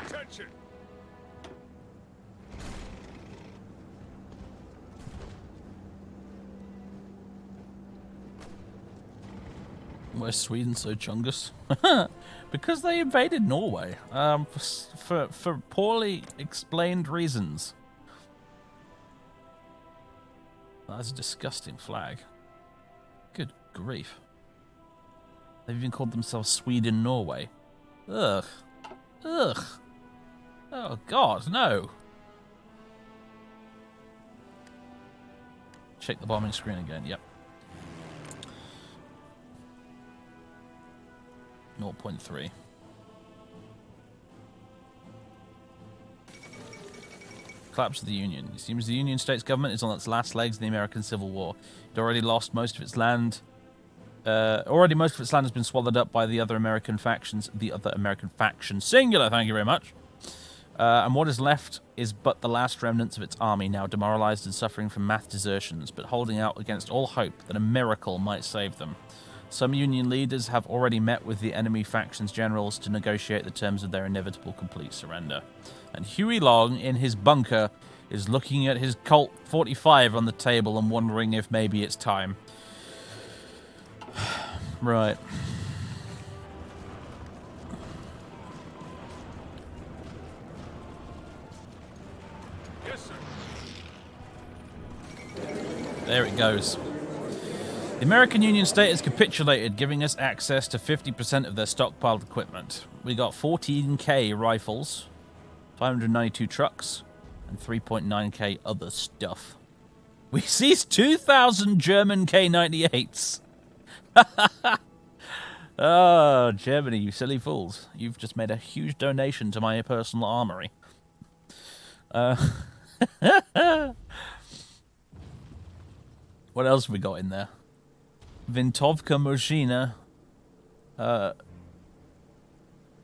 Attention! Why is Sweden so chungus? Because they invaded Norway. For poorly explained reasons. That's a disgusting flag. Good grief. They've even called themselves Sweden Norway. Ugh. Ugh. Oh god, no. Check the bombing screen again, yep. 0.3. Collapse of the Union. It seems the Union States government is on its last legs in the American Civil War. It already lost most of its land. Most of its land has been swallowed up by the other American factions. The other American factions. Singular, thank you very much. And what is left is but the last remnants of its army, now demoralized and suffering from mass desertions, but holding out against all hope that a miracle might save them. Some Union leaders have already met with the enemy faction's generals to negotiate the terms of their inevitable complete surrender. And Huey Long, in his bunker, is looking at his Colt 45 on the table and wondering if maybe it's time. Right. Yes, sir. There it goes. The American Union State has capitulated, giving us access to 50% of their stockpiled equipment. We got 14k rifles, 592 trucks, and 3.9k other stuff. We seized 2,000 German K-98s. Oh, Germany, you silly fools. You've just made a huge donation to my personal armory. What else have we got in there? Vintovka Muzhina.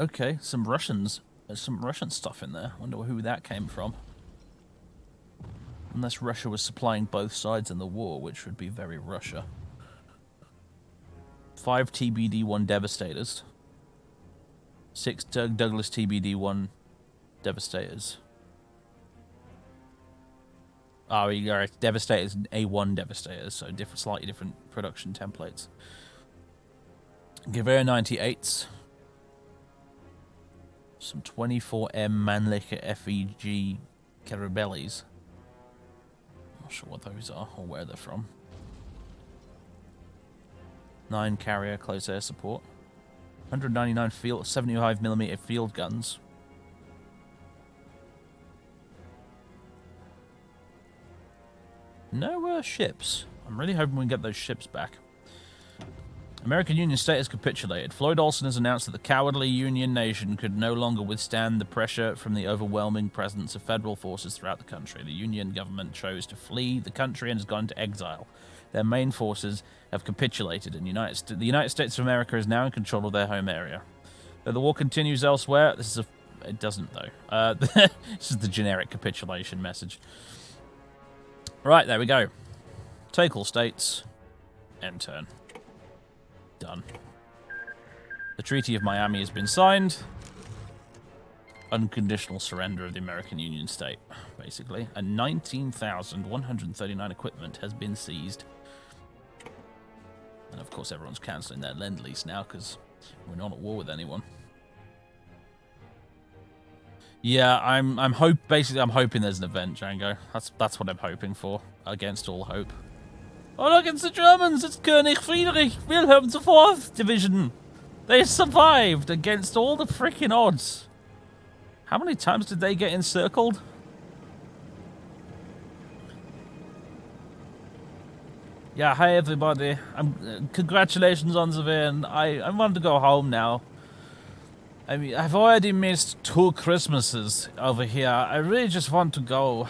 Okay, some Russians. There's some Russian stuff in there. Wonder who that came from. Unless Russia was supplying both sides in the war, which would be very Russia. 5 TBD-1 Devastators. 6 Douglas TBD-1 Devastators. Oh, yeah, Devastators and A1 Devastators, so slightly different production templates. Gewehr 98s. Some 24M Mannliche FEG Carabellis. Not sure what those are or where they're from. 9 carrier close air support. 199 field 75mm field guns. No ships. I'm really hoping we can get those ships back. American Union State has capitulated. Floyd Olson has announced that the cowardly Union nation could no longer withstand the pressure from the overwhelming presence of federal forces throughout the country. The Union government chose to flee the country and has gone into exile. Their main forces have capitulated, and the United States of America is now in control of their home area. Though the war continues elsewhere, this is It doesn't, though. This is the generic capitulation message. Right, there we go. Take all states. End turn. Done. The Treaty of Miami has been signed. Unconditional surrender of the American Union state, basically. And 19,139 equipment has been seized. And of course everyone's cancelling their Lend-Lease now, because we're not at war with anyone. Yeah, I'm hoping there's an event, Django. That's what I'm hoping for, against all hope. Oh look, it's the Germans! It's König Friedrich Wilhelm IV Division! They survived against all the freaking odds. How many times did they get encircled? Yeah, hi everybody. Congratulations on the win. I want to go home now. I mean, I've already missed 2 Christmases over here. I really just want to go.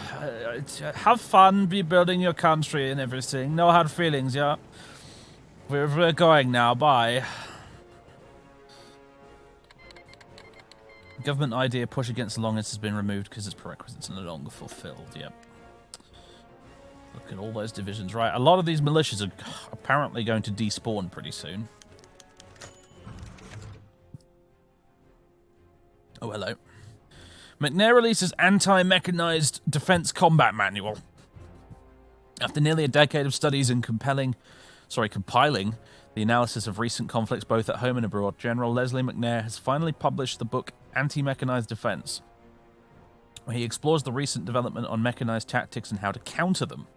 Have fun, be building your country and everything. No hard feelings, yeah? We're going now. Bye. Government idea push against the longest has been removed because its prerequisites are no longer fulfilled. Yep. Look at all those divisions. Right, a lot of these militias are apparently going to despawn pretty soon. Oh, hello. McNair releases anti-mechanized defense combat manual. After nearly a decade of studies and compiling the analysis of recent conflicts both at home and abroad, General Leslie McNair has finally published the book Anti-Mechanized Defense, where he explores the recent development on mechanized tactics and how to counter them.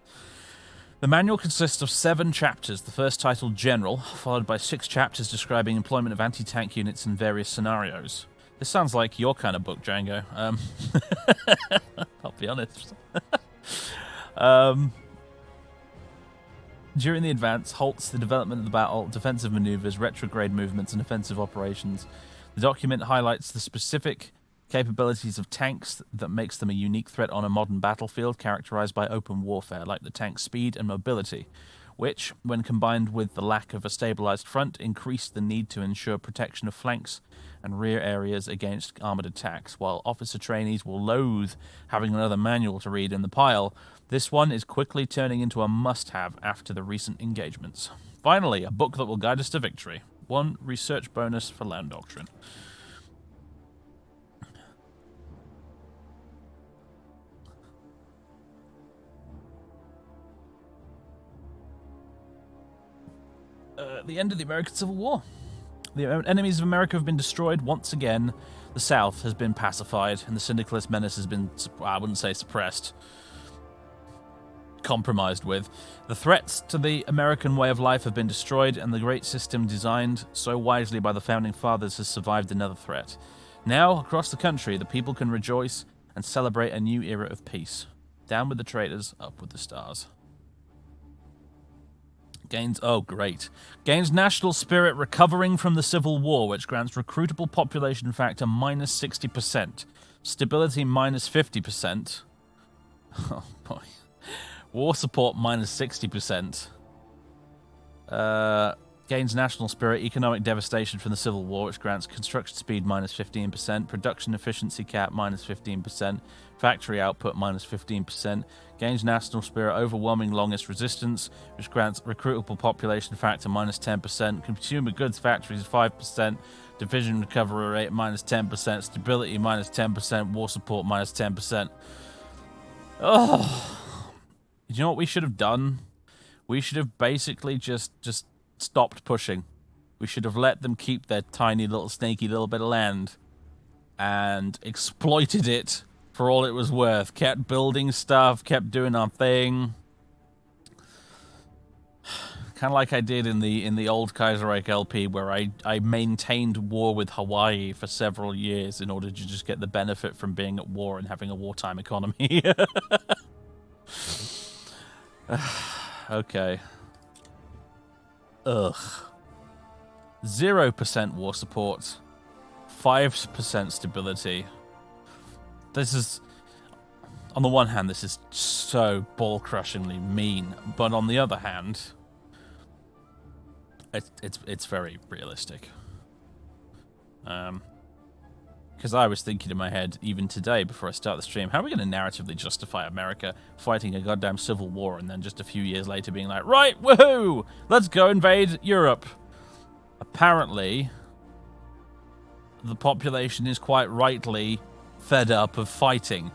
The manual consists of 7 chapters, the first titled General, followed by 6 chapters describing employment of anti-tank units in various scenarios. This sounds like your kind of book, Django. I'll be honest. During the advance, halts the development of the battle, defensive maneuvers, retrograde movements, and offensive operations. The document highlights the specific capabilities of tanks that makes them a unique threat on a modern battlefield characterized by open warfare, like the tank's speed and mobility, which, when combined with the lack of a stabilized front, increase the need to ensure protection of flanks and rear areas against armored attacks. While officer trainees will loathe having another manual to read in the pile, this one is quickly turning into a must-have after the recent engagements. Finally, a book that will guide us to victory. 1 research bonus for land doctrine. The end of the American Civil War. The enemies of America have been destroyed once again. The South has been pacified, and the syndicalist menace has been, I wouldn't say suppressed, compromised with. The threats to the American way of life have been destroyed, and the great system designed so wisely by the Founding Fathers has survived another threat. Now, across the country, the people can rejoice and celebrate a new era of peace. Down with the traitors, up with the stars. Gains national spirit recovering from the Civil War, which grants recruitable population factor minus 60%. Stability minus 50%. Oh, boy. War support minus 60%. Gains national spirit, economic devastation from the Civil War, which grants construction speed minus 15%, production efficiency cap minus 15%, factory output minus 15%, gains national spirit, overwhelming longest resistance, which grants recruitable population factor minus 10%, consumer goods factories 5%, division recovery rate minus 10%, stability minus 10%, war support minus 10%. Oh, you know what we should have done? We should have basically just stopped pushing. We should have let them keep their tiny little snaky little bit of land and exploited it for all it was worth. Kept building stuff, kept doing our thing. Kind of like I did in the old Kaiserreich LP, where I maintained war with Hawaii for several years in order to just get the benefit from being at war and having a wartime economy. Okay. Ugh. 0% war support. 5% stability. This is... On the one hand, this is so ball-crushingly mean. But on the other hand, it's very realistic. Because I was thinking in my head, even today, before I start the stream, how are we going to narratively justify America fighting a goddamn civil war and then just a few years later being like, right, woohoo, let's go invade Europe. Apparently, the population is quite rightly fed up of fighting.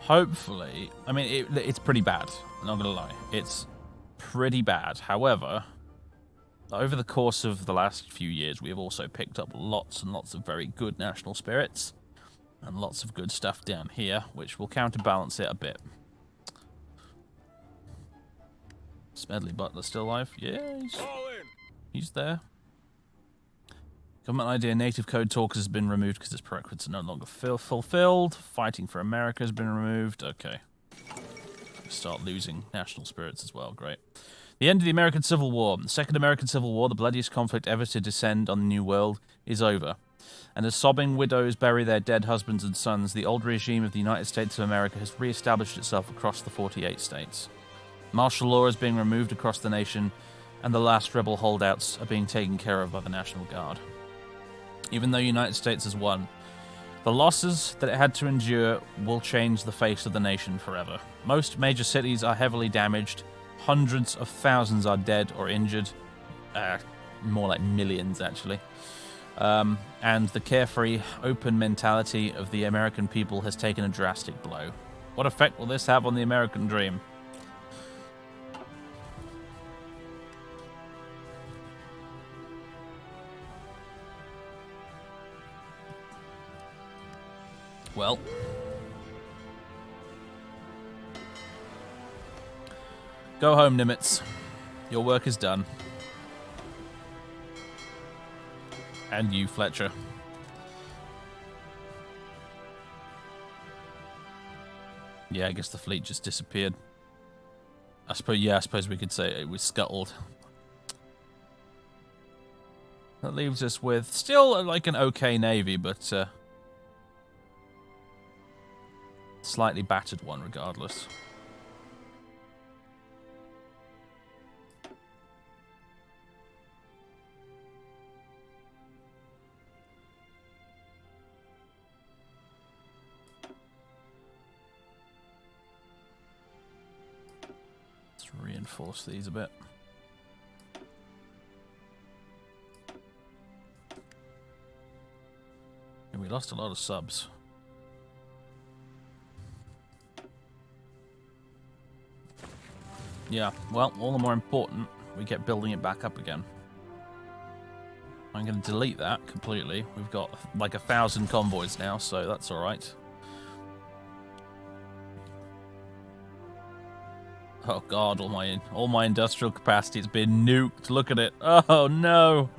Hopefully, I mean, it's pretty bad. I'm not going to lie. It's pretty bad. However, over the course of the last few years, we have also picked up lots and lots of very good national spirits and lots of good stuff down here, which will counterbalance it a bit. Smedley Butler still alive? Yeah, he's there. Government idea, native code talkers has been removed because its prerequisites are no longer fulfilled. Fighting for America has been removed. Okay. Start losing national spirits as well. Great. The end of the American Civil War. The Second American Civil War, the bloodiest conflict ever to descend on the New World, is over. And as sobbing widows bury their dead husbands and sons, the old regime of the United States of America has re-established itself across the 48 states. Martial law is being removed across the nation, and the last rebel holdouts are being taken care of by the National Guard. Even though the United States has won, the losses that it had to endure will change the face of the nation forever. Most major cities are heavily damaged. Hundreds of thousands are dead or injured. More like millions, actually. And the carefree, open mentality of the American people has taken a drastic blow. What effect will this have on the American dream? Well, go home, Nimitz. Your work is done. And you, Fletcher. Yeah, I guess the fleet just disappeared. I suppose we could say it was scuttled. That leaves us with still like an okay navy, but slightly battered one regardless. Let's reinforce these a bit. And we lost a lot of subs. Yeah, well, all the more important, we get building it back up again. I'm going to delete that completely. We've got like 1,000 convoys now, so that's alright. Oh god, all my industrial capacity has been nuked. Look at it. Oh no.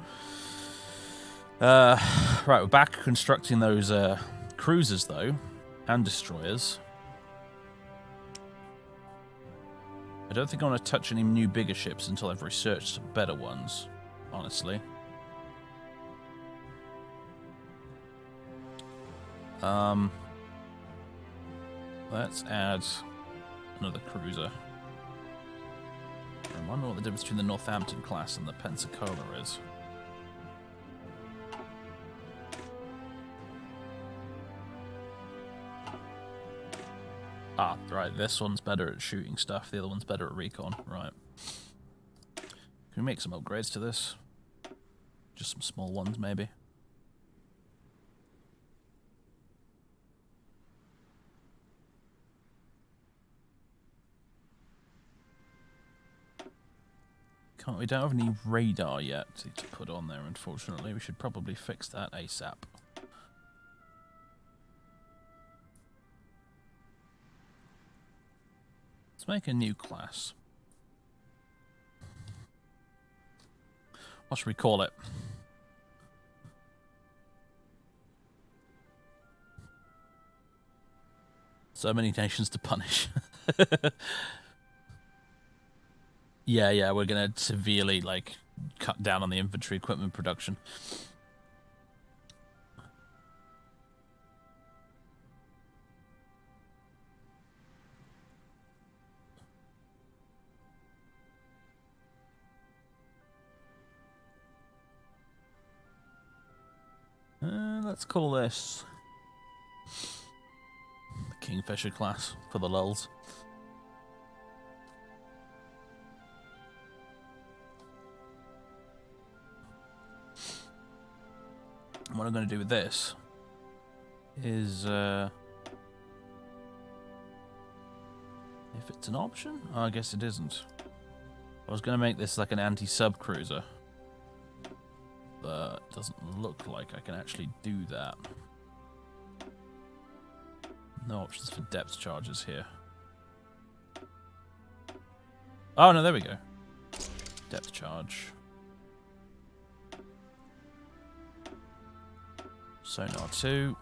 Right, we're back constructing those cruisers though, and destroyers. I don't think I want to touch any new bigger ships until I've researched some better ones, honestly. Let's add another cruiser. I wonder what the difference between the Northampton class and the Pensacola is. Ah, right, this one's better at shooting stuff, the other one's better at recon, right. Can we make some upgrades to this? Just some small ones, maybe? We don't have any radar yet to put on there, unfortunately. We should probably fix that ASAP. Let's make a new class. What should we call it? So many nations to punish. Yeah, we're going to severely, like, cut down on the infantry equipment production. Let's call this the Kingfisher class for the lulz. And what I'm going to do with this is, if it's an option, oh, I guess it isn't. I was going to make this like an anti-sub cruiser, but it doesn't look like I can actually do that. No options for depth charges here. Oh no, there we go. Depth charge. Sonar 2.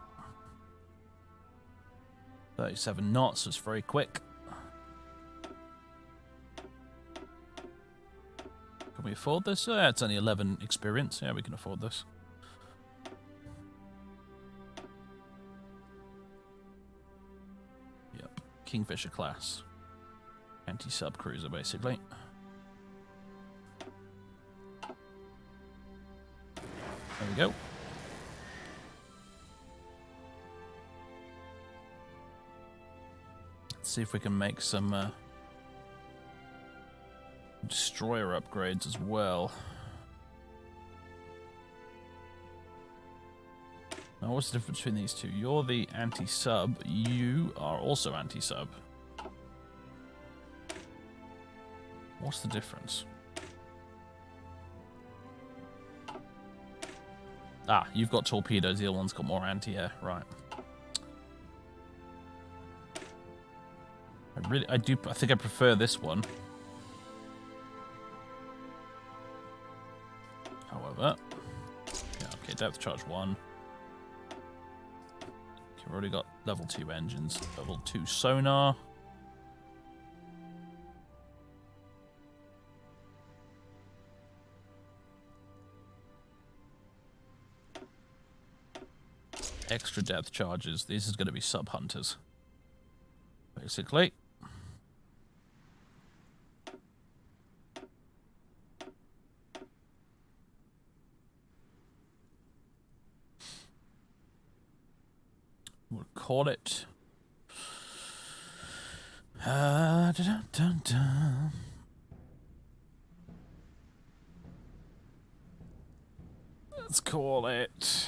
37 knots, so it's very quick. Can we afford this? Yeah, it's only 11 experience. Yeah, we can afford this. Yep. Kingfisher class. Anti-sub cruiser, basically. There we go. Let's see if we can make some destroyer upgrades as well. Now, what's the difference between these two? You're the anti-sub. You are also anti-sub. What's the difference? Ah, you've got torpedoes. The other one's got more anti-air. Right. I think I prefer this one. However, yeah, okay, depth charge 1. Okay, we've already got level 2 engines, level 2 sonar. Extra depth charges. This is going to be sub hunters, basically. We'll call it. Dun, dun, dun. Let's call it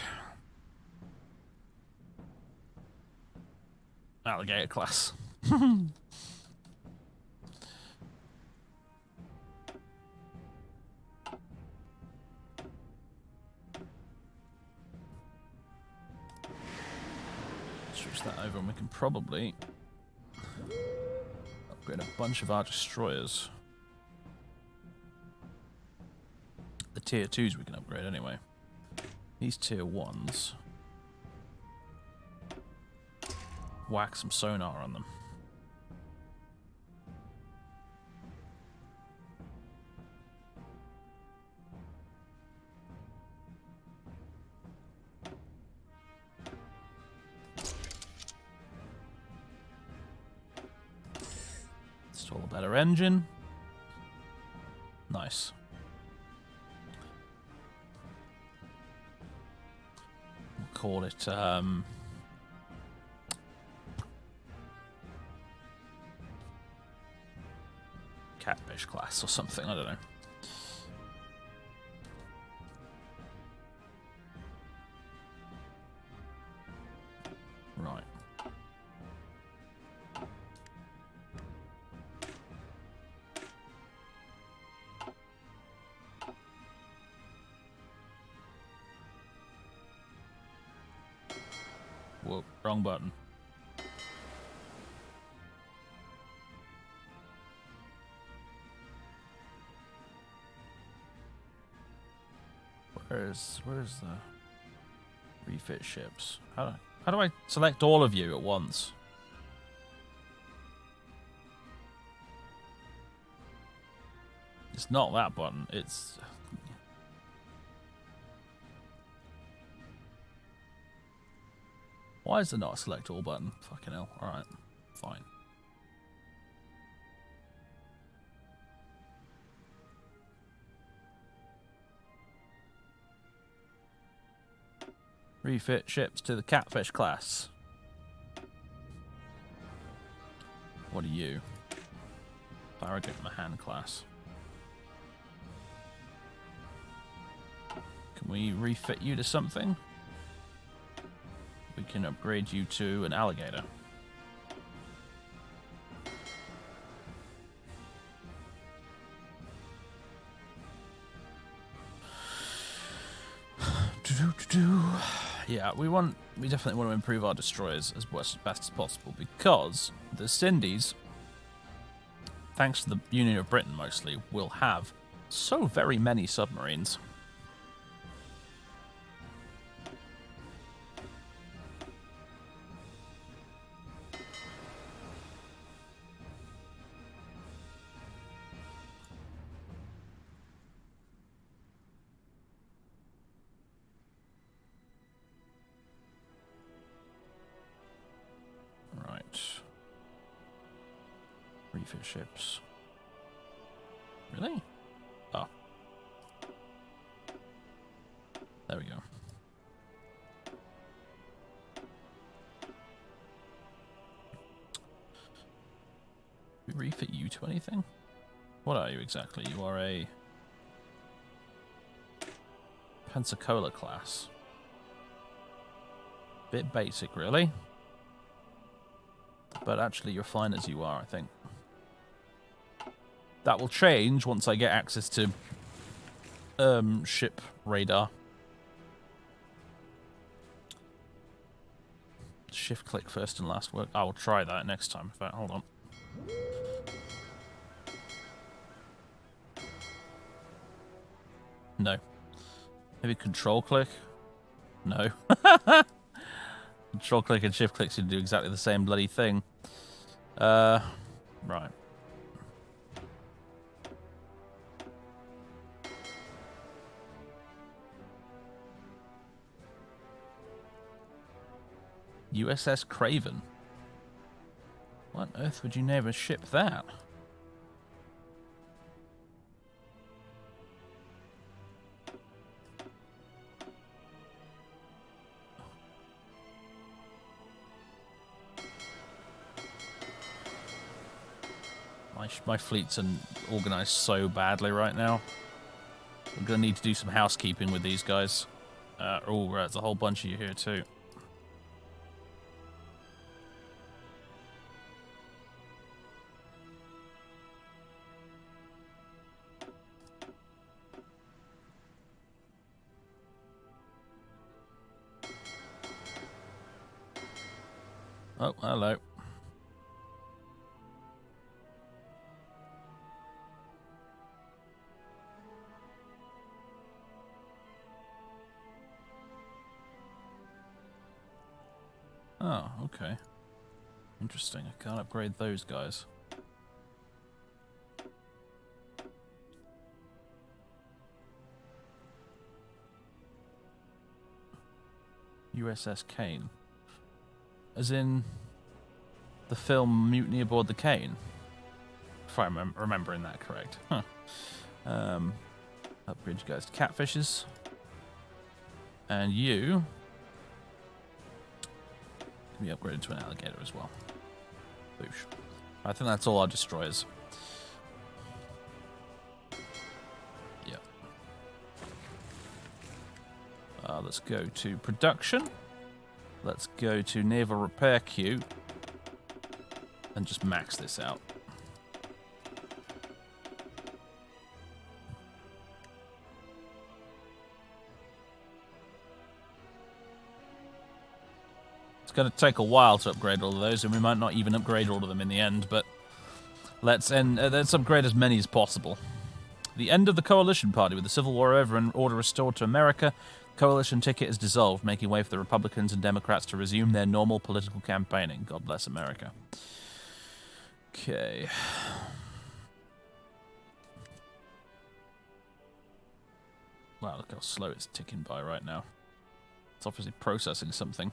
Alligator class. Switch that over and we can probably upgrade a bunch of our destroyers. The tier 2s we can upgrade anyway. These tier 1s. Whack some sonar on them. Install a better engine. Nice. We'll call it Catfish class or something, I don't know. Right. Whoa, wrong button. Where's the refit ships? How do I select all of you at once? It's not that button. It's why is there not a select all button? Fucking hell. All right, fine. Refit ships to the catfish class. What are you? Farragut Mahan class. Can we refit you to something? We can upgrade you to an alligator. Yeah, we definitely want to improve our destroyers as best as possible, because the Cindies, thanks to the Union of Britain mostly, will have so very many submarines. Refit ships. Really? Oh. There we go. We refit you to anything? What are you exactly? You are a Pensacola class. Bit basic, really. But actually, you're fine as you are, I think. That will change once I get access to ship radar. Shift click first and last work. I will try that next time. In fact, hold on. No. Maybe control click? No. Control click and shift click should do exactly the same bloody thing. Right. USS Craven. What on earth would you name a ship that? My fleets are organized so badly right now. I'm going to need to do some housekeeping with these guys. Oh, right, there's a whole bunch of you here too. Oh, hello. Oh, okay. Interesting. I can't upgrade those guys. USS Kane. As in the film Mutiny Aboard the Kane. If I'm remembering that correct. Huh. Upgrade you guys to catfishes. And you can be upgraded to an alligator as well. Boosh. I think that's all our destroyers. Yeah. Let's go to production. Let's go to naval repair queue. And just max this out. It's going to take a while to upgrade all of those, and we might not even upgrade all of them in the end, but let's upgrade as many as possible. The end of the coalition party. With the Civil War over and order restored to America, the coalition ticket is dissolved, making way for the Republicans and Democrats to resume their normal political campaigning. God bless America. Okay. Wow, look how slow it's ticking by right now. It's obviously processing something.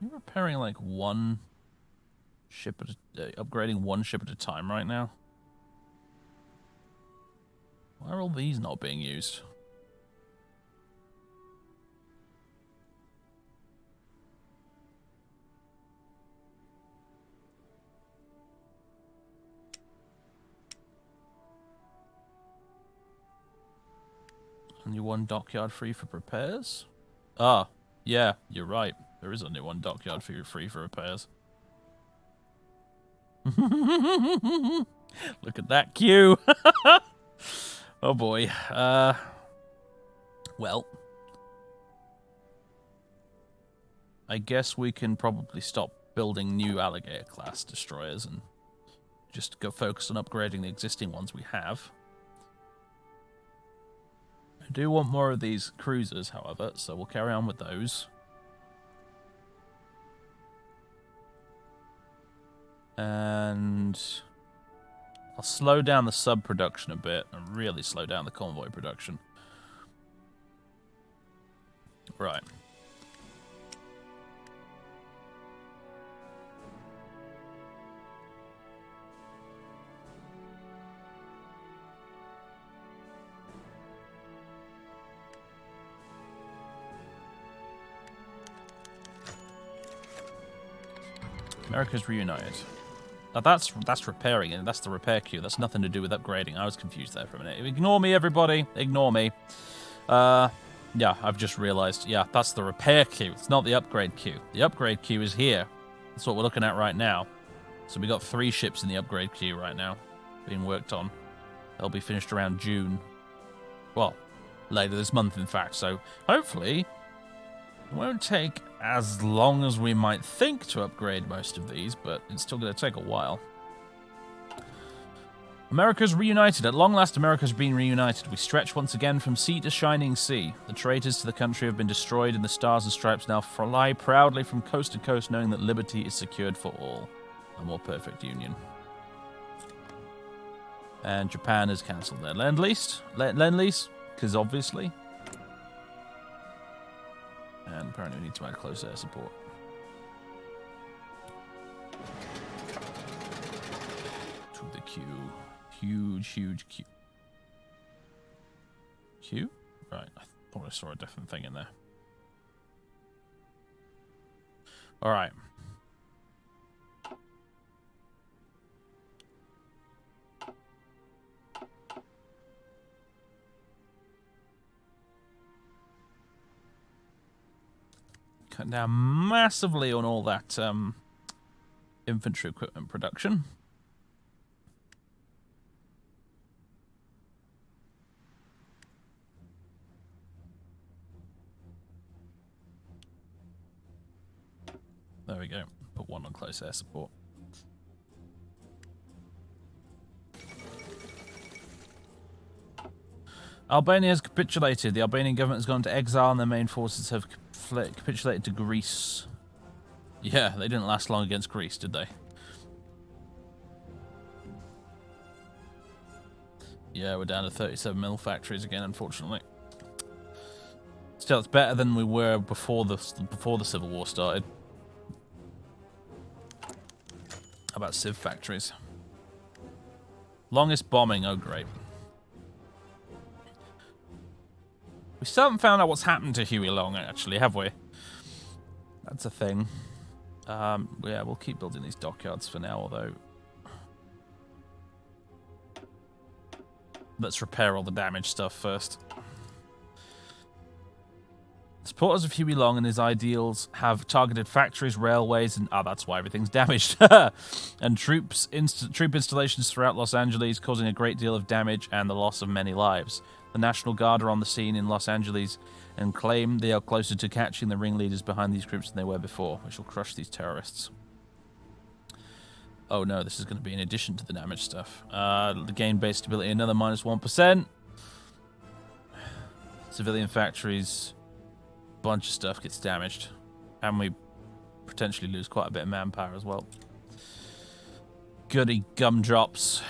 You're repairing like one ship at upgrading one ship at a time right now. Why are all these not being used? Only one dockyard free for repairs? Ah, yeah, you're right. There is only one dockyard free for repairs. Look at that queue. Oh boy. Well, I guess we can probably stop building new alligator class destroyers and just go focus on upgrading the existing ones we have. I do want more of these cruisers, however, so we'll carry on with those. And I'll slow down the sub production a bit and really slow down the convoy production. Right. America's reunited. Now that's repairing it. That's the repair queue. That's nothing to do with upgrading. I was confused there for a minute. Ignore me, everybody. Ignore me. Yeah, I've just realized. Yeah, that's the repair queue. It's not the upgrade queue. The upgrade queue is here. That's what we're looking at right now. So we got 3 ships in the upgrade queue right now, being worked on. They'll be finished around June. Well, later this month, in fact. So hopefully, it won't take as long as we might think to upgrade most of these, but it's still going to take a while. America's reunited. At long last, America's been reunited. We stretch once again from sea to shining sea. The traitors to the country have been destroyed, and the stars and stripes now fly proudly from coast to coast, knowing that liberty is secured for all. A more perfect union. And Japan has cancelled their Lend-Lease, because obviously. And apparently we need to add close air support. To the queue. Huge, huge queue. Queue? Right, I thought I saw a different thing in there. Alright. Cut down massively on all that infantry equipment production. There we go. Put 1 on close air support. Albania has capitulated. The Albanian government has gone into exile and their main forces have capitulated to Greece. Yeah, they didn't last long against Greece, did they? Yeah, we're down to 37 mil factories again, unfortunately. Still, it's better than we were before the Civil War started. How about civ factories? Longest bombing, oh great. We still haven't found out what's happened to Huey Long, actually, have we? That's a thing. Yeah, we'll keep building these dockyards for now, although... Let's repair all the damaged stuff first. Supporters of Huey Long and his ideals have targeted factories, railways, and... that's why everything's damaged. And troop installations throughout Los Angeles, causing a great deal of damage and the loss of many lives. The National Guard are on the scene in Los Angeles and claim they are closer to catching the ringleaders behind these groups than they were before. We shall crush these terrorists. Oh no, this is going to be in addition to the damaged stuff. The gain base stability, another minus 1%. Civilian factories... bunch of stuff gets damaged, and we potentially lose quite a bit of manpower as well. Goody gumdrops.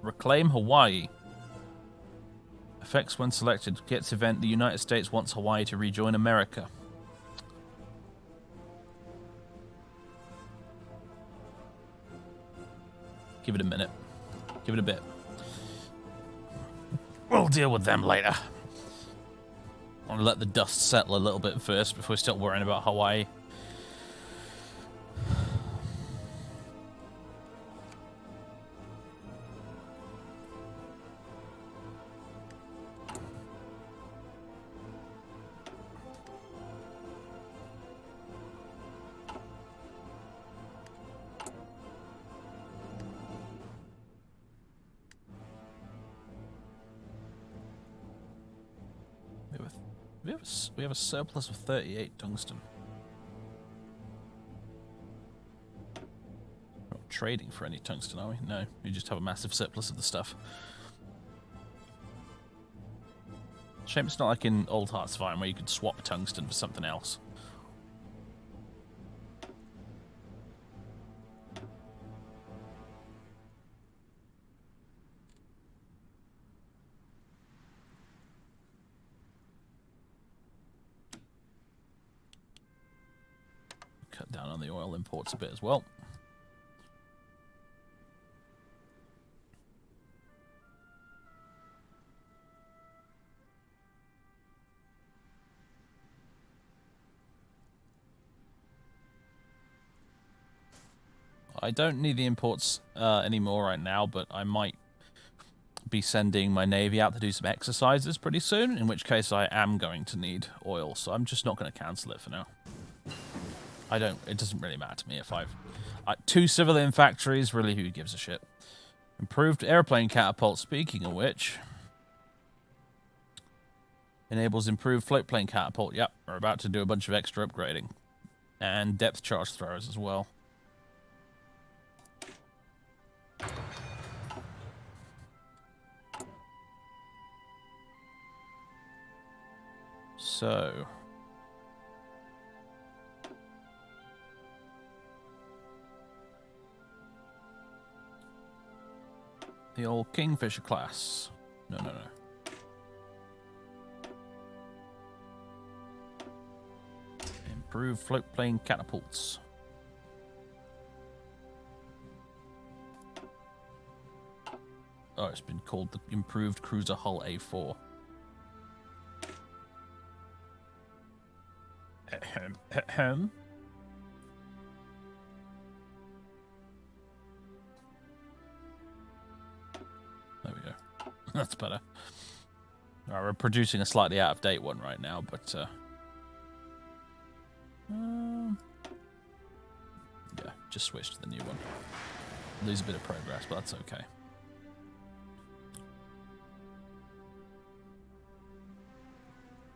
Reclaim Hawaii. Effects when selected. Gets event. The United States wants Hawaii to rejoin America. Give it a minute. Give it a bit. We'll deal with them later. I want to let the dust settle a little bit first before we start worrying about Hawaii. We have a surplus of 38 tungsten. We're not trading for any tungsten, are we? No, we just have a massive surplus of the stuff. Shame it's not like in Old Heartsvine where you could swap tungsten for something else. Cut down on the oil imports a bit as well. I don't need the imports anymore right now, but I might be sending my navy out to do some exercises pretty soon, in which case I am going to need oil, so I'm just not going to cancel it for now. It doesn't really matter to me if I've... 2 civilian factories, really, who gives a shit? Improved airplane catapult, speaking of which... Enables improved floatplane catapult. Yep, we're about to do a bunch of extra upgrading. And depth charge throwers as well. So... The old Kingfisher class. No. Improved floatplane catapults. Oh, it's been called the Improved Cruiser Hull A4. Ahem. There we go. That's better. Alright, we're producing a slightly out-of-date one right now, but... yeah, just switch to the new one. Lose a bit of progress, but that's okay.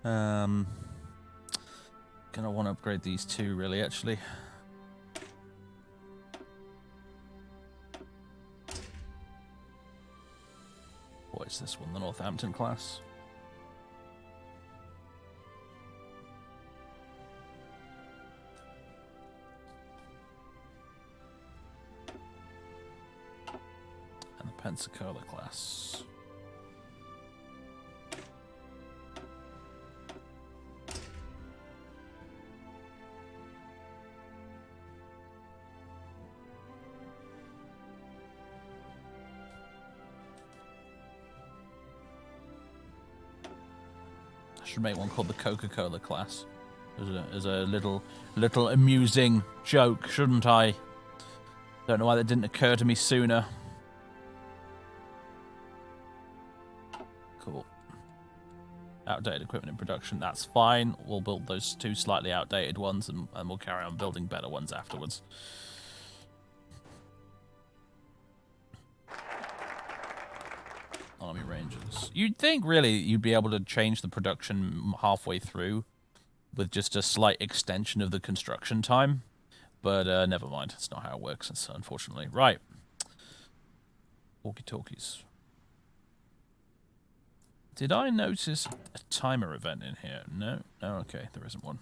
Gonna want to upgrade these two, really, actually. What is this one? The Northampton class? And the Pensacola class. Should make one called the Coca-Cola class as a little amusing joke, shouldn't I? Don't know why that didn't occur to me sooner. Cool. Outdated equipment in production, that's fine. We'll build those 2 slightly outdated ones and we'll carry on building better ones afterwards. Army Rangers. You'd think, really, you'd be able to change the production halfway through with just a slight extension of the construction time. But never mind. That's not how it works, unfortunately. Right. Walkie-talkies. Did I notice a timer event in here? No? Oh, okay. There isn't one.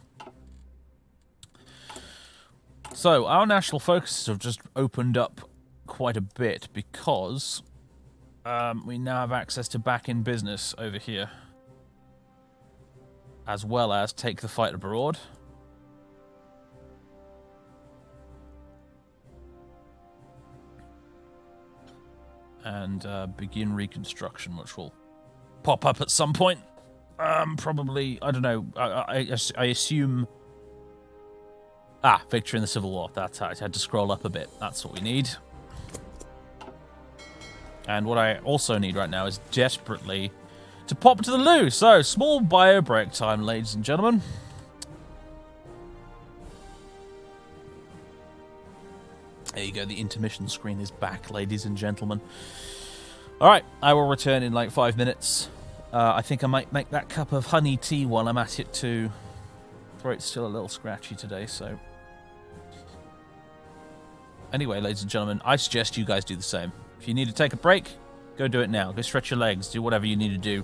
So, our national focuses have just opened up quite a bit because... we now have access to back in business over here, as well as take the fight abroad. and begin reconstruction, which will pop up at some point. Probably, I don't know. I assume. Victory in the Civil War. That's how I had to scroll up a bit. That's what we need. And what I also need right now is desperately to pop to the loo. So, small bio break time, ladies and gentlemen. There you go. The intermission screen is back, ladies and gentlemen. All right, I will return in like 5 minutes. I think I might make that cup of honey tea while I'm at it too. Throat's still a little scratchy today, so. Anyway, ladies and gentlemen, I suggest you guys do the same. If you need to take a break, go do it now. Go stretch your legs, do whatever you need to do.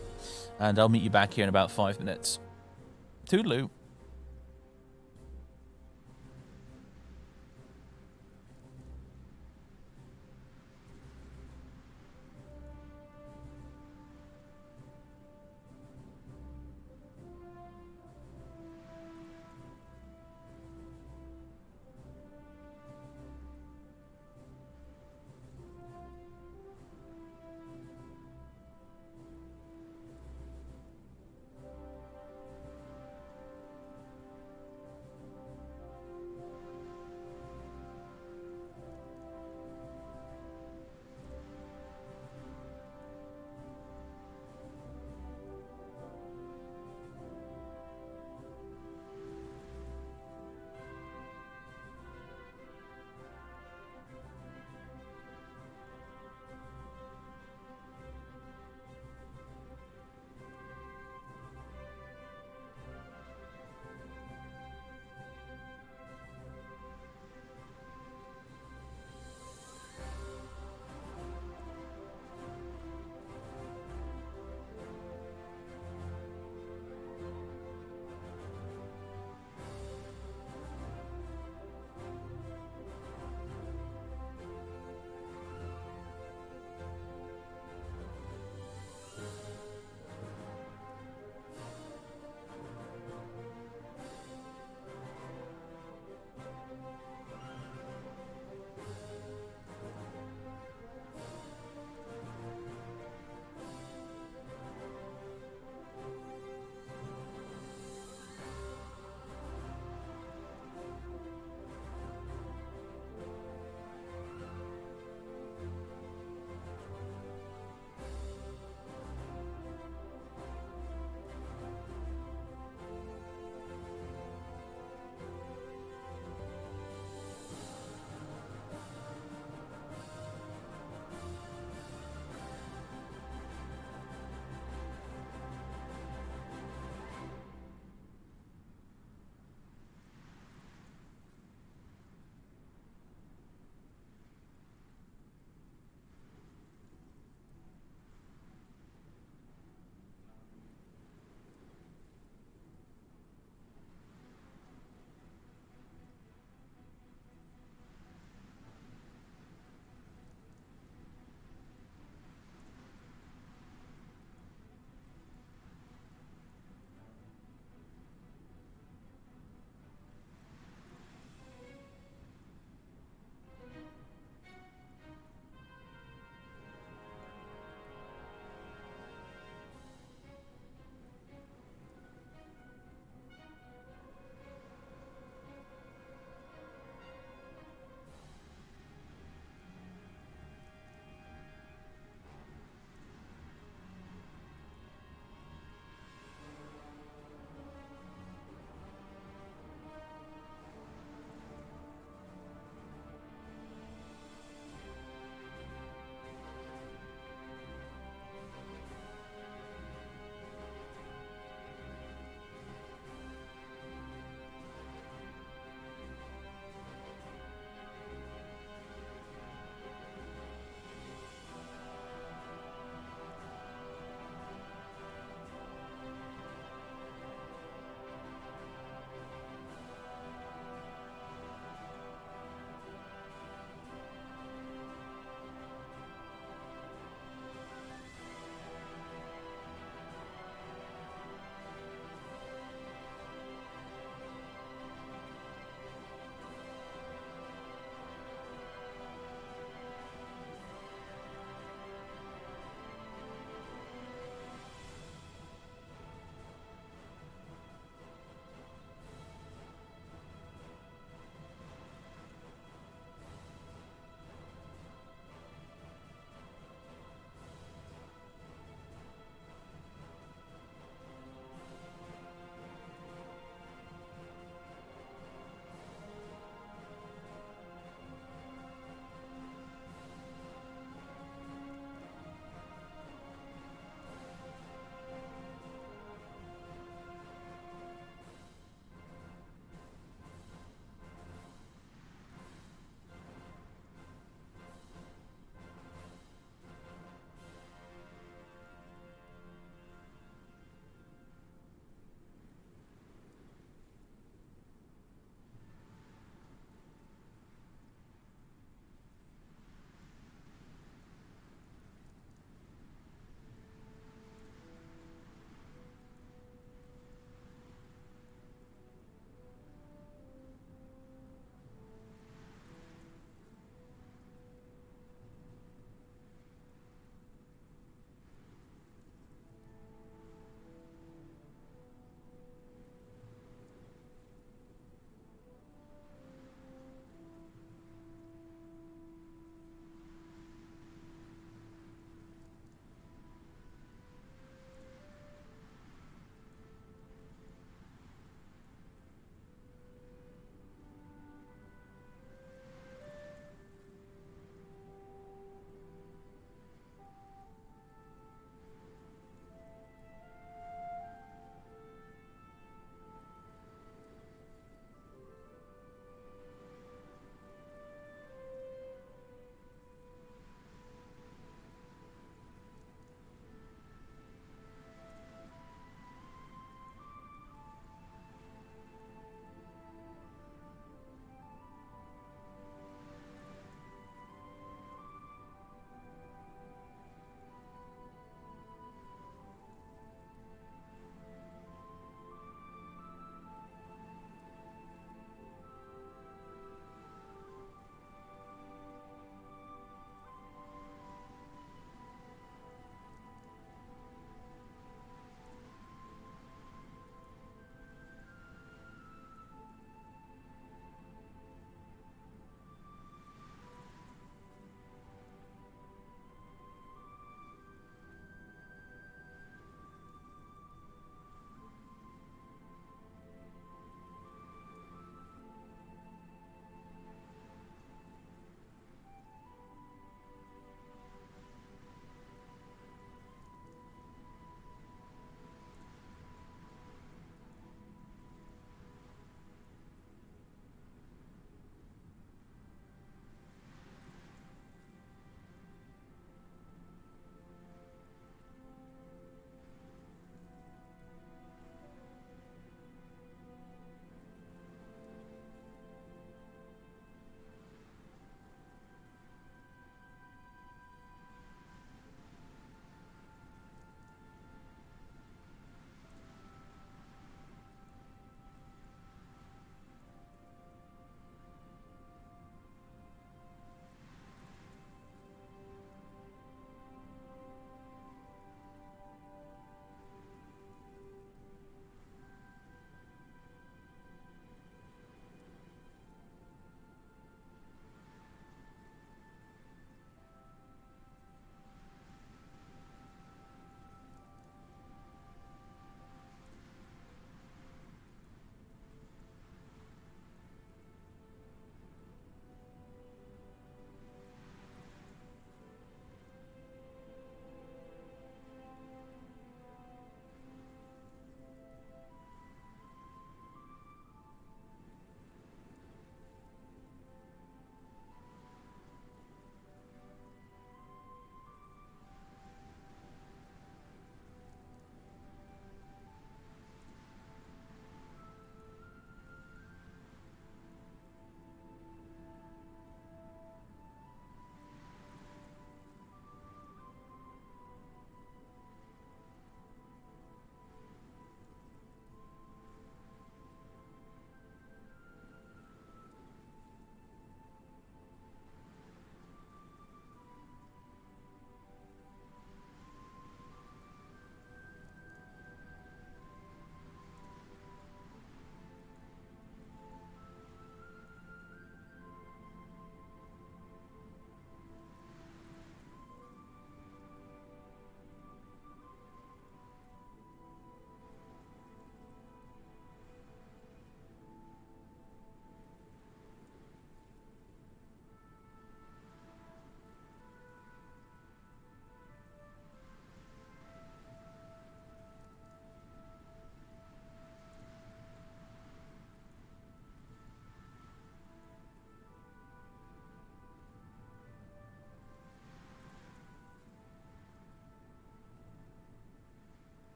And I'll meet you back here in about 5 minutes. Toodaloo.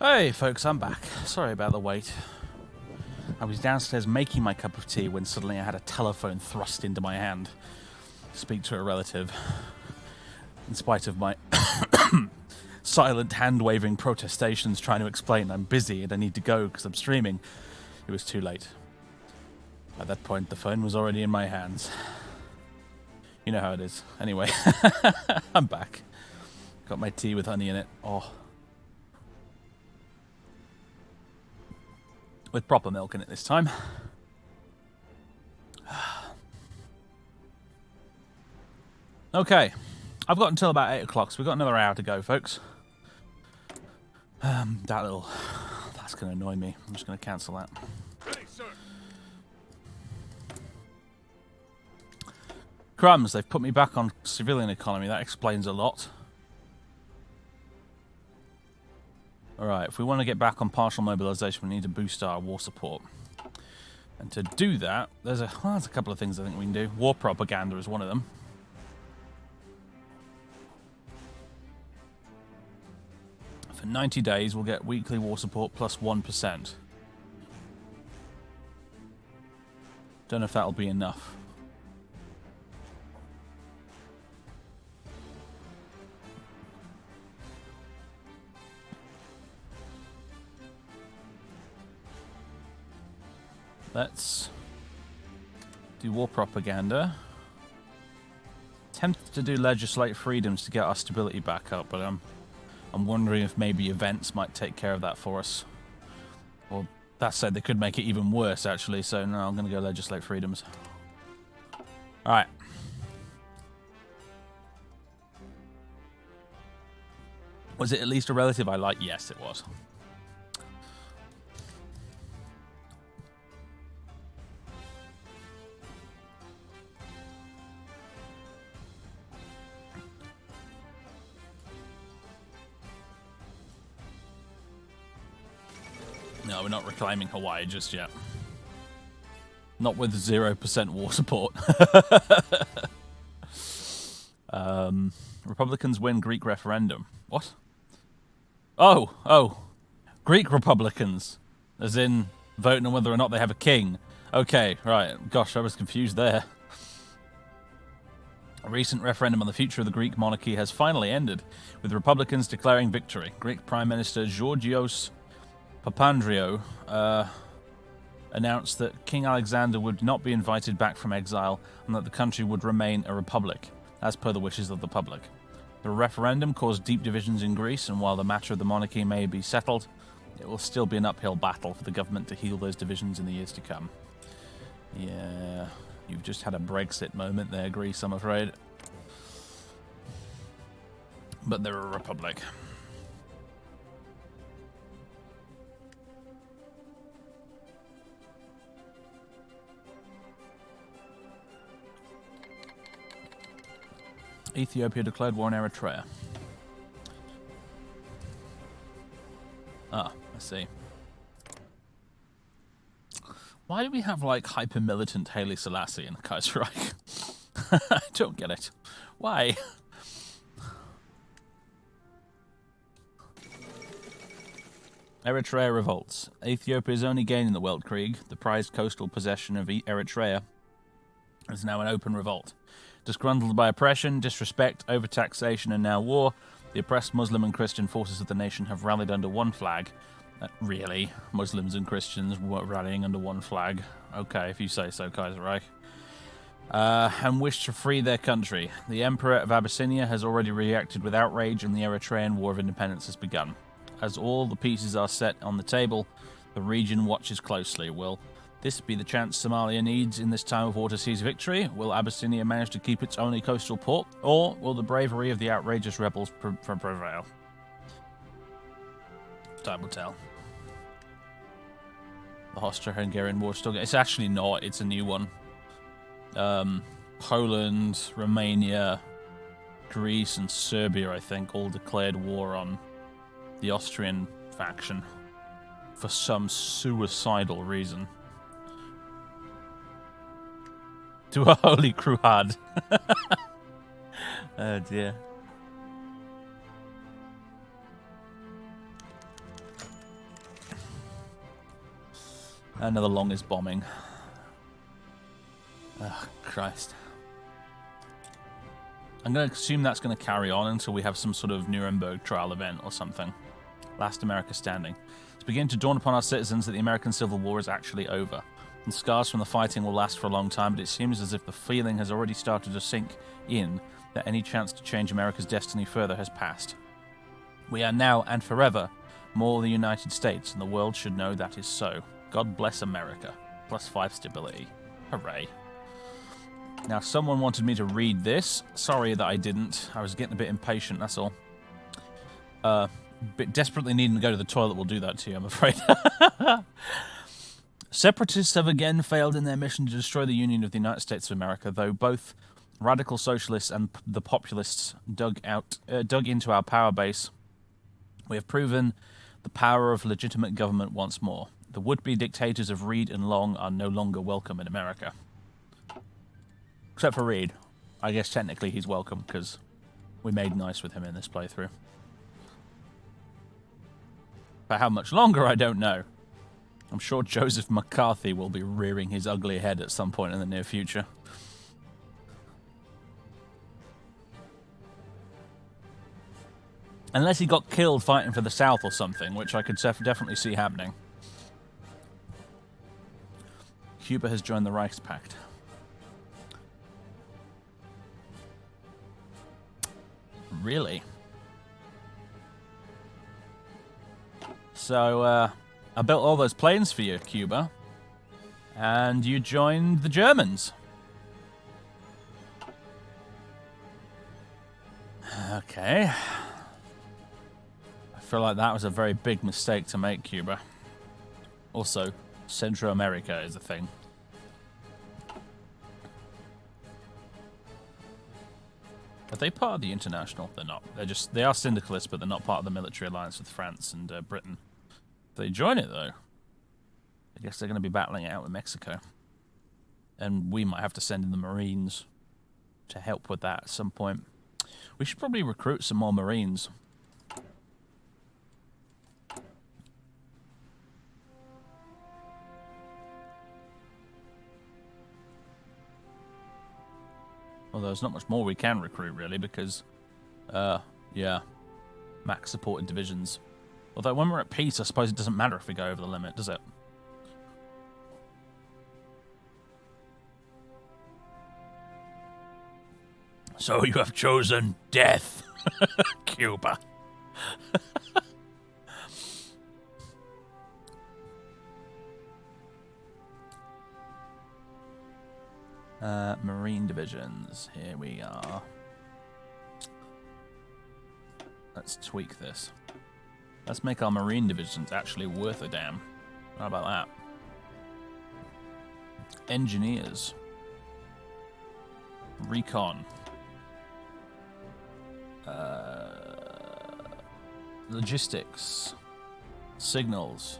Hey folks, I'm back. Sorry about the wait. I was downstairs making my cup of tea when suddenly I had a telephone thrust into my hand to speak to a relative. In spite of my silent hand-waving protestations trying to explain I'm busy and I need to go because I'm streaming, it was too late. At that point, the phone was already in my hands. You know how it is. Anyway, I'm back. Got my tea with honey in it. Oh. With proper milk in it this time. Okay. I've got until about 8 o'clock, so we've got another hour to go, folks. That's going to annoy me. I'm just going to cancel that. Ready, sir. Crumbs, they've put me back on civilian economy. That explains a lot. Alright, if we want to get back on partial mobilization, we need to boost our war support. And to do that, there's a couple of things I think we can do. War propaganda is one of them. For 90 days, we'll get weekly war support plus 1%. Don't know if that'll be enough. Let's do war propaganda. Tempted to do legislate freedoms to get our stability back up, but I'm wondering if maybe events might take care of that for us. Well, that said, they could make it even worse, actually, so no, I'm going to go legislate freedoms. Alright. Was it at least a relative I like? Yes, it was. No, we're not reclaiming Hawaii just yet. Not with 0% war support. Republicans win Greek referendum. What? Oh. Greek Republicans. As in, voting on whether or not they have a king. Okay, right. Gosh, I was confused there. A recent referendum on the future of the Greek monarchy has finally ended, with Republicans declaring victory. Greek Prime Minister Georgios Papandreou announced that King Alexander would not be invited back from exile and that the country would remain a republic, as per the wishes of the public. The referendum caused deep divisions in Greece, and while the matter of the monarchy may be settled, it will still be an uphill battle for the government to heal those divisions in the years to come. Yeah, you've just had a Brexit moment there, Greece, I'm afraid. But they're a republic. Ethiopia declared war on Eritrea. Ah, I see. Why do we have, like, hyper-militant Haile Selassie in the Kaiserreich? I don't get it. Why? Eritrea revolts. Ethiopia is only gaining the Weltkrieg. The prized coastal possession of Eritrea is now an open revolt. Disgruntled by oppression, disrespect, overtaxation, and now war, the oppressed Muslim and Christian forces of the nation have rallied under one flag. Really? Muslims and Christians were rallying under one flag? Okay, if you say so, Kaiserreich. And wish to free their country. The Emperor of Abyssinia has already reacted with outrage, and the Eritrean War of Independence has begun. As all the pieces are set on the table, the region watches closely. Will this be the chance Somalia needs in this time of war to seize victory? Will Abyssinia manage to keep its only coastal port? Or will the bravery of the outrageous rebels prevail? Time will tell. The Austro-Hungarian War still... It's actually not. It's a new one. Poland, Romania, Greece, and Serbia, I think, all declared war on the Austrian faction for some suicidal reason. To a holy crud. Oh dear. Another longest bombing. Oh, Christ. I'm going to assume that's going to carry on until we have some sort of Nuremberg trial event or something. Last America standing. It's beginning to dawn upon our citizens that the American Civil War is actually over. And scars from the fighting will last for a long time, but it seems as if the feeling has already started to sink in that any chance to change America's destiny further has passed. We are now and forever more the United States, and the world should know that is so. God bless America. +5 stability. Hooray. Now, someone wanted me to read this. Sorry that I didn't. I was getting a bit impatient, that's all. But desperately needing to go to the toilet will do that to you, I'm afraid. Separatists have again failed in their mission to destroy the Union of the United States of America, though both radical socialists and the populists dug into our power base. We have proven the power of legitimate government once more. The would-be dictators of Reed and Long are no longer welcome in America. Except for Reed. I guess technically he's welcome, because we made nice with him in this playthrough. For how much longer, I don't know. I'm sure Joseph McCarthy will be rearing his ugly head at some point in the near future. Unless he got killed fighting for the South or something, which I could definitely see happening. Cuba has joined the Reichspakt. Really? So, I built all those planes for you, Cuba. And you joined the Germans. Okay. I feel like that was a very big mistake to make, Cuba. Also, Central America is a thing. Are they part of the international? They're not. They are syndicalists, but they're not part of the military alliance with France and Britain. If they join it, though, I guess they're going to be battling it out with Mexico. And we might have to send in the Marines to help with that at some point. We should probably recruit some more Marines. Although there's not much more we can recruit, really, because, yeah, max supported divisions. Although when we're at peace, I suppose it doesn't matter if we go over the limit, does it? So you have chosen death, Cuba. Marine divisions. Here we are. Let's tweak this. Let's make our marine divisions actually worth a damn. How about that? Engineers. Recon. Logistics. Signals.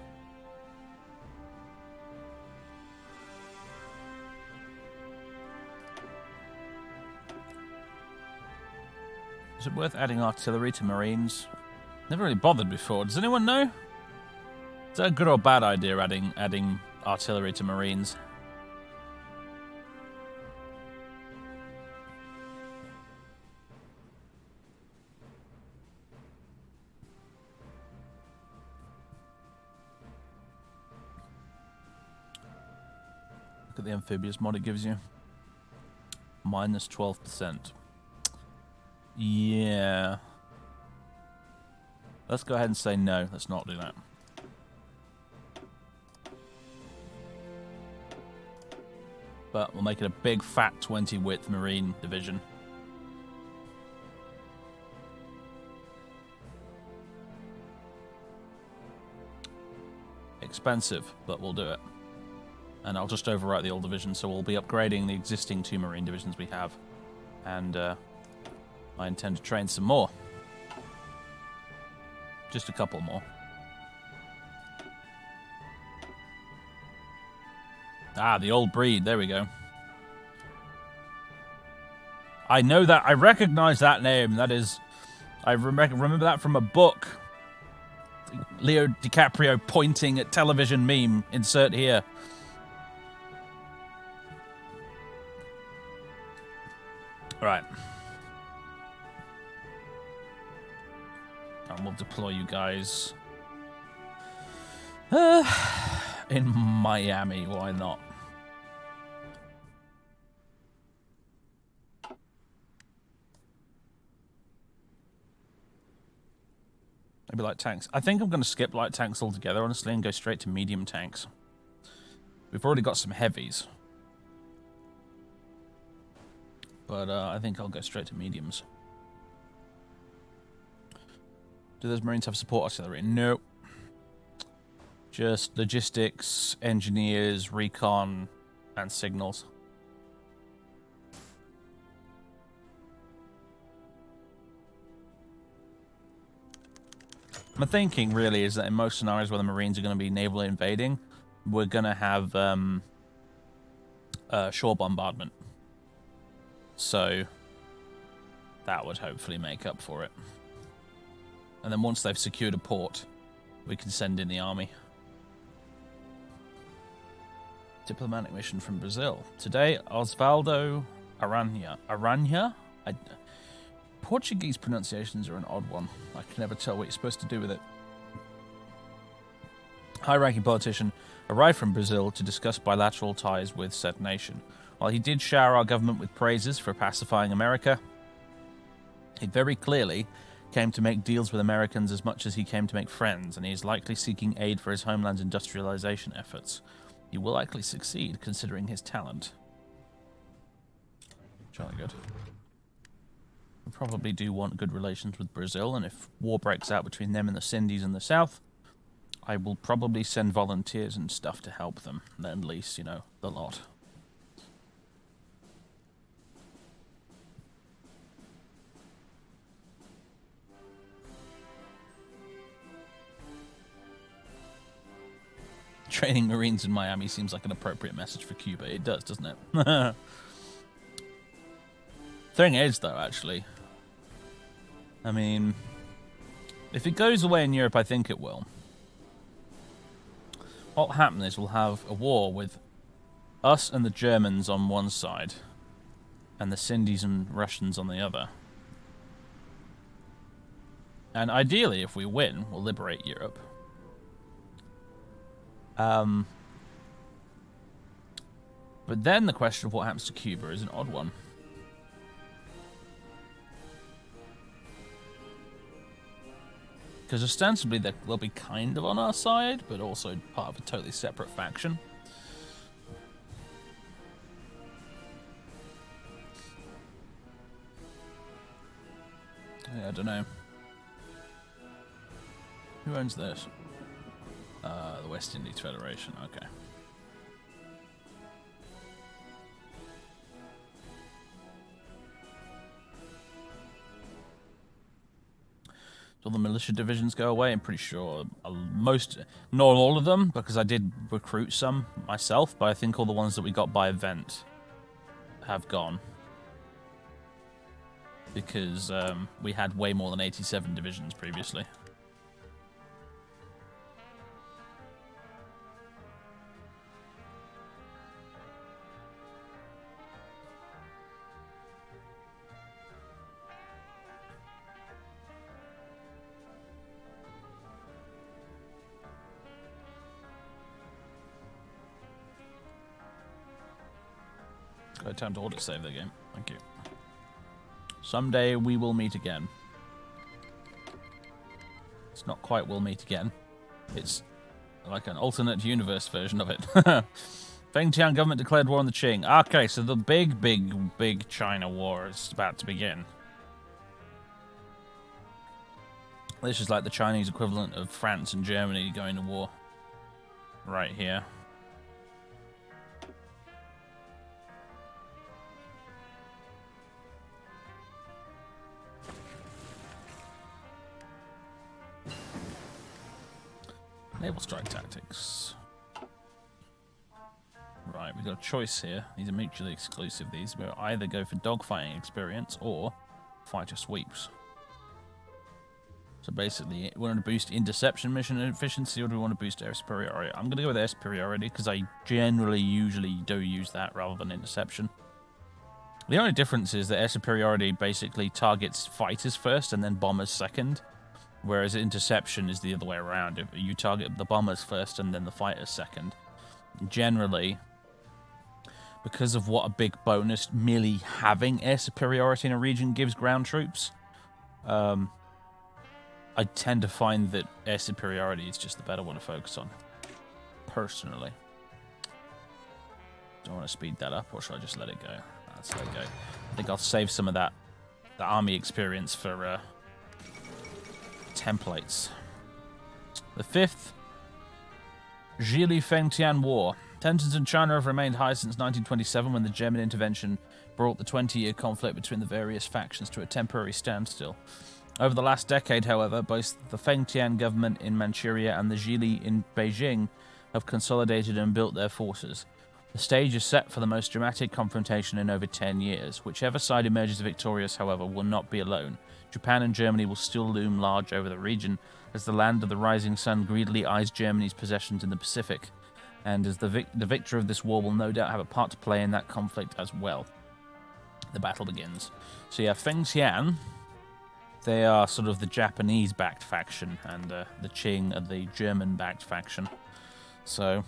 Is it worth adding artillery to Marines? Never really bothered before. Does anyone know? Is that a good or bad idea, adding artillery to Marines? Look at the amphibious mod it gives you. Minus 12%. Yeah. Let's go ahead and say no. Let's not do that. But we'll make it a big, fat 20-width Marine division. Expensive, but we'll do it. And I'll just overwrite the old division, so we'll be upgrading the existing 2 Marine divisions we have. And, I intend to train some more. Just a couple more. Ah, the old breed. There we go. I know that. I recognize that name. That is... I remember that from a book. Leo DiCaprio pointing at television meme. Insert here. Right. And we'll deploy you guys in Miami. Why not? Maybe light tanks. I think I'm going to skip light tanks altogether, honestly, and go straight to medium tanks. We've already got some heavies. But I think I'll go straight to mediums. Do those Marines have support artillery? No. Just logistics, engineers, recon, and signals. My thinking really is that in most scenarios where the Marines are going to be naval invading, we're going to have shore bombardment. So that would hopefully make up for it. And then once they've secured a port, we can send in the army. Diplomatic mission from Brazil. Today, Osvaldo Aranha? Portuguese pronunciations are an odd one. I can never tell what you're supposed to do with it. High-ranking politician arrived from Brazil to discuss bilateral ties with said nation. While he did shower our government with praises for pacifying America, he very clearly came to make deals with Americans as much as he came to make friends, and he is likely seeking aid for his homeland's industrialization efforts. He will likely succeed, considering his talent. Jolly good. We probably do want good relations with Brazil, and if war breaks out between them and the Cindies in the south, I will probably send volunteers and stuff to help them. At least, you know, the lot. Training Marines in Miami seems like an appropriate message for Cuba. It does, doesn't it? Thing is, though, actually, I mean, if it goes away in Europe, I think it will. What will happen is we'll have a war with us and the Germans on one side, and the Cindies and Russians on the other. And ideally, if we win, we'll liberate Europe. But then the question of what happens to Cuba is an odd one. Because ostensibly they'll be kind of on our side, but also part of a totally separate faction. Yeah, I don't know. Who owns this? The West Indies Federation, okay. Do all the militia divisions go away? I'm pretty sure most, not all of them, because I did recruit some myself, but I think all the ones that we got by event have gone. Because we had way more than 87 divisions previously. Got time to auto-save the game. Thank you. Someday we will meet again. It's not quite we'll meet again. It's like an alternate universe version of it. Fengtian government declared war on the Qing. Okay, so the big China war is about to begin. This is like the Chinese equivalent of France and Germany going to war. Right here. Naval strike tactics. Right, we've got a choice here. These are mutually exclusive. These will either go for dogfighting experience or fighter sweeps. So basically, we want to boost interception mission efficiency, or do we want to boost air superiority? I'm going to go with air superiority, because I usually do use that rather than interception. The only difference is that air superiority basically targets fighters first and then bombers second, whereas interception is the other way around. You target the bombers first and then the fighters second. Generally, because of what a big bonus merely having air superiority in a region gives ground troops, I tend to find that air superiority is just the better one to focus on, personally. Do I want to speed that up, or should I just let it go? Let's let it go. I think I'll save some of that army experience for templates. The 5th Jili-Fengtian War. Tensions in China have remained high since 1927, when the German intervention brought the 20-year conflict between the various factions to a temporary standstill. Over the last decade, however, both the Fengtian government in Manchuria and the Jili in Beijing have consolidated and built their forces. The stage is set for the most dramatic confrontation in over 10 years. Whichever side emerges victorious, however, will not be alone. Japan and Germany will still loom large over the region, as the land of the rising sun greedily eyes Germany's possessions in the Pacific, and as the victor of this war will no doubt have a part to play in that conflict as well. The battle begins. So yeah, Fengtian, they are sort of the Japanese-backed faction, and the Qing are the German-backed faction. So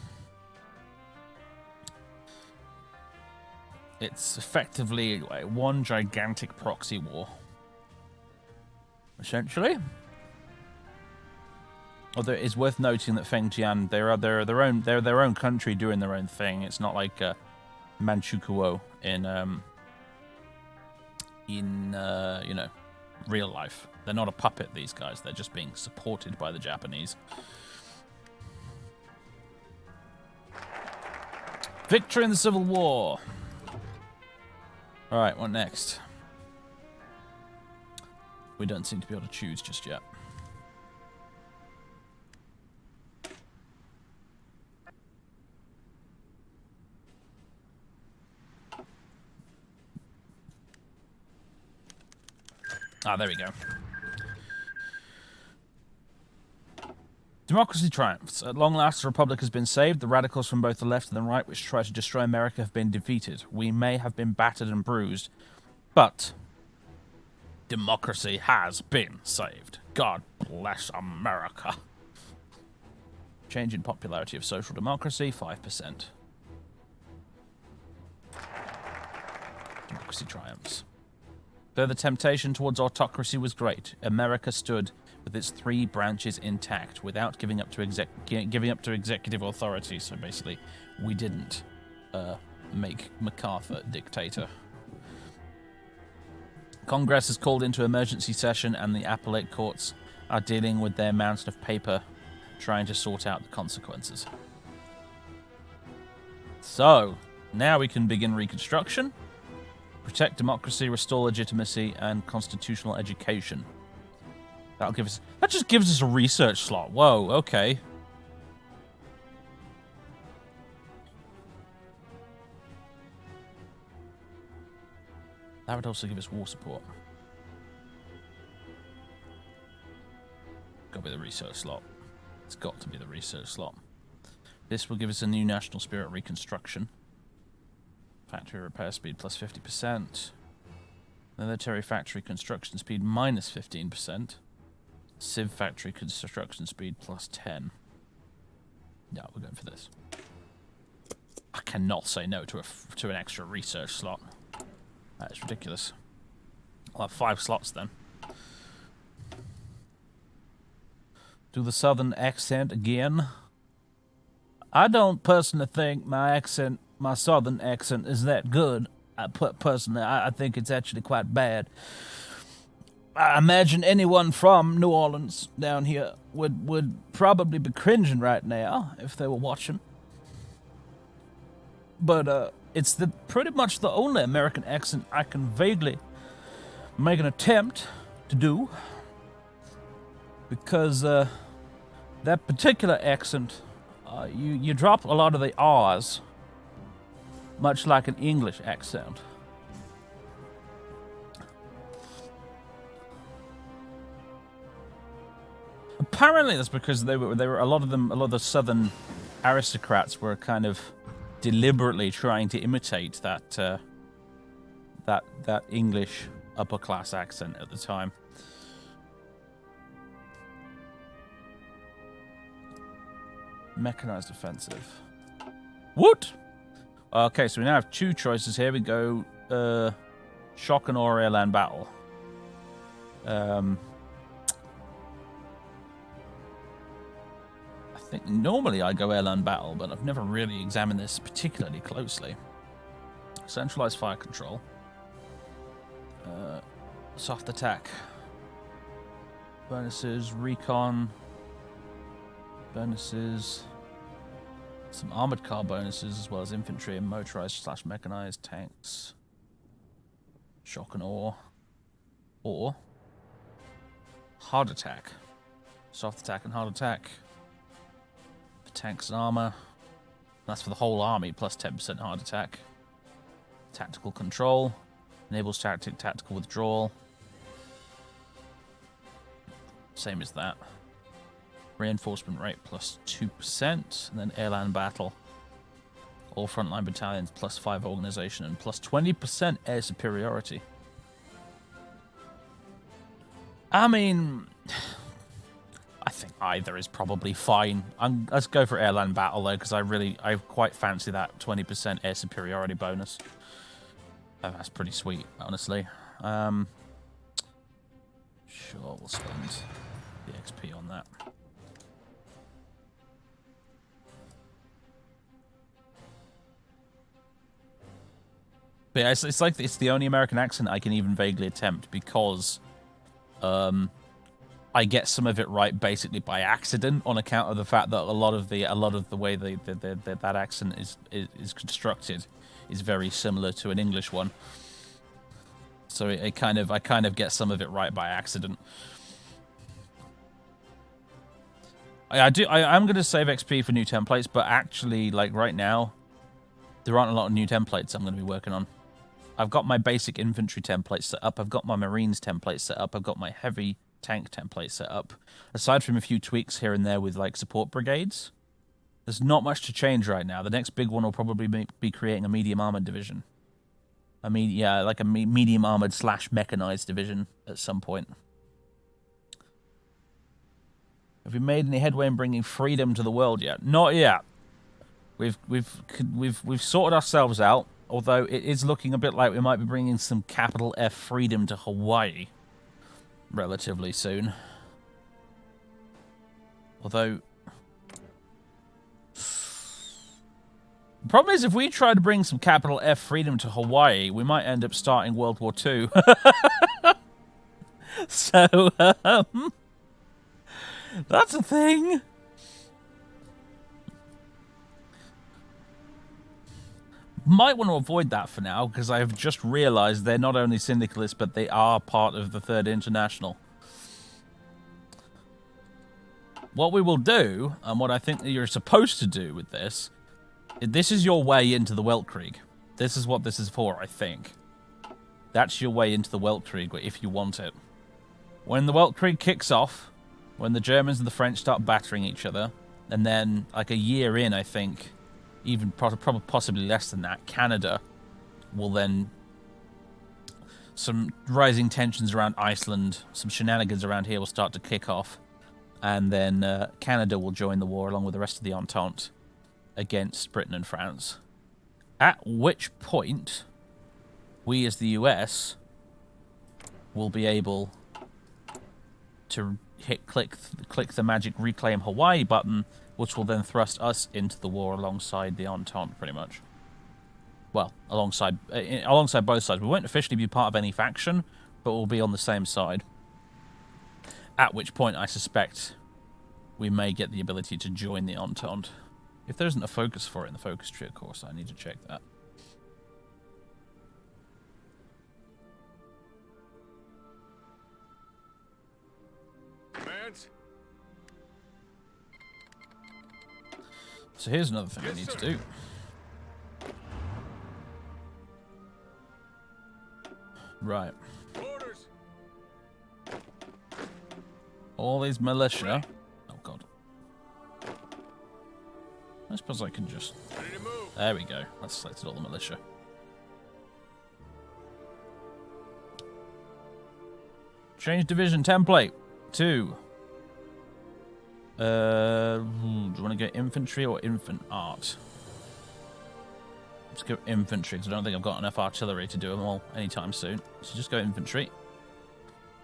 it's effectively like one gigantic proxy war, essentially. Although it's worth noting that Fengtian, they're their own country doing their own thing. It's not like Manchukuo in you know, real life. They're not a puppet, these guys. They're just being supported by the Japanese. Victory in the Civil War. Alright, what next? We don't seem to be able to choose just yet. Ah, there we go. Democracy triumphs. At long last, the Republic has been saved. The radicals from both the left and the right, which try to destroy America, have been defeated. We may have been battered and bruised, but democracy has been saved. God bless America. Change in popularity of social democracy, 5%. Democracy triumphs. Though the temptation towards autocracy was great, America stood with its 3 branches intact, without giving up to executive authority. So basically, we didn't make MacArthur dictator. Congress is called into emergency session, and the appellate courts are dealing with their mountain of paper, trying to sort out the consequences. So, now we can begin Reconstruction. Protect democracy, restore legitimacy, and constitutional education. That just gives us a research slot. Whoa, okay. That would also give us war support. Got to be the research slot. It's got to be the research slot. This will give us a new national spirit reconstruction. Factory repair speed plus 50%. Military factory construction speed minus 15%. Civ factory construction speed plus 10. Yeah, we're going for this. I cannot say no to an extra research slot. That is ridiculous. I'll have 5 slots then. Do the southern accent again. I don't personally think my southern accent is that good. Personally, I think it's actually quite bad. I imagine anyone from New Orleans down here would probably be cringing right now if they were watching. But it's pretty much the only American accent I can vaguely make an attempt to do. Because that particular accent, you drop a lot of the R's, much like an English accent. Apparently, that's because they were a lot of the southern aristocrats were kind of deliberately trying to imitate that that English upper class accent at the time. Mechanized offensive. What? Okay, so we now have two choices here. We go shock and or airland battle. I think normally I go airland battle, but I've never really examined this particularly closely. Centralized fire control. Soft attack. Bonuses, recon. Bonuses. Some armored car bonuses, as well as infantry and motorized / mechanized tanks. Shock and awe. Or hard attack. Soft attack and hard attack. For tanks and armor. That's for the whole army, plus 10% hard attack. Tactical control. Enables tactical withdrawal. Same as that. Reinforcement rate plus 2%. And then airland battle. All frontline battalions plus 5 organization and plus 20% air superiority. I mean, I think either is probably fine. Let's go for airland battle though, because I quite fancy that 20% air superiority bonus. That's pretty sweet, honestly. Sure, we'll spend the XP on that. But yeah, it's like it's the only American accent I can even vaguely attempt because I get some of it right basically by accident on account of the fact that a lot of the way that accent is constructed is very similar to an English one. So I kind of get some of it right by accident. I'm going to save XP for new templates, but actually, like right now, there aren't a lot of new templates I'm going to be working on. I've got my basic infantry template set up. I've got my Marines template set up. I've got my heavy tank template set up. Aside from a few tweaks here and there with like support brigades, there's not much to change right now. The next big one will probably be creating a medium armored division. Like a medium armored / mechanized division at some point. Have we made any headway in bringing freedom to the world yet? Not yet. We've sorted ourselves out. Although it is looking a bit like we might be bringing some capital F freedom to Hawaii relatively soon. Although the problem is if we try to bring some capital F freedom to Hawaii, we might end up starting World War II. So, that's a thing. Might want to avoid that for now, because I have just realized they're not only syndicalists, but they are part of the Third International. What we will do, and what I think that you're supposed to do with this is your way into the Weltkrieg. This is what this is for, I think. That's your way into the Weltkrieg, if you want it. When the Weltkrieg kicks off, when the Germans and the French start battering each other, and then, like a year in, I think, even probably possibly less than that, Canada will then... Some rising tensions around Iceland, some shenanigans around here will start to kick off, and then Canada will join the war along with the rest of the Entente against Britain and France. At which point, we as the US will be able to click the magic Reclaim Hawaii button, which will then thrust us into the war alongside the Entente, pretty much. Well, alongside both sides. We won't officially be part of any faction, but we'll be on the same side. At which point, I suspect we may get the ability to join the Entente. If there isn't a focus for it in the focus tree, of course, I need to check that. Commands? So here's another thing I need to do. Right. Orders. All these militia. Oh, God. I suppose I can just... Ready to move. There we go. That's selected all the militia. Change division template. 2. Do you want to go infantry or infant art? Let's go infantry, because I don't think I've got enough artillery to do them all anytime soon. So just go infantry.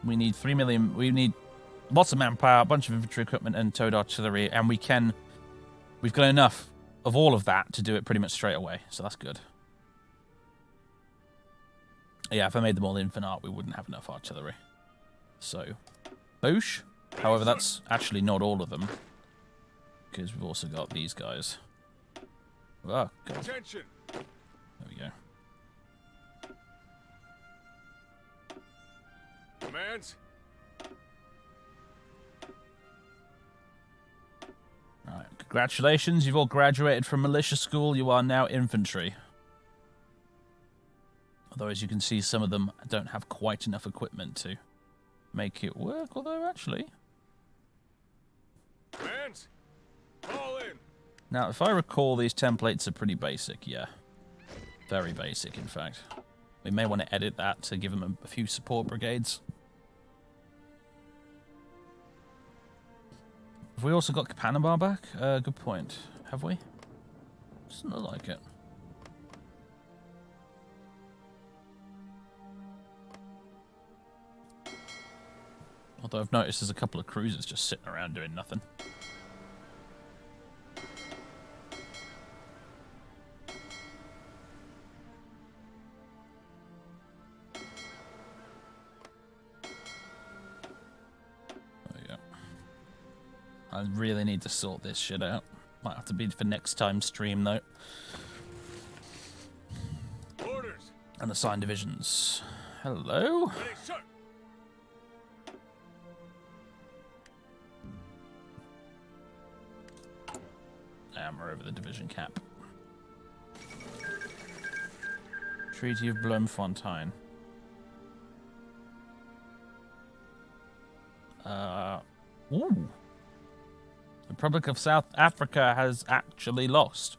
We need 3 million. We need lots of manpower, a bunch of infantry equipment, and towed artillery, and we've got enough of all of that to do it pretty much straight away. So that's good. Yeah, if I made them all infant art, we wouldn't have enough artillery. So, boosh. However, that's actually not all of them, because we've also got these guys. Oh, God. Attention. There we go. Commands. Alright, congratulations, you've all graduated from militia school, you are now infantry. Although, as you can see, some of them don't have quite enough equipment to make it work, although actually... Commands. Fall in. Now, if I recall, these templates are pretty basic, yeah. Very basic, in fact. We may want to edit that to give them a few support brigades. Have we also got Kapanaba back? Good point. Have we? Doesn't look like it. Although I've noticed there's a couple of cruisers just sitting around doing nothing. I really need to sort this shit out. Might have to be for next time's stream, though. Orders. And assign divisions. Hello? Ready, sir. And we're over the division cap. Treaty of Bloemfontein. Ooh. The Republic of South Africa has actually lost.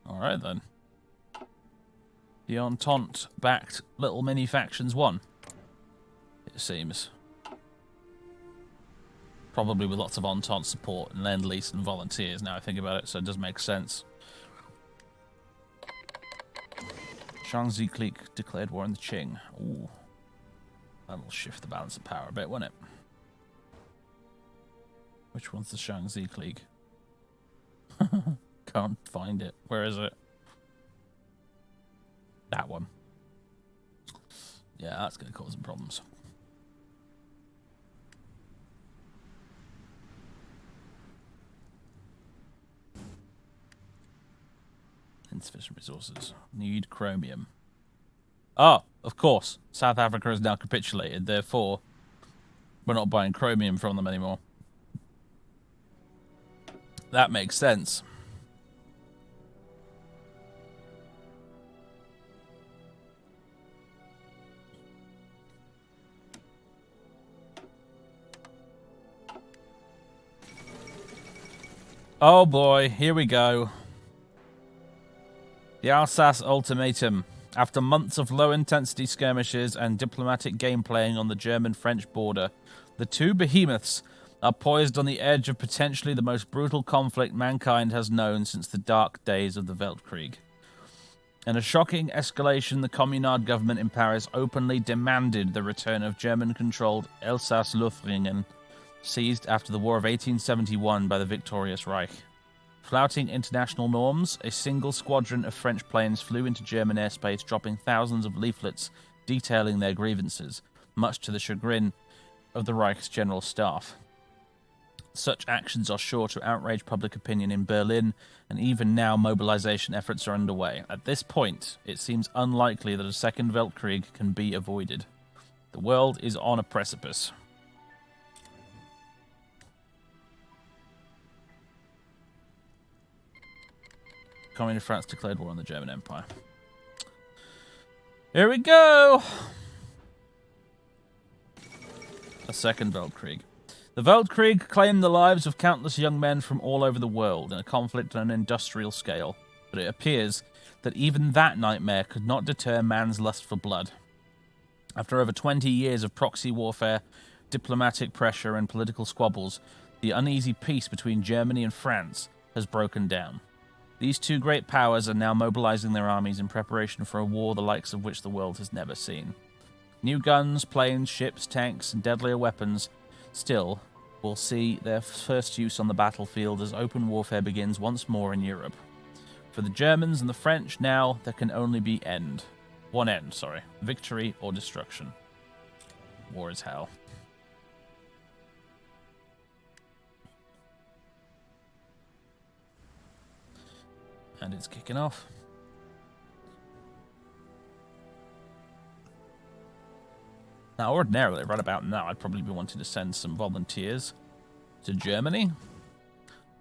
Alright then. The Entente-backed little mini factions won. It seems. Probably with lots of Entente support and Lend-Lease and volunteers now I think about it, so it does make sense. Zhang declared war on the Qing. Ooh. That'll shift the balance of power a bit, won't it? Which one's the Shaanxi clique? Can't find it. Where is it? That one. Yeah, that's going to cause some problems. Insufficient resources. Need chromium. Oh, of course. South Africa has now capitulated, therefore we're not buying chromium from them anymore. That makes sense. Oh boy, here we go. The Alsace Ultimatum. After months of low-intensity skirmishes and diplomatic game-playing on the German-French border, the two behemoths are poised on the edge of potentially the most brutal conflict mankind has known since the dark days of the Weltkrieg. In a shocking escalation, the Communard government in Paris openly demanded the return of German-controlled Alsace-Lothringen, seized after the War of 1871 by the victorious Reich. Flouting international norms, a single squadron of French planes flew into German airspace, dropping thousands of leaflets detailing their grievances, much to the chagrin of the Reich's general staff. Such actions are sure to outrage public opinion in Berlin, and even now mobilization efforts are underway. At this point, it seems unlikely that a second Weltkrieg can be avoided. The world is on a precipice. Communist France declared war on the German Empire. Here we go! A second Weltkrieg. The Weltkrieg claimed the lives of countless young men from all over the world in a conflict on an industrial scale, but it appears that even that nightmare could not deter man's lust for blood. After over 20 years of proxy warfare, diplomatic pressure, and political squabbles, the uneasy peace between Germany and France has broken down. These two great powers are now mobilizing their armies in preparation for a war the likes of which the world has never seen. New guns, planes, ships, tanks, and deadlier weapons still will see their first use on the battlefield as open warfare begins once more in Europe. For the Germans and the French now, there can only be one end, victory or destruction. War is hell. And it's kicking off. Now, ordinarily, right about now, I'd probably be wanting to send some volunteers to Germany.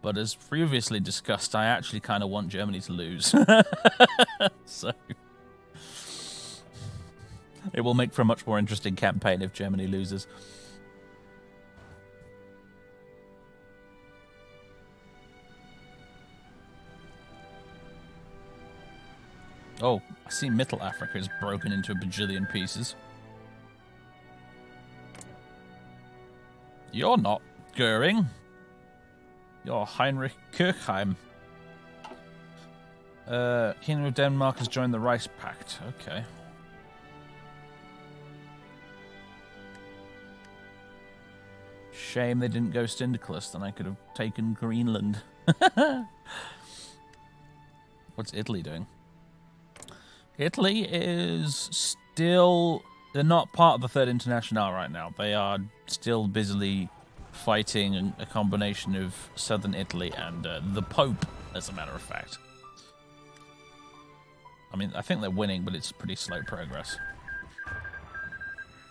But as previously discussed, I actually kind of want Germany to lose. So it will make for a much more interesting campaign if Germany loses. Oh, I see Middle Africa is broken into a bajillion pieces. You're not Goering. You're Heinrich Kirchheim. Kingdom of Denmark has joined the Rice Pact. Okay. Shame they didn't go Stindiklus, then I could have taken Greenland. What's Italy doing? Italy is still... They're not part of the Third International right now. They are still busily fighting a combination of southern Italy and the Pope, as a matter of fact. I mean, I think they're winning, but it's pretty slow progress.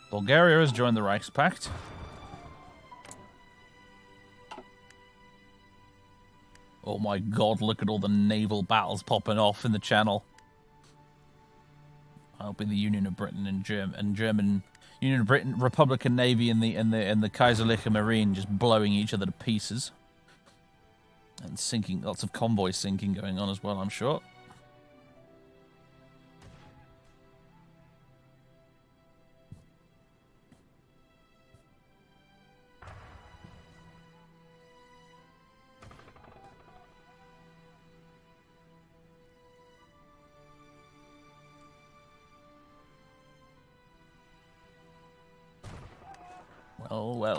Bulgaria has joined the Reichspakt. Oh my god, look at all the naval battles popping off in the channel. I'll be the Union of Britain and German Union of Britain Republican Navy and the Kaiserreich Marine just blowing each other to pieces. And sinking, lots of convoy sinking going on as well, I'm sure.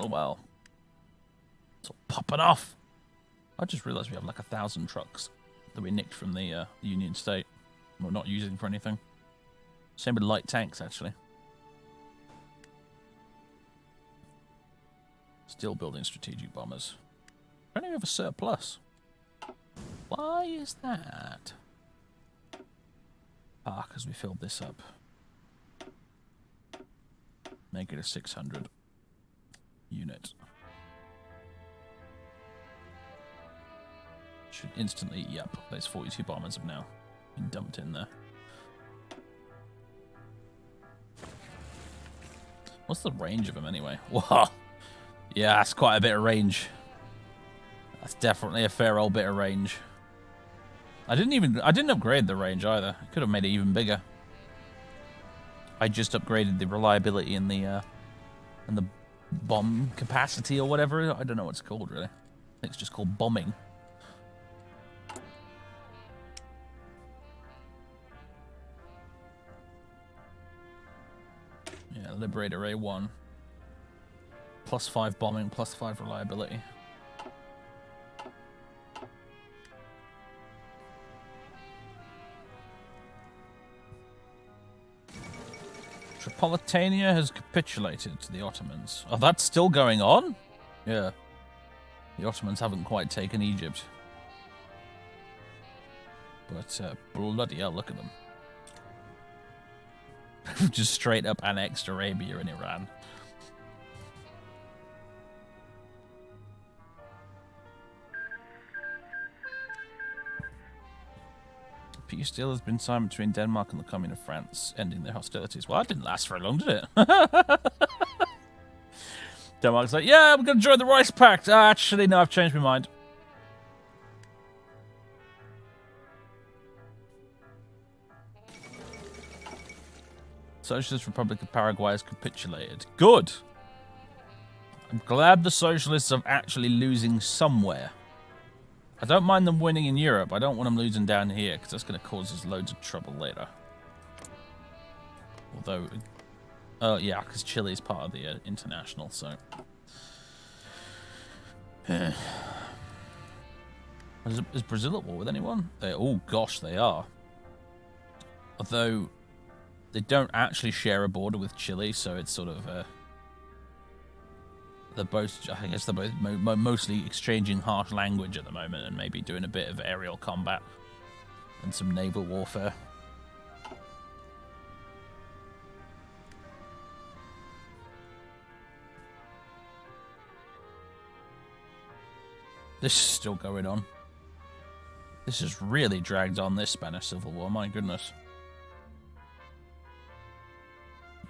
Well. It's all popping off. I just realised we have like 1,000 trucks that we nicked from the Union State. We're not using for anything. Same with light tanks, actually. Still building strategic bombers. I don't even have a surplus. Why is that? Because we filled this up. Make it a 600 unit. Should instantly, yep, those 42 bombers have now been dumped in there. What's the range of them anyway? Whoa! Yeah, that's quite a bit of range. That's definitely a fair old bit of range. I didn't upgrade the range either. I could have made it even bigger. I just upgraded the reliability and the bomb capacity or whatever. I don't know what it's called really. I think it's just called bombing. Yeah, Liberator A1. +5 bombing, +5 reliability. Tripolitania has capitulated to the Ottomans. Oh, that's still going on? Yeah. The Ottomans haven't quite taken Egypt. But bloody hell, look at them. Just straight up annexed Arabia and Iran. Peace deal has been signed between Denmark and the Commune of France, ending their hostilities. Well, that didn't last very long, did it? Denmark's like, yeah, I'm going to join the Rice Pact. Actually, no, I've changed my mind. Socialist Republic of Paraguay has capitulated. Good. I'm glad the socialists are actually losing somewhere. I don't mind them winning in Europe. I don't want them losing down here, because that's going to cause us loads of trouble later. Although, yeah, because Chile is part of the international, so... Is Brazil at war with anyone? Oh, gosh, they are. Although, they don't actually share a border with Chile, so it's sort of... they're both, I guess they're both mostly exchanging harsh language at the moment and maybe doing a bit of aerial combat and some naval warfare. This is still going on. This has really dragged on, this Spanish Civil War, my goodness.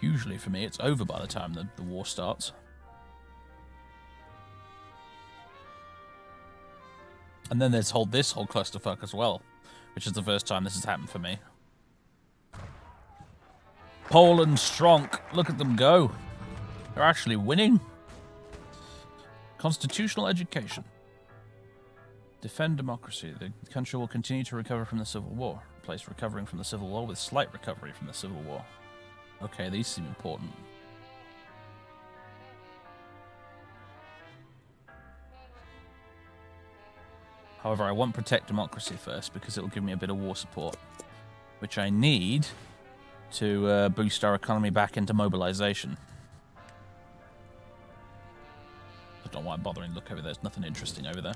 Usually for me it's over by the time the war starts. And then there's this whole clusterfuck as well, which is the first time this has happened for me. Poland strong. Look at them go. They're actually winning. Constitutional education. Defend democracy. The country will continue to recover from the Civil War. Replace recovering from the Civil War with slight recovery from the Civil War. Okay, these seem important. However, I want protect democracy first because it will give me a bit of war support, which I need to boost our economy back into mobilization. I don't know why I'm bothering to look over there. There's nothing interesting over there.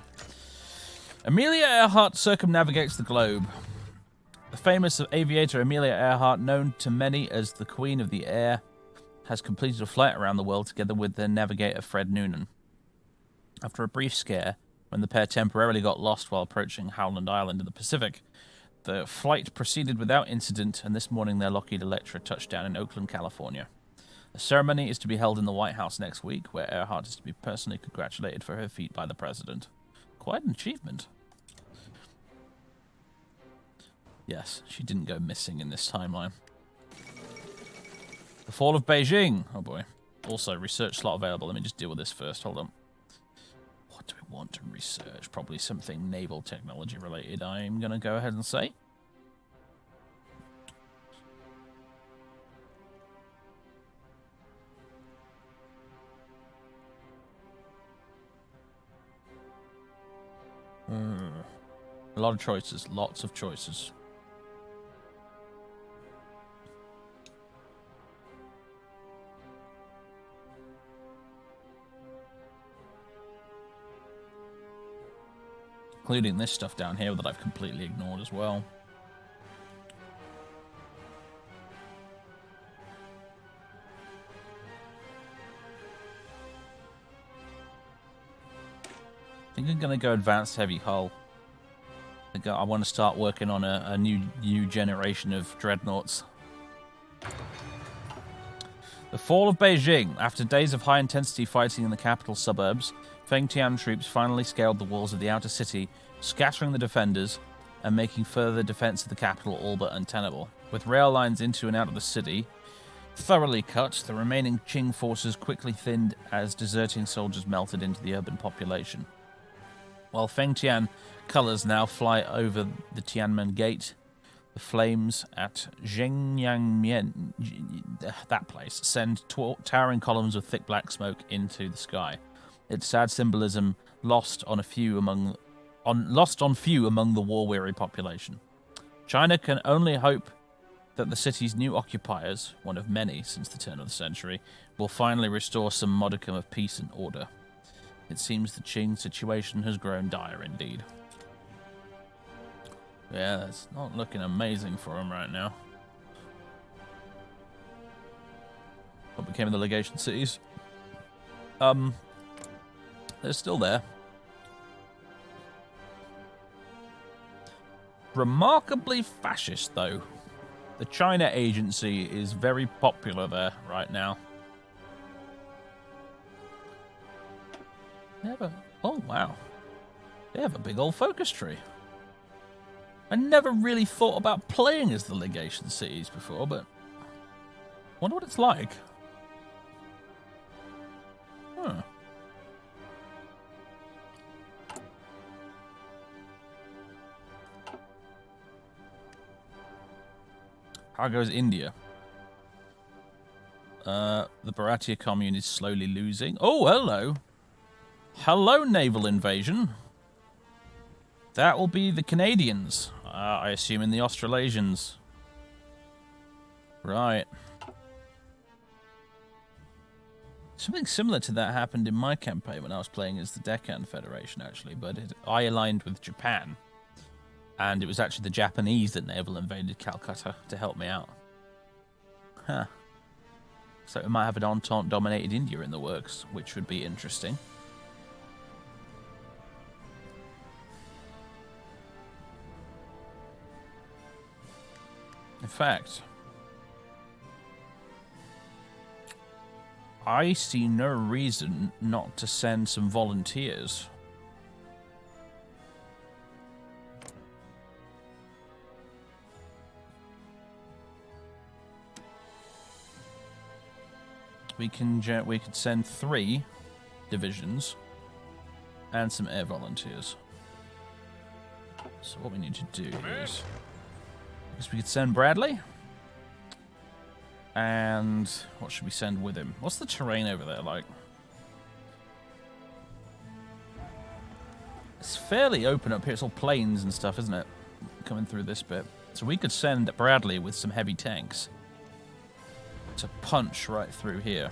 Amelia Earhart circumnavigates the globe. The famous aviator Amelia Earhart, known to many as the Queen of the Air, has completed a flight around the world together with their navigator Fred Noonan. After a brief scare, when the pair temporarily got lost while approaching Howland Island in the Pacific, the flight proceeded without incident, and this morning their Lockheed Electra touched down in Oakland, California. A ceremony is to be held in the White House next week, where Earhart is to be personally congratulated for her feat by the president. Quite an achievement. Yes, she didn't go missing in this timeline. The fall of Beijing. Oh boy. Also, research slot available. Let me just deal with this first. Hold on. What do we want to research? Probably something naval technology related, I'm going to go ahead and say. A lot of choices. Lots of choices. Including this stuff down here that I've completely ignored as well. I think I'm going to go advanced heavy hull. I want to start working on a new generation of dreadnoughts. The fall of Beijing. After days of high-intensity fighting in the capital suburbs, Feng Tian troops finally scaled the walls of the outer city, scattering the defenders and making further defense of the capital all but untenable. With rail lines into and out of the city thoroughly cut, the remaining Qing forces quickly thinned as deserting soldiers melted into the urban population. While Feng Tian colors now fly over the Tiananmen Gate, the flames at Zhengyangmian, that place, send towering columns of thick black smoke into the sky. Its sad symbolism lost on few among the war-weary population. China can only hope that the city's new occupiers, one of many since the turn of the century, will finally restore some modicum of peace and order. It seems the Qing situation has grown dire indeed. Yeah, it's not looking amazing for him right now. What became of the legation cities? They're still there. Remarkably fascist, though. The China Agency is very popular there right now. Oh, wow. They have a big old focus tree. I never really thought about playing as the legation cities before, but wonder what it's like. Huh. How goes India? The Bharatiya commune is slowly losing. Oh, hello. Hello, naval invasion. That will be the Canadians. I assume in the Australasians. Right. Something similar to that happened in my campaign when I was playing as the Deccan Federation, actually, but I aligned with Japan. And it was actually the Japanese that naval invaded Calcutta to help me out. Huh. So we might have an Entente-dominated India in the works, which would be interesting. In fact, I see no reason not to send some volunteers. We could send 3 divisions and some air volunteers. So what we need to do is we could send Bradley. And what should we send with him? What's the terrain over there like? It's fairly open up here. It's all plains and stuff, isn't it? Coming through this bit. So we could send Bradley with some heavy tanks to punch right through here.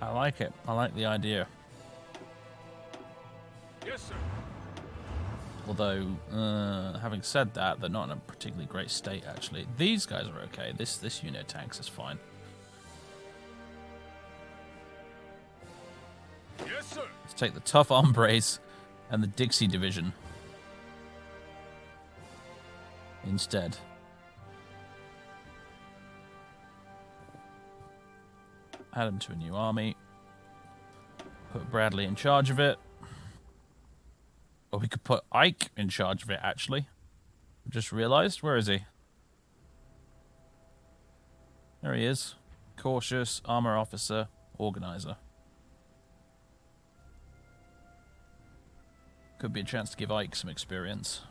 I like it. I like the idea. Yes, sir. Although, having said that, they're not in a particularly great state, actually. These guys are okay. This unit of tanks is fine. Yes, sir. Let's take the tough hombres and the Dixie division instead. Add him to a new army. Put Bradley in charge of it. Or we could put Ike in charge of it, actually. Just realized. Where is he? There he is. Cautious, armor officer, organizer. Could be a chance to give Ike some experience.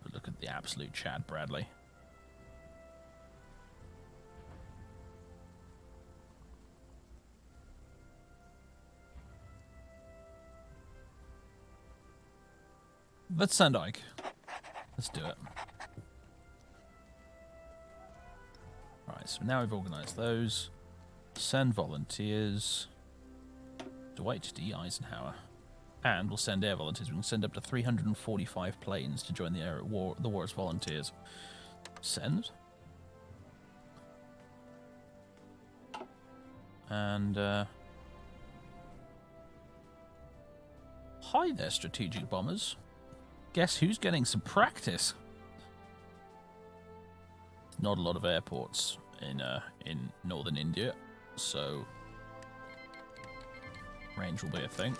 But look at the absolute Chad Bradley. Let's send Ike. Let's do it. Alright, so now we've organised those. Send volunteers. Dwight D. Eisenhower. And we'll send air volunteers. We can send up to 345 planes to join the war as volunteers. Send. And, hi there, strategic bombers. Guess who's getting some practice? Not a lot of airports in northern India, so range will be a thing.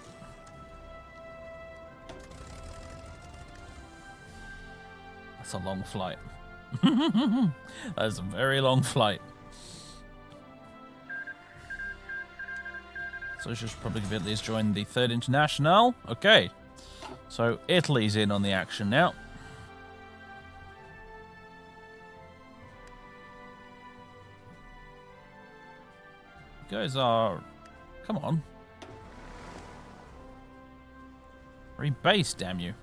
That's a long flight. That's a very long flight. So I should probably at least join the 3rd International. Okay. So Italy's in on the action now. You guys are... Come on. Rebase, damn you.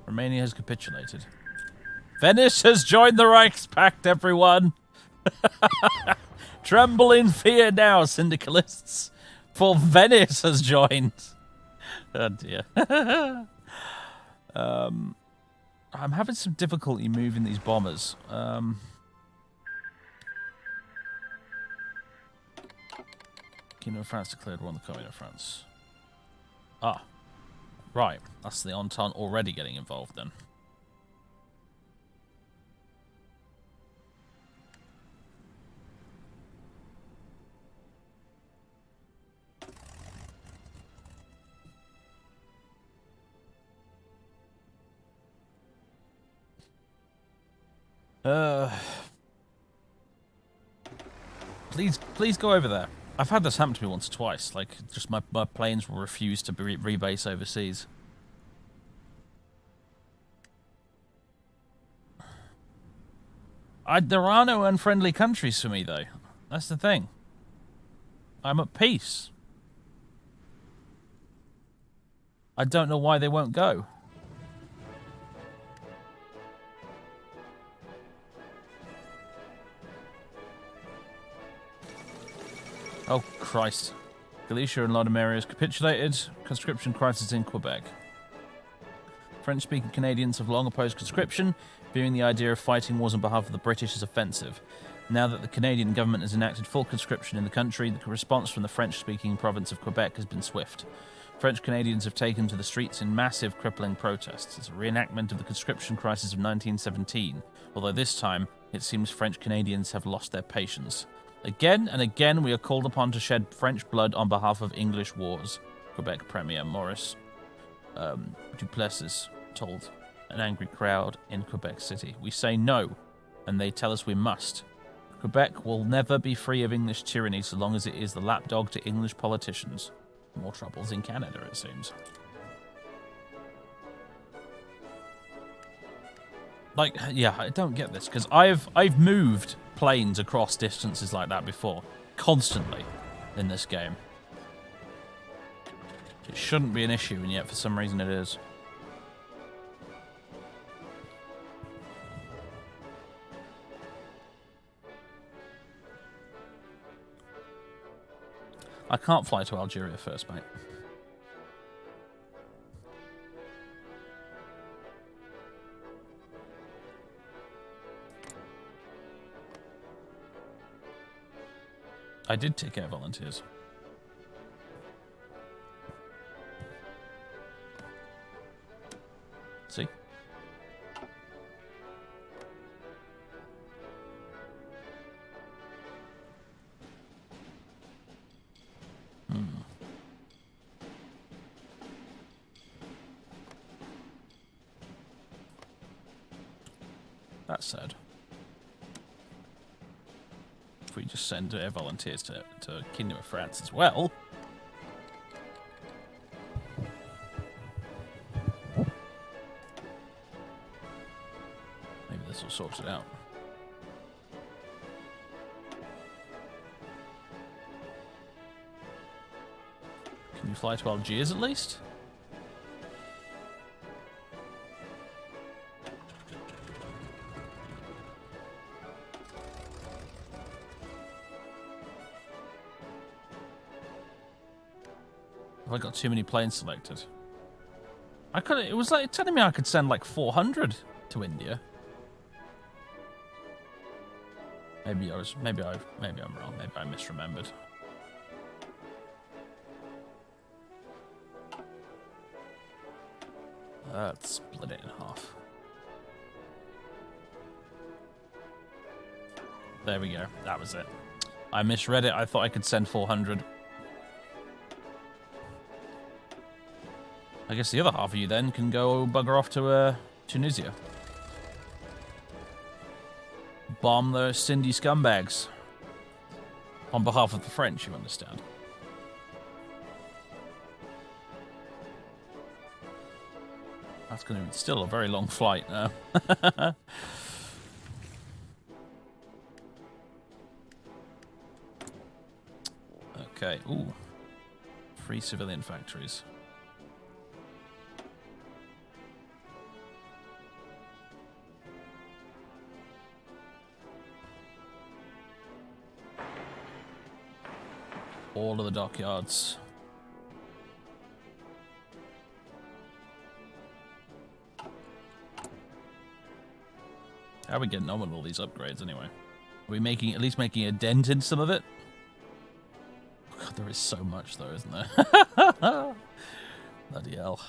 Romania has capitulated. Venice has joined the Reichspakt, everyone! Tremble in fear now, syndicalists, for Venice has joined. Oh dear. I'm having some difficulty moving these bombers. Kingdom of France declared war on the Commune of France. Ah, right. That's the Entente already getting involved then. Please go over there. I've had this happen to me once or twice. Like, just my planes will refuse to rebase overseas. There are no unfriendly countries for me, though. That's the thing. I'm at peace. I don't know why they won't go. Oh, Christ. Galicia and London areas capitulated. Conscription crisis in Quebec. French-speaking Canadians have long opposed conscription, viewing the idea of fighting wars on behalf of the British as offensive. Now that the Canadian government has enacted full conscription in the country, the response from the French-speaking province of Quebec has been swift. French Canadians have taken to the streets in massive, crippling protests. It's a reenactment of the conscription crisis of 1917, although this time it seems French Canadians have lost their patience. Again and again we are called upon to shed French blood on behalf of English wars, Quebec Premier Maurice Duplessis told an angry crowd in Quebec City. We say no, and they tell us we must. Quebec will never be free of English tyranny so long as it is the lapdog to English politicians. More troubles in Canada, it seems. Like, yeah, I don't get this, because I've moved planes across distances like that before, constantly, in this game. It shouldn't be an issue, and yet for some reason it is. I can't fly to Algeria first, mate. I did take air volunteers. See? That said, if we just send air volunteers to Kingdom of France as well, maybe this will sort it out. Can you fly to Algiers at least? Have I got too many planes selected? I could. It was like telling me I could send like 400 to India. Maybe I'm wrong. Maybe I misremembered. Let's split it in half. There we go. That was it. I misread it. I thought I could send 400. I guess the other half of you then can go bugger off to Tunisia. Bomb those Cindy scumbags. On behalf of the French, you understand. That's going to be still a very long flight now. Okay, ooh. Free civilian factories. All of the dockyards. How are we getting on with all these upgrades anyway? Are we at least making a dent in some of it? God, There is so much, though, isn't there? Bloody hell.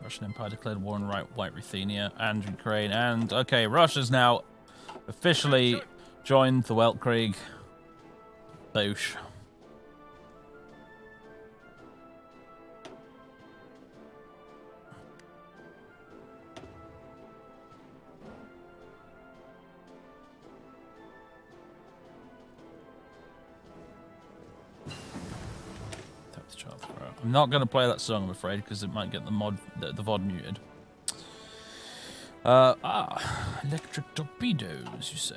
Russian Empire declared war on White Ruthenia and Ukraine. And, okay, Russia's now officially joined the Weltkrieg. Boosh. I'm not going to play that song, I'm afraid, because it might get the VOD muted. Electric torpedoes, you say?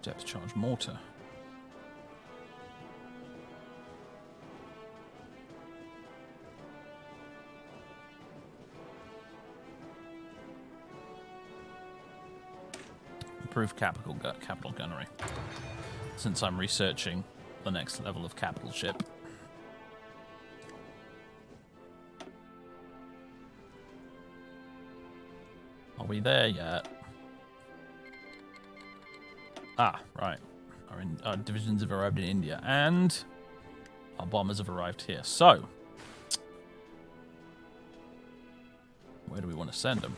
Depth charge mortar. Improved capital gunnery. Since I'm researching the next level of capital ship. Are we there yet? Ah, right. Our divisions have arrived in India, and our bombers have arrived here. So, where do we want to send them?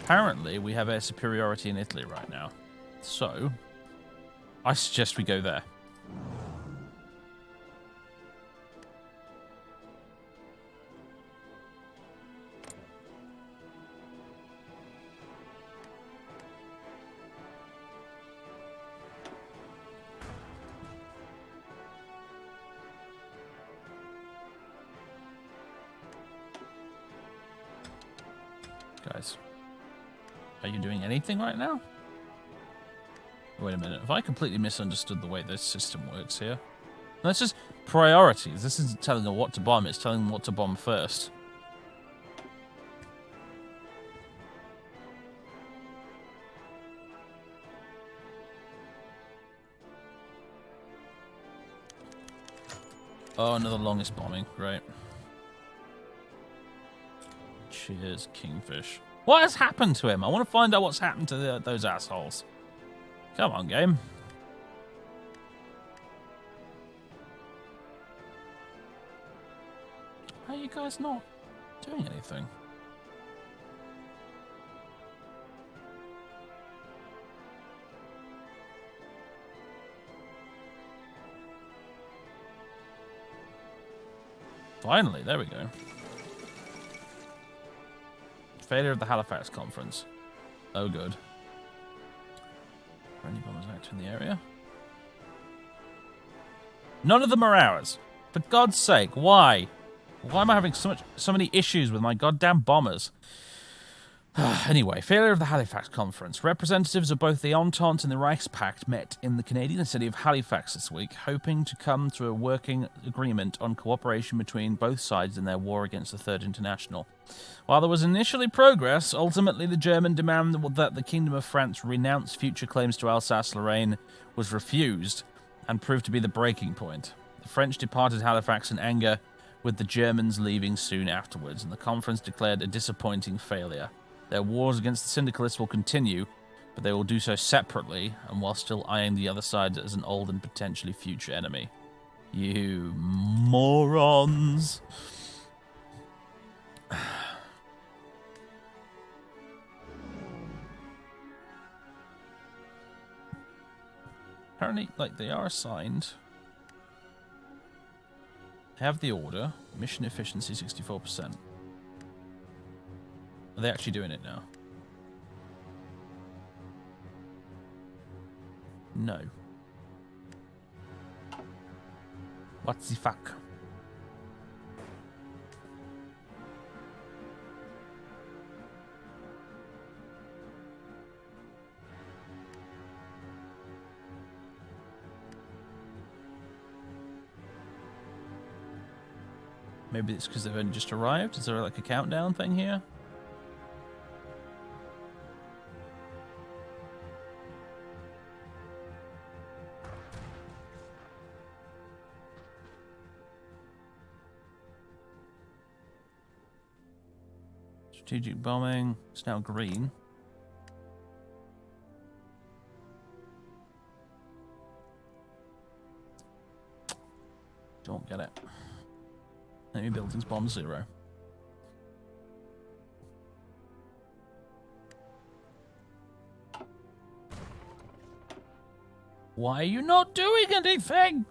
Apparently, we have air superiority in Italy right now. So, I suggest we go there. Guys, are you doing anything right now? Wait a minute, have I completely misunderstood the way this system works here? That's just priorities. This isn't telling them what to bomb, it's telling them what to bomb first. Oh, another longest bombing, great. Cheers, Kingfish. What has happened to him? I want to find out what's happened to those assholes. Come on, game. How are you guys not doing anything? Finally, there we go. Failure of the Halifax conference. Oh, good. Are any bombers active in the area? None of them are ours. For God's sake, why? Why am I having so many issues with my goddamn bombers? Anyway, failure of the Halifax conference. Representatives of both the Entente and the Reichspakt met in the Canadian city of Halifax this week, hoping to come to a working agreement on cooperation between both sides in their war against the Third International. While there was initially progress, ultimately the German demand that the Kingdom of France renounce future claims to Alsace-Lorraine was refused and proved to be the breaking point. The French departed Halifax in anger, with the Germans leaving soon afterwards, and the conference declared a disappointing failure. Their wars against the syndicalists will continue, but they will do so separately and while still eyeing the other side as an old and potentially future enemy. You morons. Apparently, like, they are assigned. Have the order. Mission efficiency 64%. Are they actually doing it now? No. What the fuck? Maybe it's because they've only just arrived? Is there like a countdown thing here? Strategic bombing. It's now green. Don't get it. Enemy buildings bomb 0. Why are you not doing anything?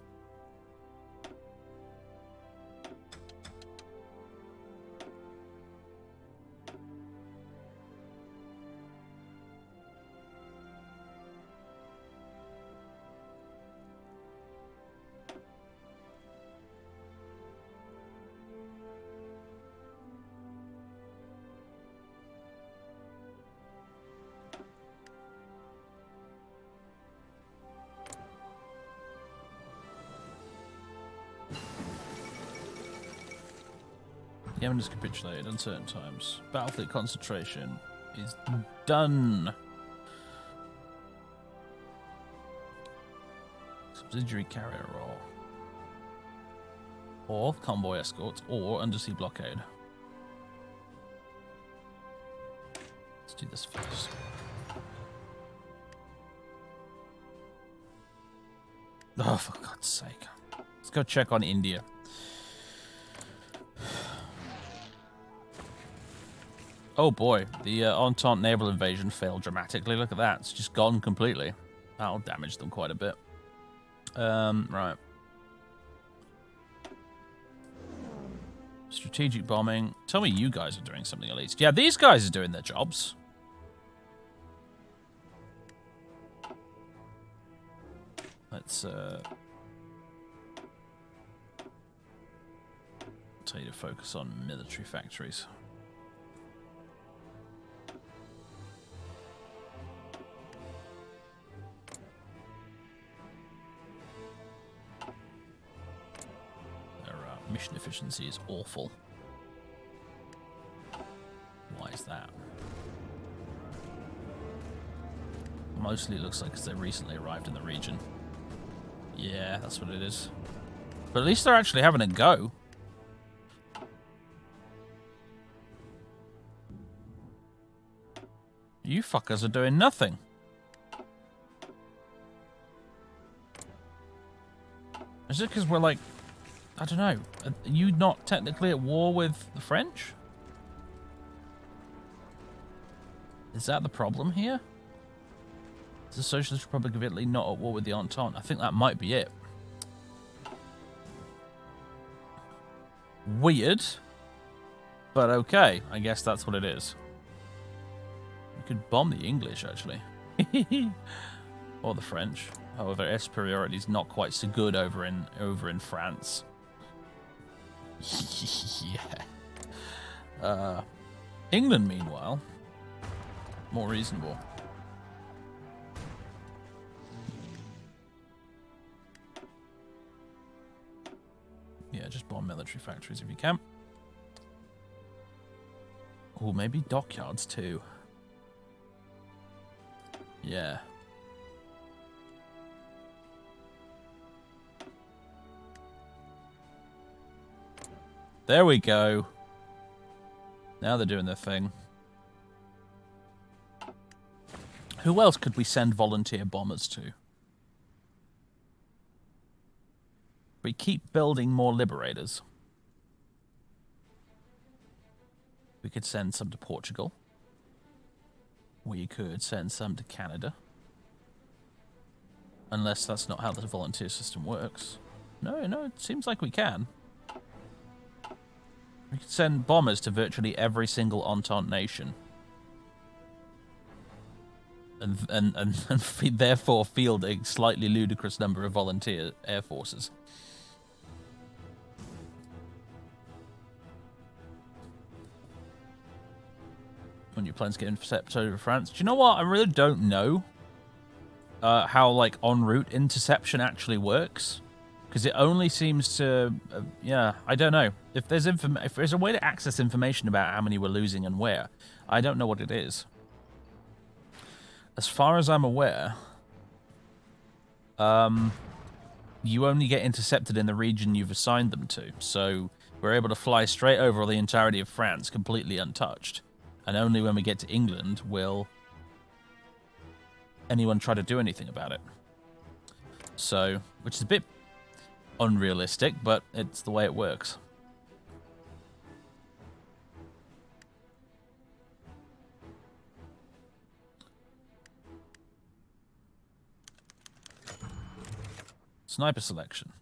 Yemen has capitulated on certain times. Battlefleet concentration is done. Subsidiary carrier or convoy escorts or undersea blockade. Let's do this first. Oh, for God's sake. Let's go check on India. Oh boy, the Entente naval invasion failed dramatically. Look at that. It's just gone completely. That'll damage them quite a bit. Right. Strategic bombing. Tell me you guys are doing something at least. Yeah, these guys are doing their jobs. Let's tell you to focus on military factories. Mission efficiency is awful. Why is that? Mostly it looks like because they recently arrived in the region. Yeah, that's what it is. But at least they're actually having a go. You fuckers are doing nothing. Is it because we're like... I don't know. Are you not technically at war with the French? Is that the problem here? Is the Socialist Republic of Italy not at war with the Entente? I think that might be it. Weird. But okay. I guess that's what it is. We could bomb the English, actually. Or the French. However, air superiority is not quite so good over in France. Yeah. England, meanwhile, more reasonable. Yeah, just bomb military factories if you can. Or maybe dockyards too. Yeah. There we go. Now they're doing their thing. Who else could we send volunteer bombers to? We keep building more liberators. We could send some to Portugal. We could send some to Canada. Unless that's not how the volunteer system works. No, it seems like we can. We could send bombers to virtually every single Entente nation. And therefore field a slightly ludicrous number of volunteer air forces. When you plan to get intercepted over France. Do you know what? I really don't know how, like, en route interception actually works. Because it only seems to, yeah, I don't know. If there's a way to access information about how many we're losing and where, I don't know what it is. As far as I'm aware, you only get intercepted in the region you've assigned them to. So we're able to fly straight over the entirety of France completely untouched. And only when we get to England will anyone try to do anything about it. So, which is a bit unrealistic, but it's the way it works. Sniper selection.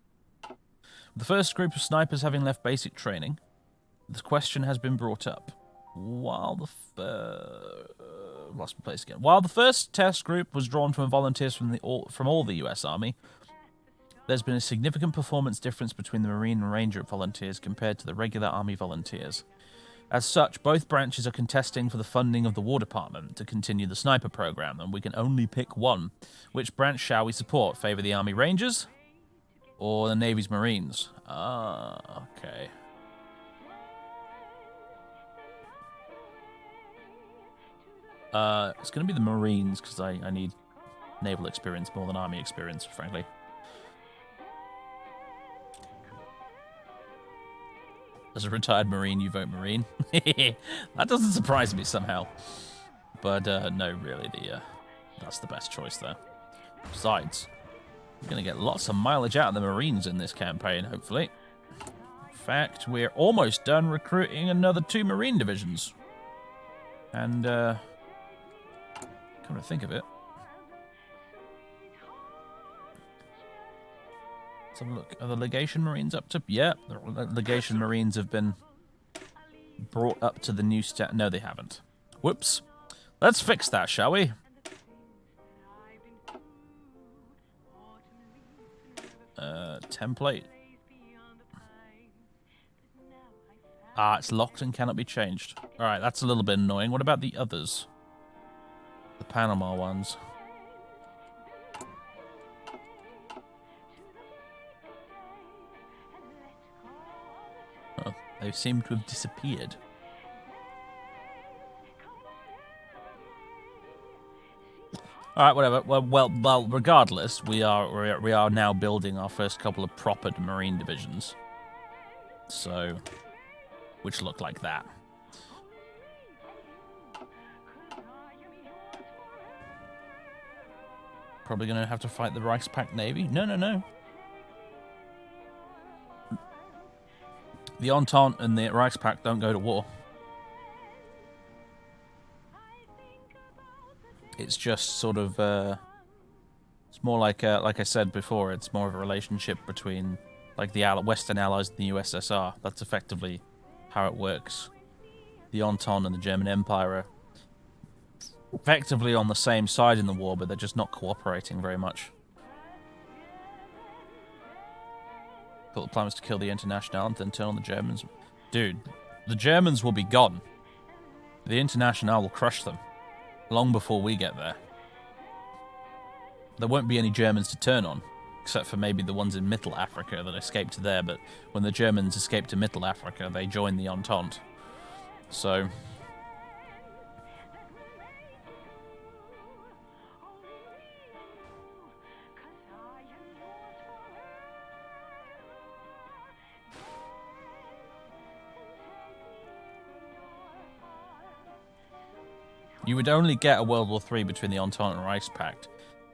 The first group of snipers having left basic training, the question has been brought up. While the first test group was drawn from volunteers from all the U.S. Army, there's been a significant performance difference between the Marine and Ranger volunteers compared to the regular Army volunteers. As such, both branches are contesting for the funding of the War Department to continue the sniper program, and we can only pick one. Which branch shall we support? Favor the Army Rangers or the Navy's Marines? Ah, okay. It's going to be the Marines, because I need naval experience more than Army experience, frankly. As a retired Marine, you vote Marine. That doesn't surprise me somehow. But, no, really, that's the best choice there. Besides, we're going to get lots of mileage out of the Marines in this campaign, hopefully. In fact, we're almost done recruiting another 2 Marine divisions. And, come to think of it, let's have a look. Are the Legation Marines up to... Yeah, the Legation Marines have been brought up to the new stat. No, they haven't. Whoops. Let's fix that, shall we? Template. Ah, it's locked and cannot be changed. Alright, that's a little bit annoying. What about the others? The Panama ones. Oh, they seem to have disappeared. All right, whatever. Well. Regardless, we are now building our first couple of proper Marine divisions. So, which look like that. Probably going to have to fight the Reichspakt Navy. No. The Entente and the Reichspakt don't go to war. It's just sort of, it's more like I said before, it's more of a relationship between, like, the Western Allies and the USSR. That's effectively how it works. The Entente and the German Empire are effectively on the same side in the war, but they're just not cooperating very much. Got the plan was to kill the International and then turn on the Germans. Dude, the Germans will be gone. The International will crush them. Long before we get there. There won't be any Germans to turn on, except for maybe the ones in Middle Africa that escaped there, but when the Germans escaped to Middle Africa, they joined the Entente. So... you would only get a World War III between the Entente and Reichspakt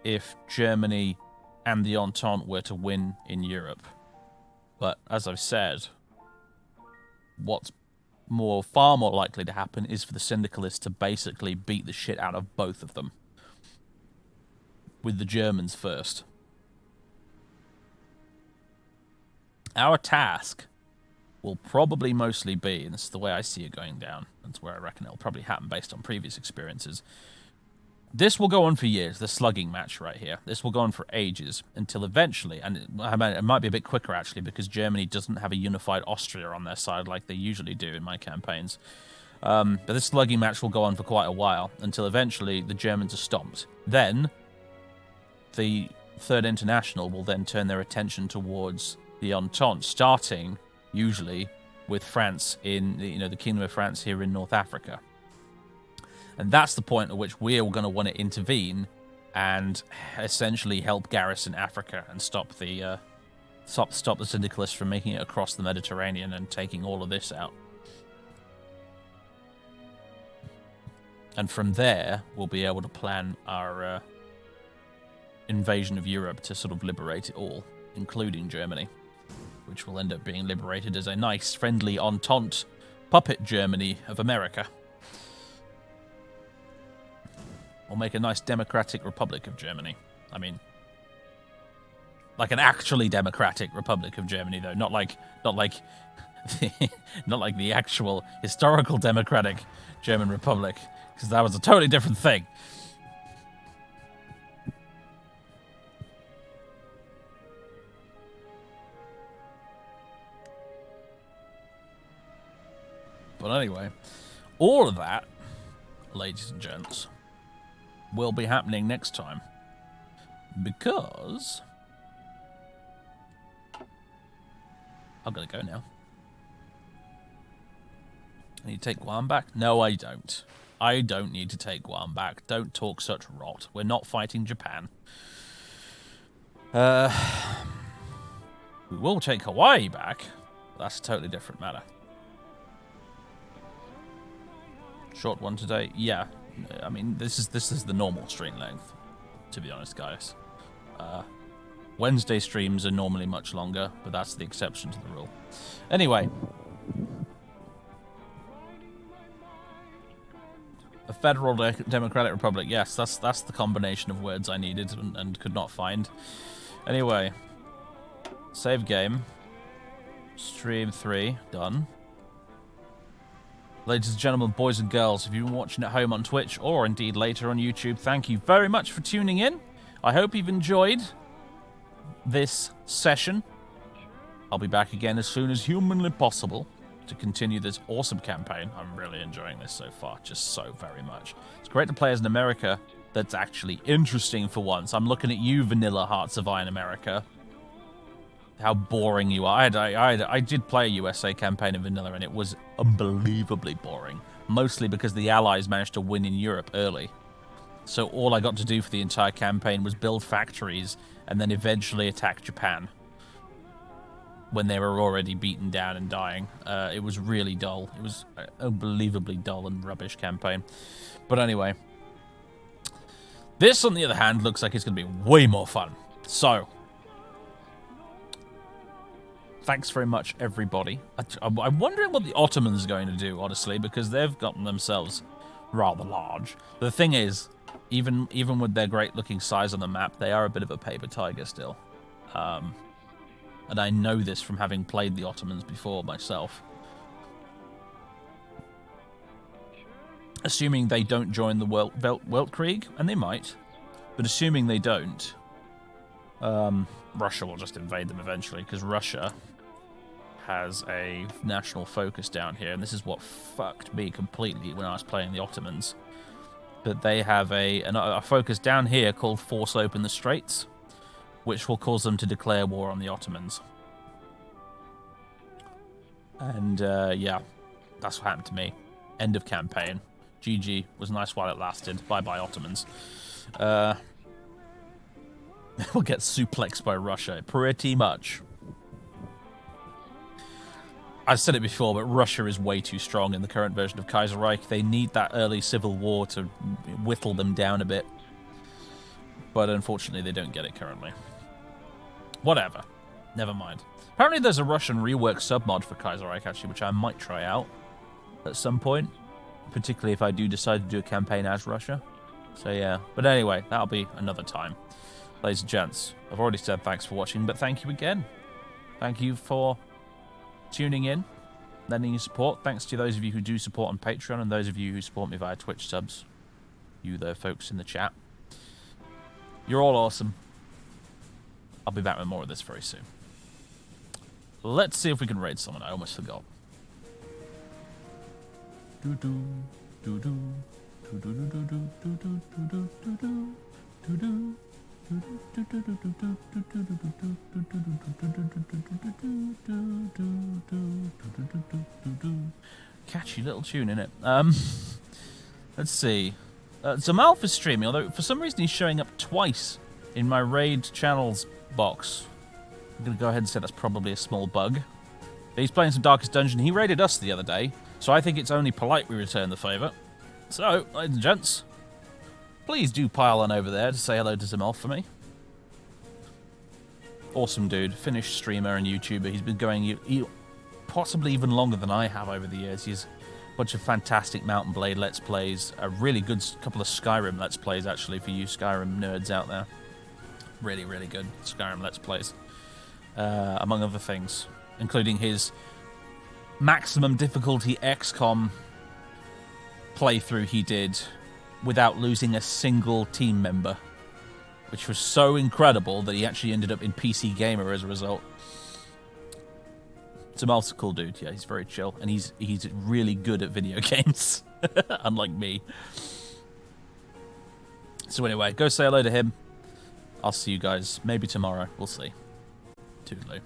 if Germany and the Entente were to win in Europe. But, as I've said, what's far more likely to happen is for the Syndicalists to basically beat the shit out of both of them. With the Germans first. Our task will probably mostly be, and this is the way I see it going down, that's where I reckon it'll probably happen based on previous experiences. This will go on for years, the slugging match right here. This will go on for ages, until eventually, and it might be a bit quicker actually, because Germany doesn't have a unified Austria on their side like they usually do in my campaigns. But this slugging match will go on for quite a while, until eventually the Germans are stomped. Then, the Third International will then turn their attention towards the Entente, starting usually with France in the Kingdom of France here in North Africa. And that's the point at which we're going to want to intervene and essentially help garrison Africa and stop the Syndicalists from making it across the Mediterranean and taking all of this out. And from there, we'll be able to plan our invasion of Europe to sort of liberate it all, including Germany, which will end up being liberated as a nice, friendly Entente puppet Germany of America. We'll make a nice democratic republic of Germany. I mean, like an actually democratic republic of Germany, though, not like not like the actual historical democratic German Republic, because that was a totally different thing. But anyway, all of that, ladies and gents, will be happening next time. Because I'm going to go now. I need to take Guam back? No, I don't. I don't need to take Guam back. Don't talk such rot. We're not fighting Japan. We will take Hawaii back. That's a totally different matter. Short one today? Yeah. I mean, this is the normal stream length, to be honest, guys. Wednesday streams are normally much longer, but that's the exception to the rule. Anyway. A federal democratic republic. Yes, that's the combination of words I needed and could not find. Anyway. Save game. Stream 3. Done. Ladies and gentlemen, boys and girls, if you've been watching at home on Twitch or indeed later on YouTube, thank you very much for tuning in. I hope you've enjoyed this session. I'll be back again as soon as humanly possible to continue this awesome campaign. I'm really enjoying this so far, just so very much. It's great to play as an America that's actually interesting for once. I'm looking at you, Vanilla Hearts of Iron America. How boring you are. I did play a USA campaign in Vanilla, and it was unbelievably boring. Mostly because the Allies managed to win in Europe early. So all I got to do for the entire campaign was build factories and then eventually attack Japan when they were already beaten down and dying. It was really dull. It was an unbelievably dull and rubbish campaign. But anyway, this, on the other hand, looks like it's going to be way more fun. So, thanks very much, everybody. I'm wondering what the Ottomans are going to do, honestly, because they've gotten themselves rather large. The thing is, even with their great-looking size on the map, they are a bit of a paper tiger still. And I know this from having played the Ottomans before myself. Assuming they don't join the Weltkrieg, and they might, but assuming they don't, Russia will just invade them eventually, because Russia has a national focus down here, and this is what fucked me completely when I was playing the Ottomans. But they have a focus down here called Force Open the Straits, which will cause them to declare war on the Ottomans. And, yeah, that's what happened to me. End of campaign. GG. Was nice while it lasted. Bye-bye, Ottomans. We'll get suplexed by Russia, pretty much. I've said it before, but Russia is way too strong in the current version of Kaiserreich. They need that early civil war to whittle them down a bit. But unfortunately, they don't get it currently. Whatever. Never mind. Apparently there's a Russian rework submod for Kaiserreich, actually, which I might try out at some point. Particularly if I do decide to do a campaign as Russia. So yeah. But anyway, that'll be another time. Ladies and gents, I've already said thanks for watching, but thank you again. Thank you for tuning in, lending your support. Thanks to those of you who do support on Patreon and those of you who support me via Twitch subs. You there, folks in the chat. You're all awesome. I'll be back with more of this very soon. Let's see if we can raid someone. I almost forgot. Catchy little tune, innit? Let's see. Zamalf is streaming, although for some reason he's showing up twice in my raid channels box. I'm going to go ahead and say that's probably a small bug. He's playing some Darkest Dungeon. He raided us the other day, so I think it's only polite we return the favour. So, ladies and gents, please do pile on over there to say hello to Zamelf for me. Awesome dude, Finnish streamer and YouTuber. He's been going possibly even longer than I have over the years. He's a bunch of fantastic Mount and Blade Let's Plays, a really good couple of Skyrim Let's Plays actually for you Skyrim nerds out there. Really, really good Skyrim Let's Plays, among other things, including his maximum difficulty XCOM playthrough he did without losing a single team member, which was so incredible that he actually ended up in PC Gamer as a result. Zamal's a cool dude, yeah, he's very chill, and he's really good at video games, unlike me. So anyway, go say hello to him. I'll see you guys maybe tomorrow, we'll see. Toodaloo.